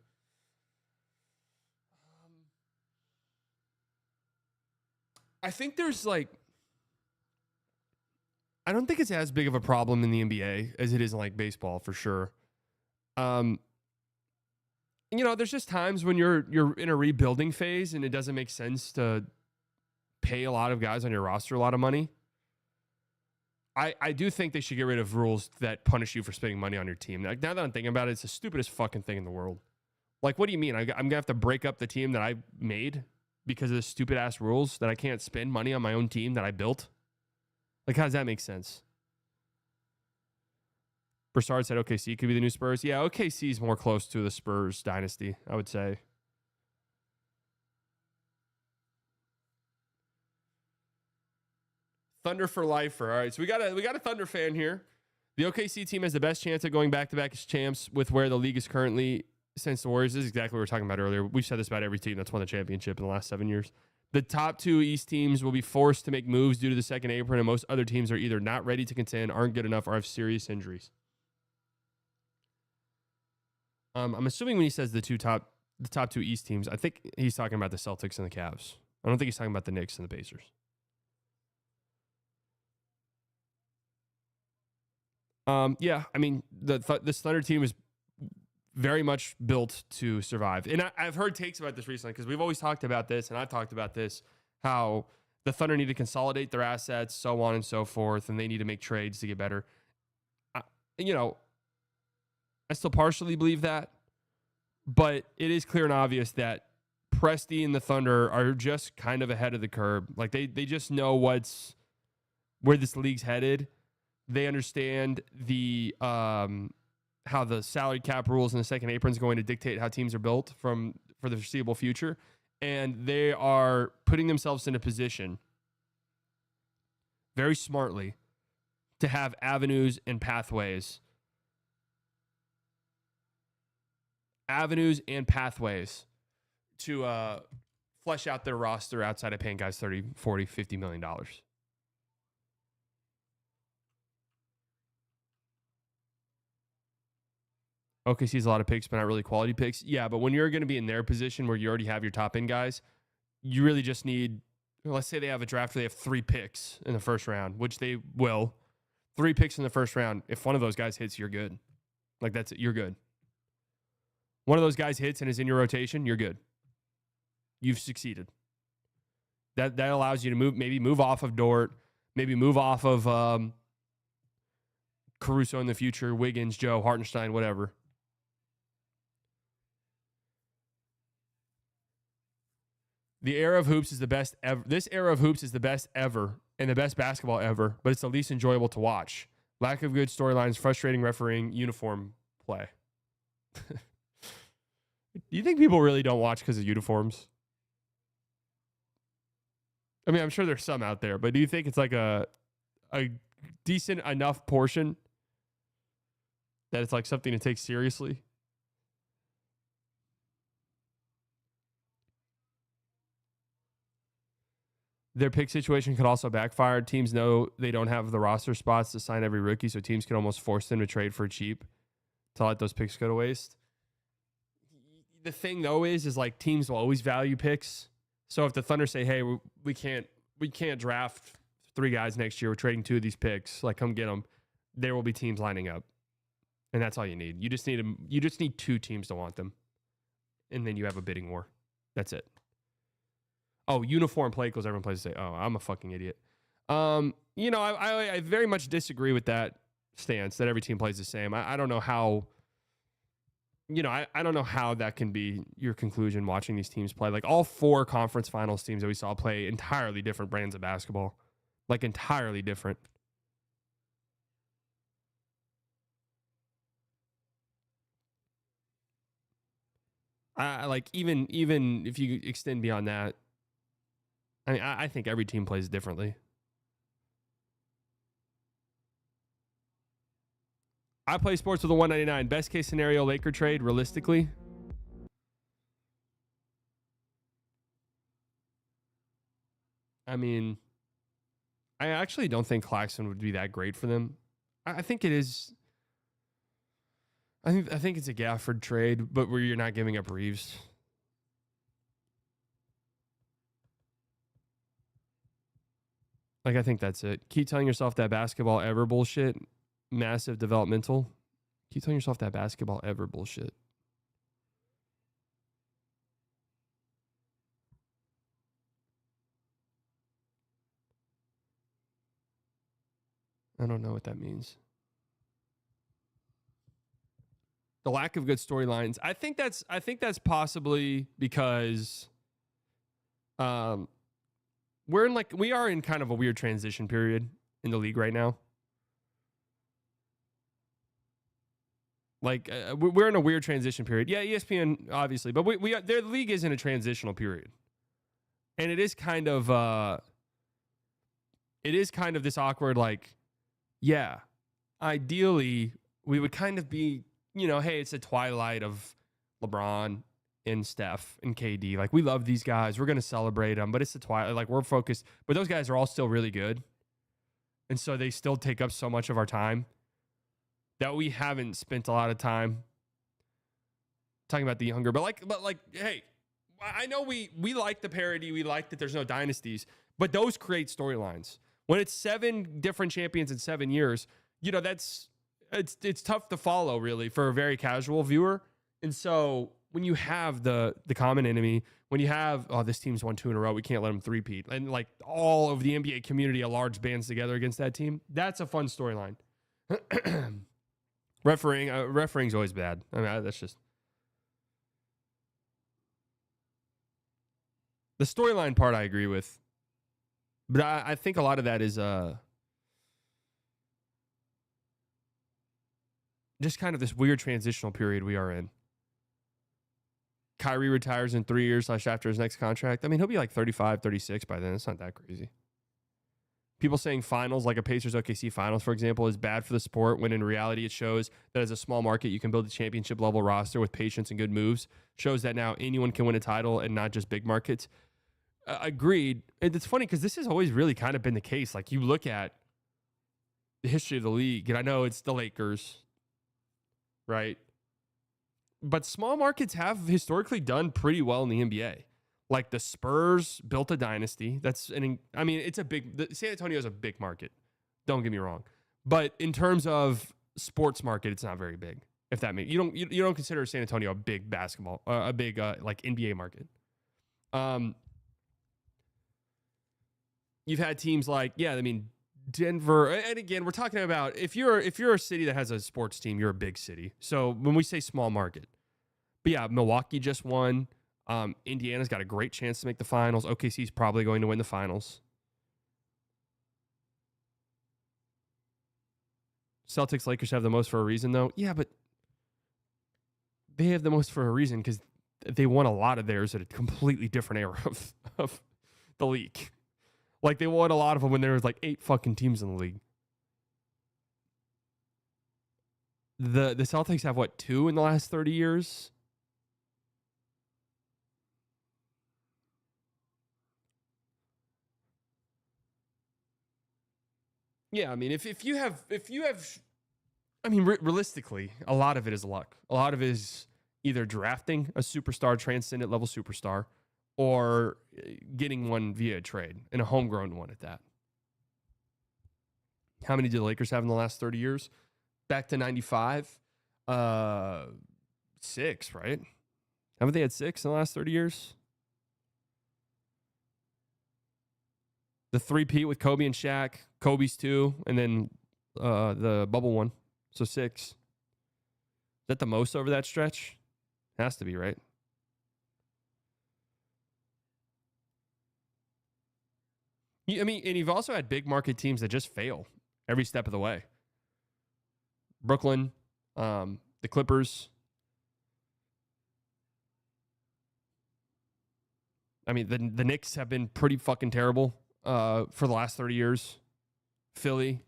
I think there's I don't think it's as big of a problem in the NBA as it is in baseball for sure. There's just times when you're in a rebuilding phase and it doesn't make sense to pay a lot of guys on your roster a lot of money. I do think they should get rid of rules that punish you for spending money on your team. Now that I'm thinking about it, it's the stupidest fucking thing in the world. What do you mean? I'm going to have to break up the team that I made because of the stupid ass rules that I can't spend money on my own team that I built? How does that make sense? Broussard said OKC could be the new Spurs. Yeah, OKC is more close to the Spurs dynasty, I would say. Thunder for lifer. All right, so we got a Thunder fan here. The OKC team has the best chance at going back-to-back as champs with where the league is currently since the Warriors. This is exactly what we were talking about earlier. We've said this about every team that's won the championship in the last 7 years. The top 2 East teams will be forced to make moves due to the second apron, and most other teams are either not ready to contend, aren't good enough, or have serious injuries. I'm assuming when he says the top 2 East teams, I think he's talking about the Celtics and the Cavs. I don't think he's talking about the Knicks and the Pacers. Yeah, I mean, this Thunder team is very much built to survive. And I've heard takes about this recently because we've always talked about this, and I've talked about this, how the Thunder need to consolidate their assets, so on and so forth, and they need to make trades to get better. I still partially believe that, but it is clear and obvious that Presti and the Thunder are just kind of ahead of the curve. They just know where this league's headed. They understand how the salary cap rules and the second apron is going to dictate how teams are built for the foreseeable future. And they are putting themselves in a position very smartly to have avenues and pathways. To flesh out their roster outside of paying guys $30, $40, $50 million. OKC has a lot of picks, but not really quality picks. Yeah, but when you're going to be in their position where you already have your top end guys, you really just need, let's say they have a draft where they have 3 picks in the first round, which they will. 3 picks in the first round. If one of those guys hits, you're good. Like, that's it. You're good. One of those guys hits and is in your rotation, you're good. You've succeeded. That allows you to move off of Dort, maybe move off of Caruso in the future, Wiggins, Joe, Hartenstein, whatever. The era of hoops is the best ever. This era of hoops is the best ever and the best basketball ever, but it's the least enjoyable to watch. Lack of good storylines, frustrating refereeing, uniform play. Do you think people really don't watch because of uniforms? I mean, I'm sure there's some out there, but do you think it's like a decent enough portion that it's like something to take seriously? Their pick situation could also backfire. Teams know they don't have the roster spots to sign every rookie, so teams can almost force them to trade for cheap to let those picks go to waste. The thing, though, is like teams will always value picks. So if the Thunder say, hey, we can't draft 3 guys next year, we're trading 2 of these picks, like, come get them, there will be teams lining up. And that's all you need. You just need 2 teams to want them. And then you have a bidding war. That's it. Oh, uniform play equals everyone plays to say, oh, I'm a fucking idiot. I very much disagree with that stance that every team plays the same. I don't know how, I don't know how that can be your conclusion watching these teams play. Like, all 4 conference finals teams that we saw play entirely different brands of basketball. Like, entirely different. Even if you extend beyond that, I mean, I think every team plays differently. I play sports with a 199. Best case scenario, Laker trade, realistically. I mean, I actually don't think Claxton would be that great for them. I think it is. I think it's a Gafford trade, but where you're not giving up Reeves. Like, I think that's it. Keep telling yourself that basketball ever bullshit. Massive developmental. Keep telling yourself that basketball ever bullshit. I don't know what that means. The lack of good storylines. I think that's possibly because we are in kind of a weird transition period in the league right now. Like, we're in a weird transition period. Yeah, ESPN obviously, but their league is in a transitional period, and it is kind of this awkward, like, yeah, ideally we would kind of be, hey, it's a twilight of LeBron and Steph and KD. Like, we love these guys, we're gonna celebrate them, but it's the twilight. Like, we're focused, but those guys are all still really good, and so they still take up so much of our time that we haven't spent a lot of time talking about the younger. But like, hey, I know we like the parity. We like that there's no dynasties, but those create storylines. When it's 7 different champions in 7 years, it's tough to follow, really, for a very casual viewer. And so when you have the common enemy, when you have, oh, this team's won 2 in a row, we can't let them three-peat, and like all of the NBA community, a large bands together against that team, that's a fun storyline. Refereeing's always bad. I mean, that's just the storyline part I agree with, but I think a lot of that is just kind of this weird transitional period we are in. Kyrie retires in 3 years after his next contract. I mean, he'll be like 35, 36 by then. It's not that crazy. People saying finals, like a Pacers OKC finals, for example, is bad for the sport, when in reality it shows that as a small market, you can build a championship level roster with patience and good moves. Shows that now anyone can win a title and not just big markets. Agreed. And it's funny because this has always really kind of been the case. Like, you look at the history of the league, and I know it's the Lakers, right? But small markets have historically done pretty well in the NBA. Like, the Spurs built a dynasty. San Antonio is a big market. Don't get me wrong. But in terms of sports market, it's not very big. If that makes you don't consider San Antonio a big basketball, a big like NBA market. You've had teams like Denver, and again, we're talking about if you're a city that has a sports team, you're a big city. So when we say small market, but yeah, Milwaukee just won. Indiana's got a great chance to make the finals. OKC's probably going to win the finals. Celtics, Lakers have the most for a reason, though. Yeah, but they have the most for a reason because they won a lot of theirs at a completely different era of the league. Like, they won a lot of them when there was like 8 fucking teams in the league. The Celtics have, 2 in the last 30 years? Yeah, I mean, if you have, realistically, a lot of it is luck. A lot of it is either drafting a superstar, transcendent level superstar, or getting one via a trade, and a homegrown one at that. How many did the Lakers have in the last 30 years? Back to 95, 6, right? Haven't they had 6 in the last 30 years? The 3-peat with Kobe and Shaq, Kobe's 2, and then the bubble one. So 6. Is that the most over that stretch? Has to be, right? And you've also had big market teams that just fail every step of the way. Brooklyn, the Clippers. I mean, the Knicks have been pretty fucking terrible for the last 30 years. Philly.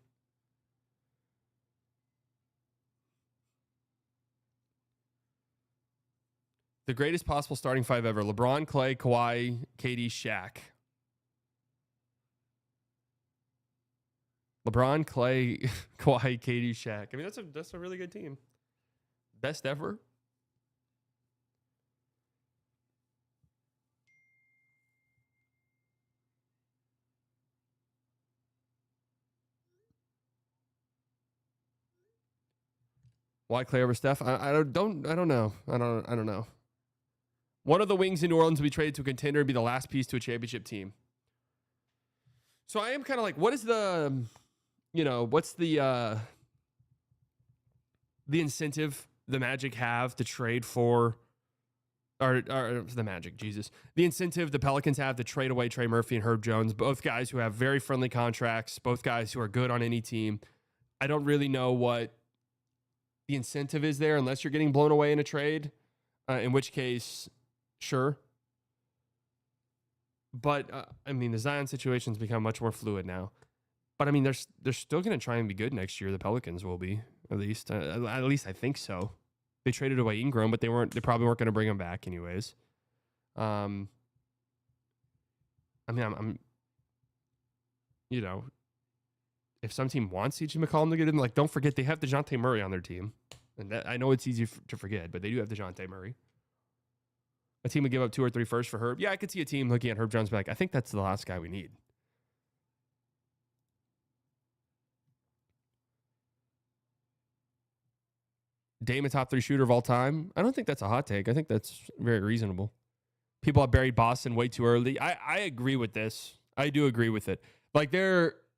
The greatest possible starting 5 ever. LeBron, Clay, Kawhi, KD, Shaq. LeBron, Clay, Kawhi, KD, Shaq. I mean, that's a really good team. Best ever. Why Clay over Steph? I don't know. I don't know. One of the wings in New Orleans will be traded to a contender and be the last piece to a championship team. So I am kind of like, what is what's the incentive the Magic have to trade for, or the Magic, Jesus. The incentive the Pelicans have to trade away Trey Murphy and Herb Jones, both guys who have very friendly contracts, both guys who are good on any team. I don't really know what the incentive is there unless you're getting blown away in a trade, in which case, sure. But, the Zion situation's become much more fluid now. But, they're still going to try and be good next year. The Pelicans will be, at least. At least I think so. They traded away Ingram, but they probably weren't going to bring him back anyways. I'm if some team wants CJ McCollum to get in, don't forget they have DeJounte Murray on their team. And that, I know it's easy to forget, but they do have DeJounte Murray. A team would give up 2 or 3 firsts for Herb. Yeah, I could see a team looking at Herb Jones and be like, I think that's the last guy we need. Dame a top 3 shooter of all time? I don't think that's a hot take. I think that's very reasonable. People have buried Boston way too early. I agree with this. I do agree with it.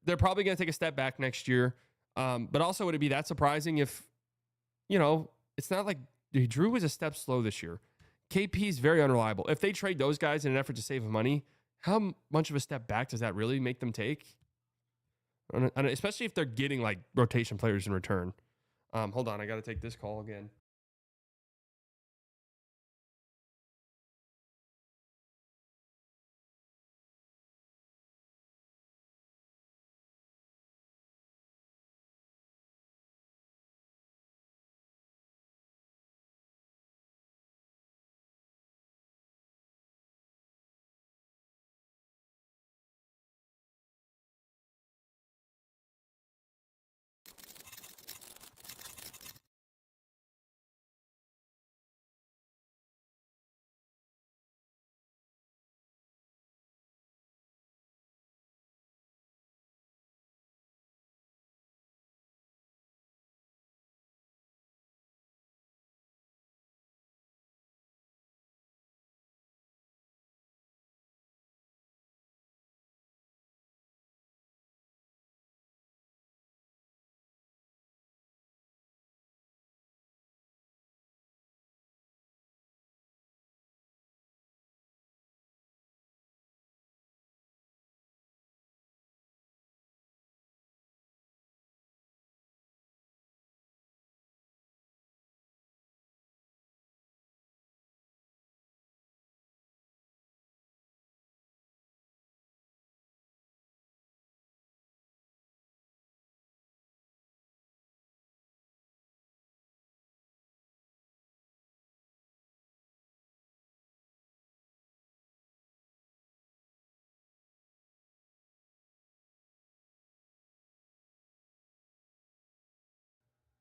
They're probably going to take a step back next year. But also, would it be that surprising if, it's not like Drew was a step slow this year. KP is very unreliable. If they trade those guys in an effort to save money, how much of a step back does that really make them take? Especially if they're getting rotation players in return. Hold on, I got to take this call again.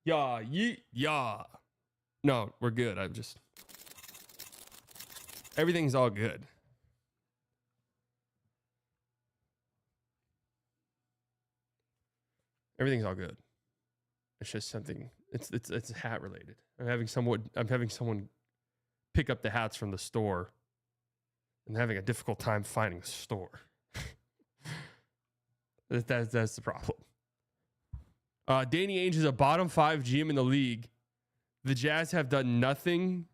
Yeah, yeah. No, we're good. Everything's all good. Everything's all good. It's just something. It's hat related. I'm having someone pick up the hats from the store, and having a difficult time finding a store. That's the problem. Danny Ainge is a bottom 5 GM in the league. The Jazz have done nothing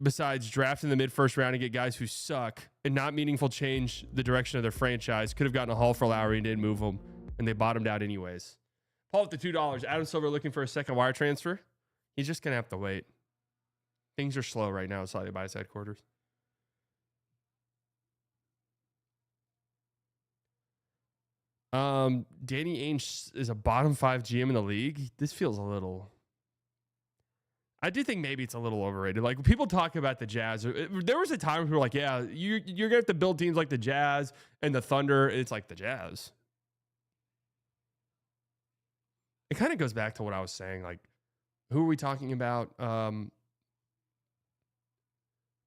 besides draft in the mid-first round and get guys who suck and not meaningful change the direction of their franchise. Could have gotten a haul for Lowry and didn't move him, and they bottomed out anyways. Paul with the $2. Adam Silver looking for a second wire transfer. He's just going to have to wait. Things are slow right now inside by his headquarters. Danny Ainge is a bottom 5 GM in the league. This feels a little... I do think maybe it's a little overrated. Like, people talk about the Jazz. There was a time we were like, yeah, you're going to have to build teams like the Jazz and the Thunder. It's like the Jazz. It kind of goes back to what I was saying. Like, who are we talking about?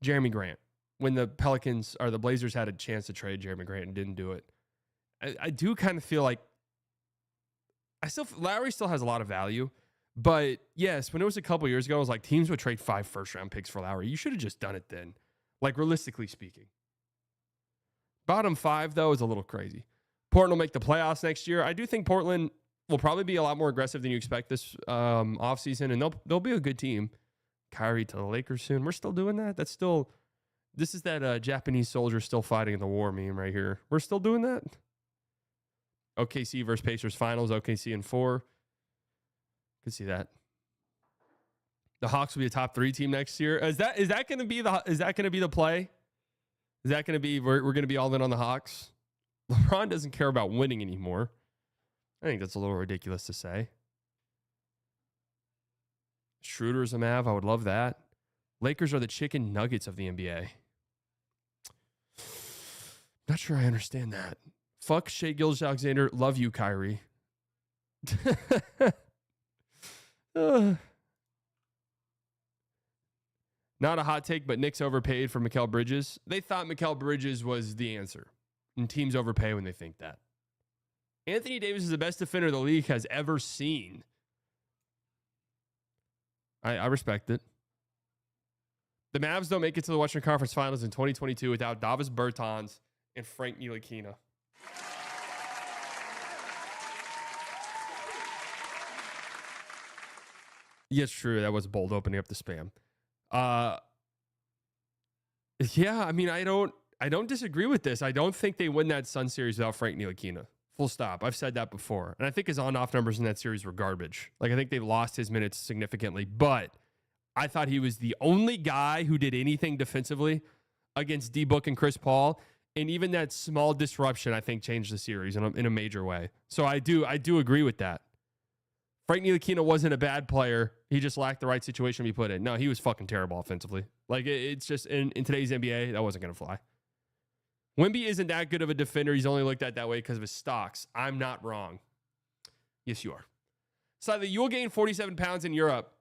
Jeremy Grant. When the Pelicans or the Blazers had a chance to trade Jeremy Grant and didn't do it. I do kind of feel like Lowry still has a lot of value. But yes, when it was a couple years ago, I was like, teams would trade 5 first-round picks for Lowry. You should have just done it then. Like, realistically speaking. Bottom 5, though, is a little crazy. Portland will make the playoffs next year. I do think Portland will probably be a lot more aggressive than you expect this offseason, and they'll be a good team. Kyrie to the Lakers soon. We're still doing that? This is that Japanese soldier still fighting in the war meme right here. We're still doing that? OKC versus Pacers finals. OKC in 4. Could see that. The Hawks will be a top 3 team next year. Is that going to be the play? Is that going to be we're going to be all in on the Hawks? LeBron doesn't care about winning anymore. I think that's a little ridiculous to say. Schroeder's a Mav. I would love that. Lakers are the chicken nuggets of the NBA. Not sure I understand that. Fuck Shai Gilgeous-Alexander. Love you, Kyrie. Not a hot take, but Knicks overpaid for Mikal Bridges. They thought Mikal Bridges was the answer. And teams overpay when they think that. Anthony Davis is the best defender the league has ever seen. I respect it. The Mavs don't make it to the Western Conference Finals in 2022 without Davis Bertans and Frank Ntilikina. Yes, true. That was bold opening up the spam. Yeah, I mean, I don't disagree with this. I don't think they win that Sun series without Frank Ntilikina. Full stop. I've said that before. And I think his on-off numbers in that series were garbage. Like, I think they lost his minutes significantly. But I thought he was the only guy who did anything defensively against D-Book and Chris Paul. And even that small disruption, I think, changed the series in a major way. So I do agree with that. Frank Ntilikina wasn't a bad player. He just lacked the right situation to be put in. No, he was fucking terrible offensively. Like, it's just, in today's NBA, that wasn't going to fly. Wemby isn't that good of a defender. He's only looked at that way because of his stocks. I'm not wrong. Yes, you are. Slightly, you will gain 47 pounds in Europe.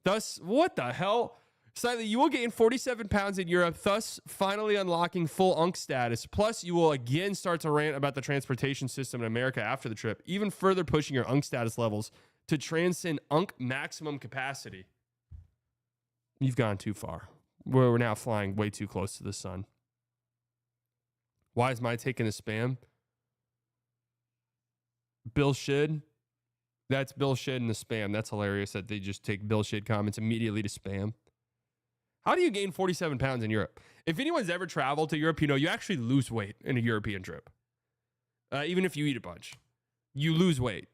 Thus, what the hell? Slightly, you will gain 47 pounds in Europe, thus finally unlocking full UNC status. Plus, you will again start to rant about the transportation system in America after the trip, even further pushing your UNC status levels to transcend UNC maximum capacity. You've gone too far. We're now flying way too close to the sun. Why is my take in the spam? Bill Shid. That's Bill Shid in the spam. That's hilarious that they just take Bill Shid comments immediately to spam. How do you gain 47 pounds in Europe? If anyone's ever traveled to Europe, you know you actually lose weight in a European trip. Even if you eat a bunch, you lose weight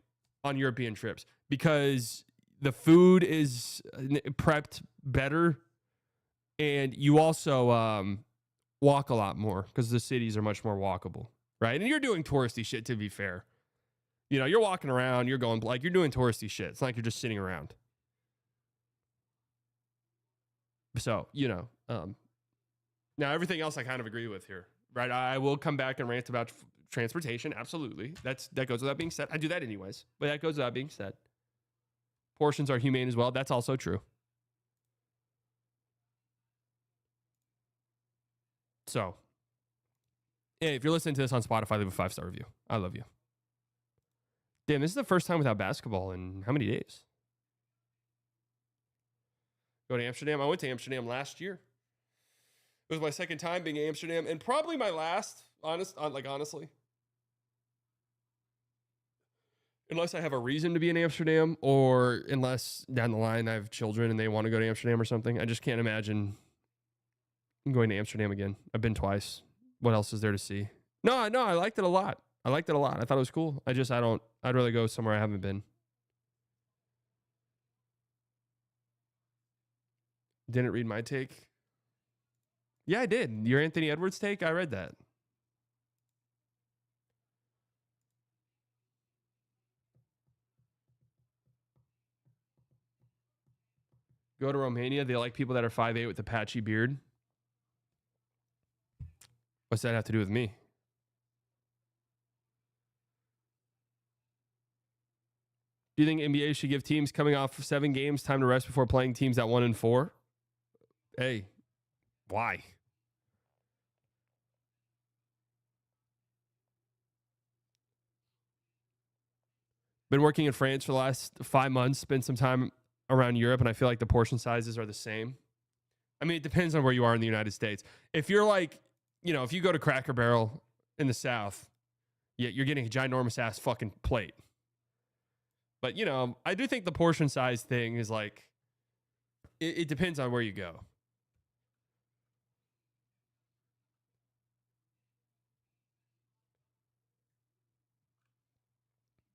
on European trips because the food is prepped better, and you also walk a lot more because the cities are much more walkable, right? And you're doing touristy shit, to be fair. You know, you're walking around, you're going, like, you're doing touristy shit. It's not like you're just sitting around. So, you know, now everything else I kind of agree with here, right? I will come back and rant about transportation, absolutely. That goes without being said. I do that anyways, but that goes without being said. Portions are humane as well. That's also true. So, hey, if you're listening to this on Spotify, leave a 5-star review. I love you. Damn, this is the first time without basketball in how many days? Go to Amsterdam. I went to Amsterdam last year. It was my second time being in Amsterdam and probably my last, honestly. Unless I have a reason to be in Amsterdam or unless down the line I have children and they want to go to Amsterdam or something. I just can't imagine going to Amsterdam again. I've been twice. What else is there to see? No, I liked it a lot. I thought it was cool. I'd rather go somewhere I haven't been. Didn't read my take. Yeah, I did. Your Anthony Edwards take? I read that. Go to Romania. They like people that are 5'8" with a patchy beard. What's that have to do with me? Do you think NBA should give teams coming off 7 games time to rest before playing teams at 1-4? Hey, why? Been working in France for the last 5 months, spent some time around Europe, and I feel like the portion sizes are the same. I mean, it depends on where you are in the United States. If you're like, if you go to Cracker Barrel in the South, yeah, you're getting a ginormous ass fucking plate. But, I do think the portion size thing is like, it depends on where you go.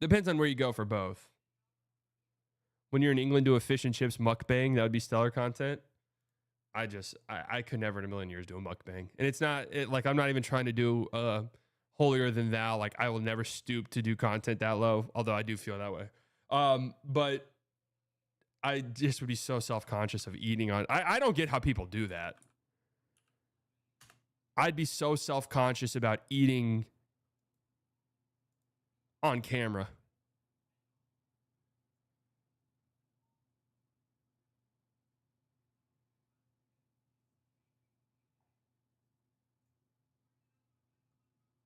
Depends on where you go for both. When you're in England, do a fish and chips mukbang. That would be stellar content. I could never in a million years do a mukbang. And it's not, I'm not even trying to do holier than thou. Like, I will never stoop to do content that low, although I do feel that way. But I just would be so self-conscious of eating on. I don't get how people do that. I'd be so self-conscious about eating on camera.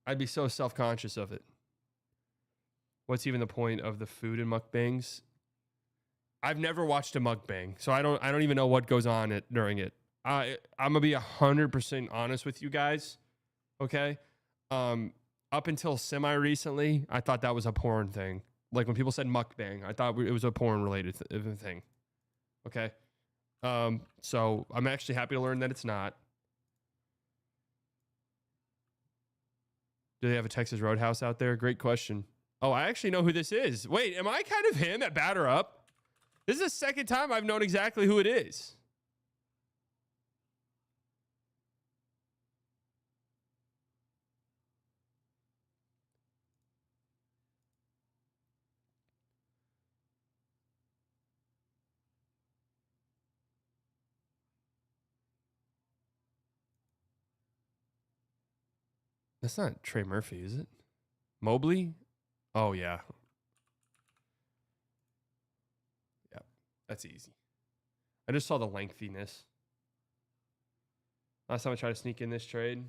I'd be so self-conscious of it. What's even the point of the food in mukbangs? I've never watched a mukbang, so I don't even know what goes on during it. I'm gonna be 100% honest with you guys. Okay, up until semi-recently, I thought that was a porn thing. Like when people said mukbang, I thought it was a porn-related thing. Okay, so I'm actually happy to learn that it's not. Do they have a Texas Roadhouse out there? Great question. Oh, I actually know who this is. Wait, am I kind of him at Batter Up? This is the second time I've known exactly who it is. That's not Trey Murphy, is it? Mobley? Oh, yeah. Yeah, that's easy. I just saw the lengthiness. Last time I tried to sneak in this trade.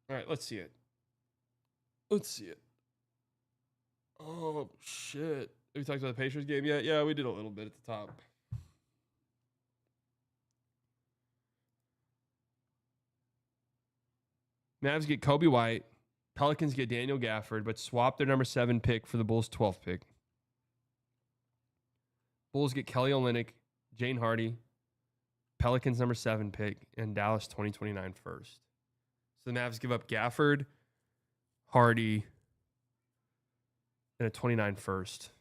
All right, let's see it. Let's see it. Oh, shit. We talked about the Pacers game yet? Yeah, we did a little bit at the top. Mavs get Kobe White. Pelicans get Daniel Gafford, but swap their number 7 pick for the Bulls' 12th pick. Bulls get Kelly Olynyk, Jane Hardy, Pelicans number 7 pick, and Dallas 2029 first. So the Mavs give up Gafford, Hardy, and a 29 first.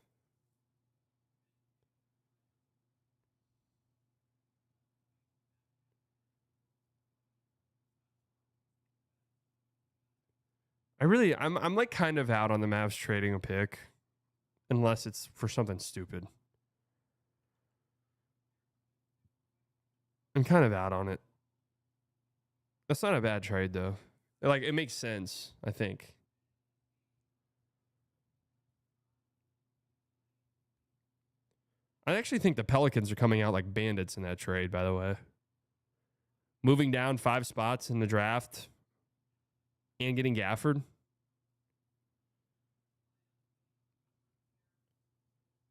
I'm like kind of out on the Mavs trading a pick unless it's for something stupid. I'm kind of out on it. That's not a bad trade though. Like, it makes sense, I think. I actually think the Pelicans are coming out like bandits in that trade, by the way. Moving down 5 spots in the draft and getting Gafford.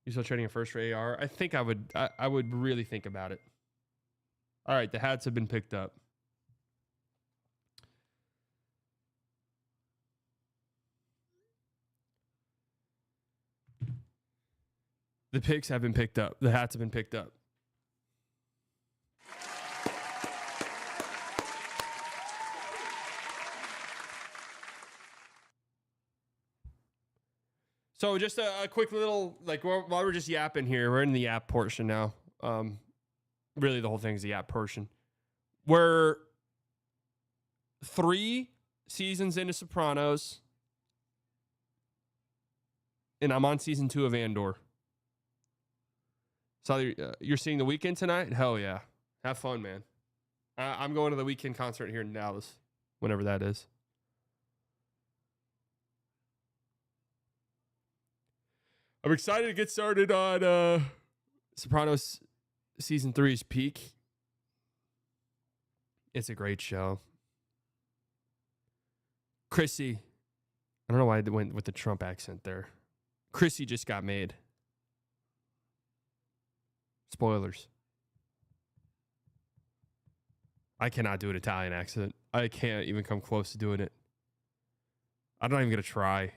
You still trading a first for AR? I think I would really think about it. All right, the hats have been picked up. The picks have been picked up. The hats have been picked up. So just a quick little, like, while we're just yapping here, we're in the yap portion now. Really, the whole thing's the yap portion. We're 3 seasons into Sopranos, and I'm on season 2 of Andor. So you're seeing The Weeknd tonight? Hell yeah. Have fun, man. I'm going to the Weeknd concert here in Dallas, whenever that is. I'm excited to get started on Sopranos season 3's peak. It's a great show. Chrissy. I don't know why I went with the Trump accent there. Chrissy just got made. Spoilers. I cannot do an Italian accent. I can't even come close to doing it. I'm not even going to try.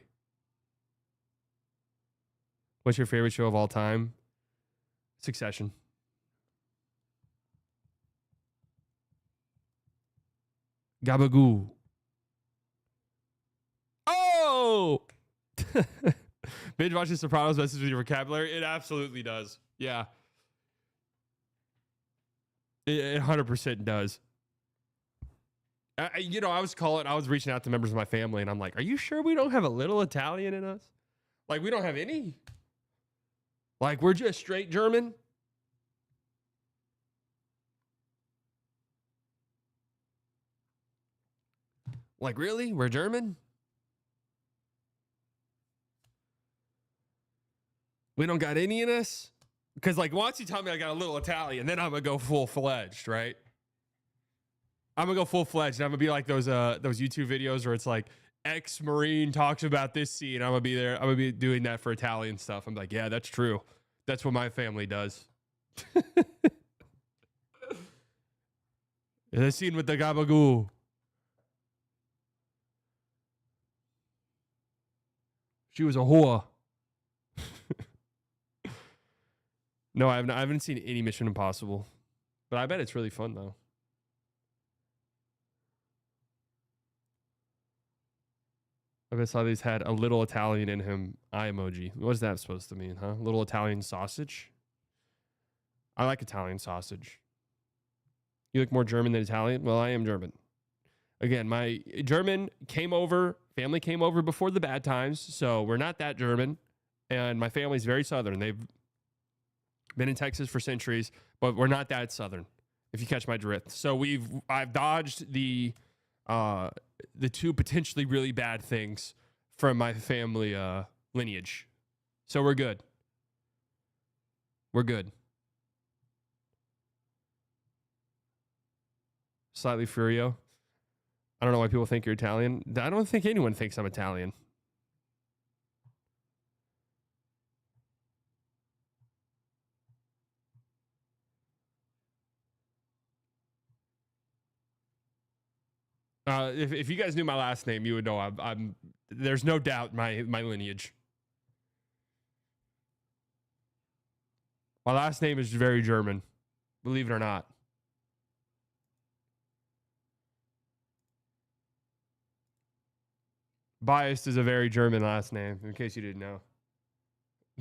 What's your favorite show of all time? Succession. Gabagoo. Oh! Binge watching Sopranos messes with your vocabulary? It absolutely does. Yeah. It 100% does. I was reaching out to members of my family, and I'm like, are you sure we don't have a little Italian in us? Like, we don't have any? Like, we're just straight German? Like, really? We're German? We don't got any in us? Because, like, once you tell me I got a little Italian, then I'm going to go full-fledged, right? I'm going to go full-fledged, and I'm going to be like those YouTube videos where it's like, ex-Marine talks about this scene. I'm going to be there. I'm going to be doing that for Italian stuff. I'm like, yeah, that's true. That's what my family does. The scene with the gabagoo. She was a whore. No, I haven't seen any Mission Impossible. But I bet it's really fun, though. I bet Sally's had a little Italian in him. Eye emoji. What is that supposed to mean, huh? Little Italian sausage? I like Italian sausage. You look more German than Italian? Well, I am German. Again, my German family came over before the bad times, so we're not that German. And my family's very Southern. They've been in Texas for centuries, but we're not that Southern, if you catch my drift. So I've dodged the 2 potentially really bad things from my family lineage. So we're good. We're good. Slightly Furio. I don't know why people think you're Italian. I don't think anyone thinks I'm Italian. If you guys knew my last name, you would know I'm there's no doubt my lineage. My last name is very German, believe it or not. Biased is a very German last name, in case you didn't know.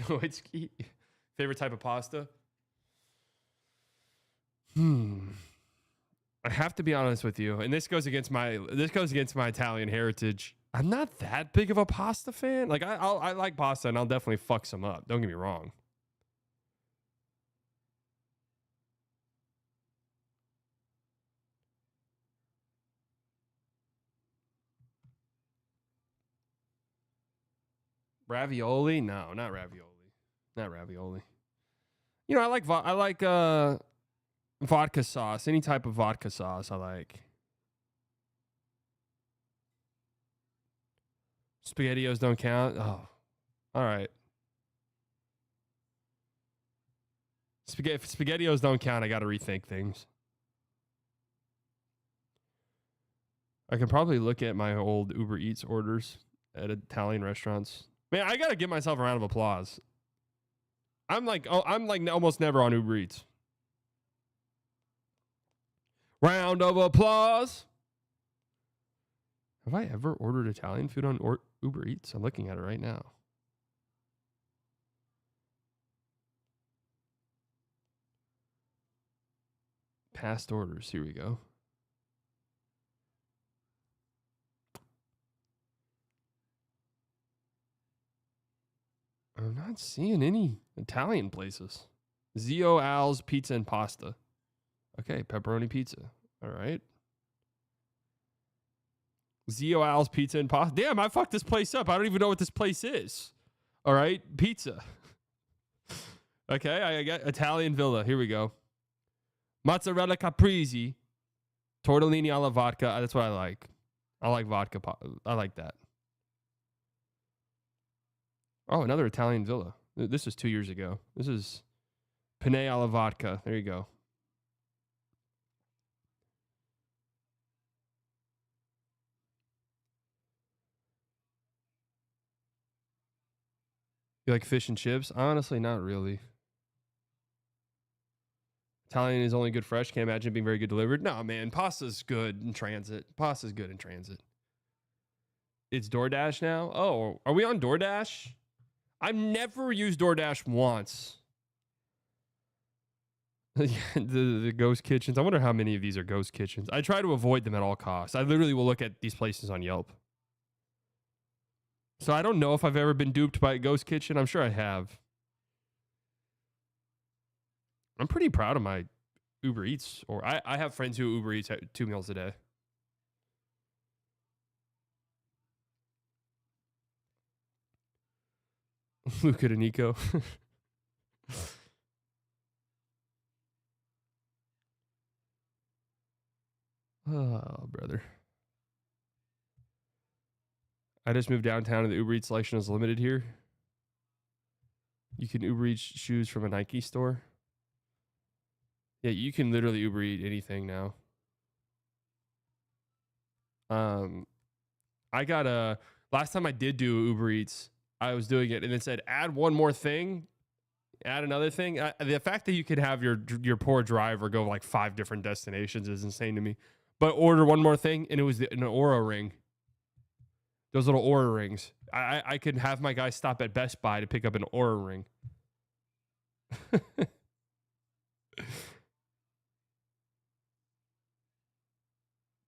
No, it's favorite type of pasta. I have to be honest with you, and this goes against my Italian heritage. I'm not that big of a pasta fan. Like I like pasta, and I'll definitely fuck some up. Don't get me wrong. Ravioli? No, not ravioli. Not ravioli. You know, I like vodka sauce. Any type of vodka sauce I like. SpaghettiOs don't count. Oh, all right. If SpaghettiOs don't count, I got to rethink things. I can probably look at my old Uber Eats orders at Italian restaurants. Man, I got to give myself a round of applause. I'm like almost never on Uber Eats. Round of applause. Have I ever ordered Italian food on Uber Eats? I'm looking at it right now. Past orders. Here we go. I'm not seeing any Italian places. Zio Al's Pizza and Pasta. Okay, pepperoni pizza. All right. Zio Al's Pizza and Pasta. Damn, I fucked this place up. I don't even know what this place is. All right, pizza. Okay, I got Italian Villa. Here we go. Mozzarella caprese. Tortellini alla vodka. That's what I like. I like vodka. I like that. Oh, another Italian Villa. This was 2 years ago. This is penne alla vodka. There you go. You like fish and chips? Honestly, not really. Italian is only good fresh. Can't imagine it being very good delivered. No, man. Pasta's good in transit. Pasta's good in transit. It's DoorDash now? Oh, are we on DoorDash? I've never used DoorDash once. the ghost kitchens. I wonder how many of these are ghost kitchens. I try to avoid them at all costs. I literally will look at these places on Yelp. So I don't know if I've ever been duped by a ghost kitchen. I'm sure I have. I'm pretty proud of my Uber Eats. Or I have friends who Uber Eats 2 meals a day. Luca and Nico. Oh, brother. I just moved downtown and the Uber Eats selection is limited here. You can Uber Eats shoes from a Nike store. Yeah, you can literally Uber Eat anything now. I got last time I did do Uber Eats, I was doing it and it said add one more thing, add another thing. The fact that you could have your poor driver go like 5 different destinations is insane to me. But order one more thing and it was an Oura ring. Those little Oura rings. I could have my guy stop at Best Buy to pick up an Oura ring.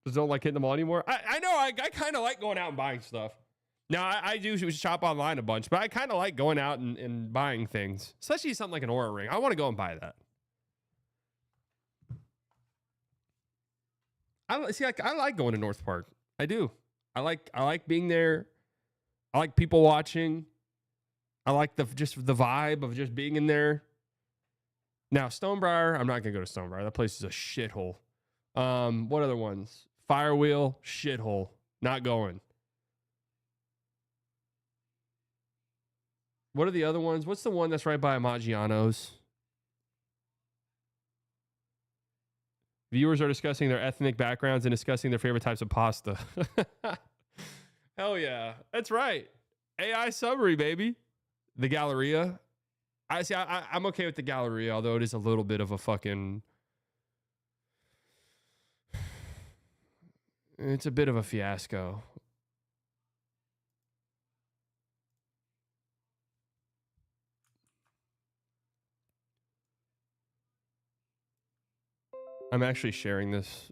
Just don't like hitting them all anymore. I know. I kind of like going out and buying stuff. Now, I do shop online a bunch, but I kind of like going out and buying things, especially something like an Oura ring. I want to go and buy that. I like going to North Park. I do. I like being there. I like people watching. I like the vibe of just being in there. Now, Stonebriar, I'm not gonna go to Stonebriar. That place is a shithole. What other ones? Firewheel, shithole. Not going. What are the other ones? What's the one that's right by Maggiano's? Viewers are discussing their ethnic backgrounds and discussing their favorite types of pasta. Hell yeah. That's right. AI summary, baby. The Galleria. I'm okay with the Galleria, although it is a little bit of a fucking... It's a bit of a fiasco. I'm actually sharing this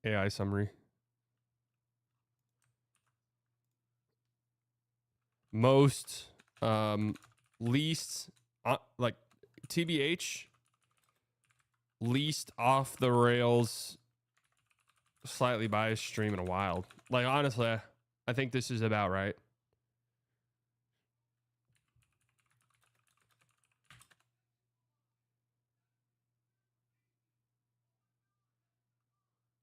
AI summary. Most, least, like TBH, least off the rails, slightly biased stream in a while. Like, honestly, I think this is about right.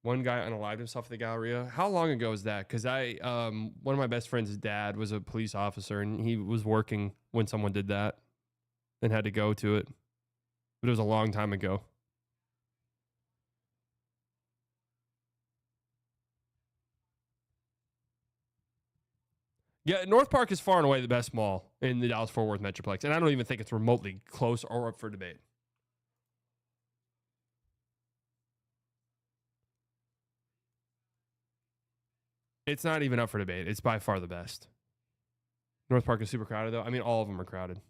One guy unalived himself at the Galleria. How long ago was that? Because one of my best friend's dad was a police officer, and he was working when someone did that and had to go to it. But it was a long time ago. Yeah, North Park is far and away the best mall in the Dallas-Fort Worth Metroplex, and I don't even think it's remotely close or up for debate. It's not even up for debate. It's by far the best. North Park is super crowded, though. I mean, all of them are crowded.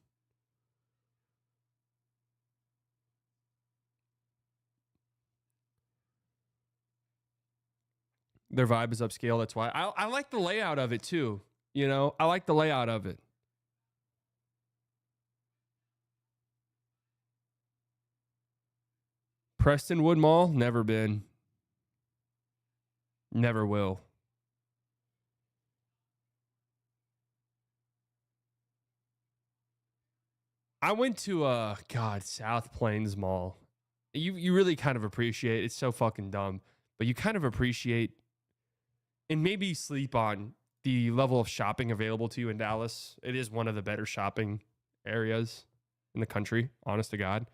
Their vibe is upscale. That's why. I like the layout of it, too. You know, I like the layout of it. Prestonwood Mall? Never been. Never will. I went to South Plains Mall. You really kind of appreciate, it's so fucking dumb, but you kind of appreciate and maybe sleep on the level of shopping available to you in Dallas. It is one of the better shopping areas in the country, honest to God.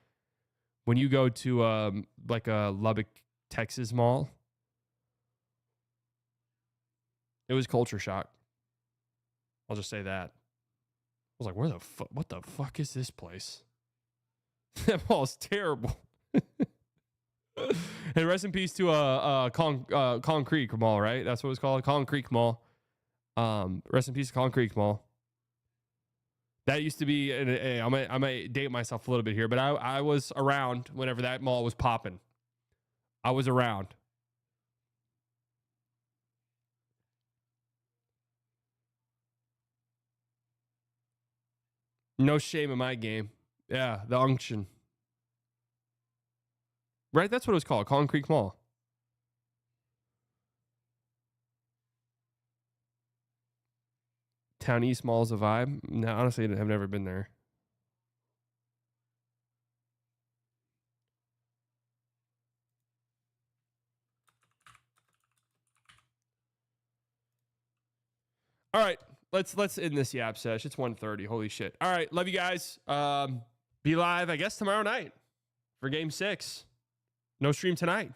When you go to like a Lubbock, Texas mall, it was culture shock. I'll just say that. I was like, what the fuck is this place? That mall's terrible. And rest in peace to Con Creek Mall, right? That's what it's called, Con Creek Mall. Rest in peace to Con Creek Mall. That used to be, I might date myself a little bit here, but I was around whenever that mall was popping. I was around. No shame in my game. Yeah, the unction. Right? That's what it was called. Con Creek Mall. Town East Mall is a vibe. No, honestly, I've never been there. All right. Let's end this yap sesh. It's 1:30. Holy shit. All right. Love you guys. Be live, I guess, tomorrow night for Game 6. No stream tonight.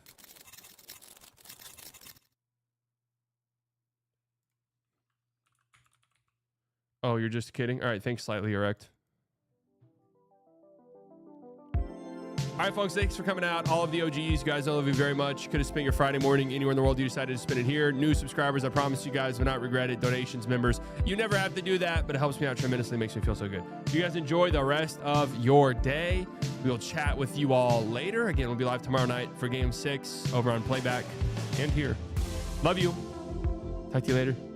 Oh, you're just kidding? All right. Thanks, Slightly Erect. All right, folks, thanks for coming out. All of the OGs, you guys, I love you very much. Could have spent your Friday morning anywhere in the world. You decided to spend it here. New subscribers, I promise you guys will not regret it. Donations, members, you never have to do that, but it helps me out tremendously. Makes me feel so good. You guys enjoy the rest of your day. We'll chat with you all later. Again, we'll be live tomorrow night for Game 6 over on Playback and here. Love you. Talk to you later.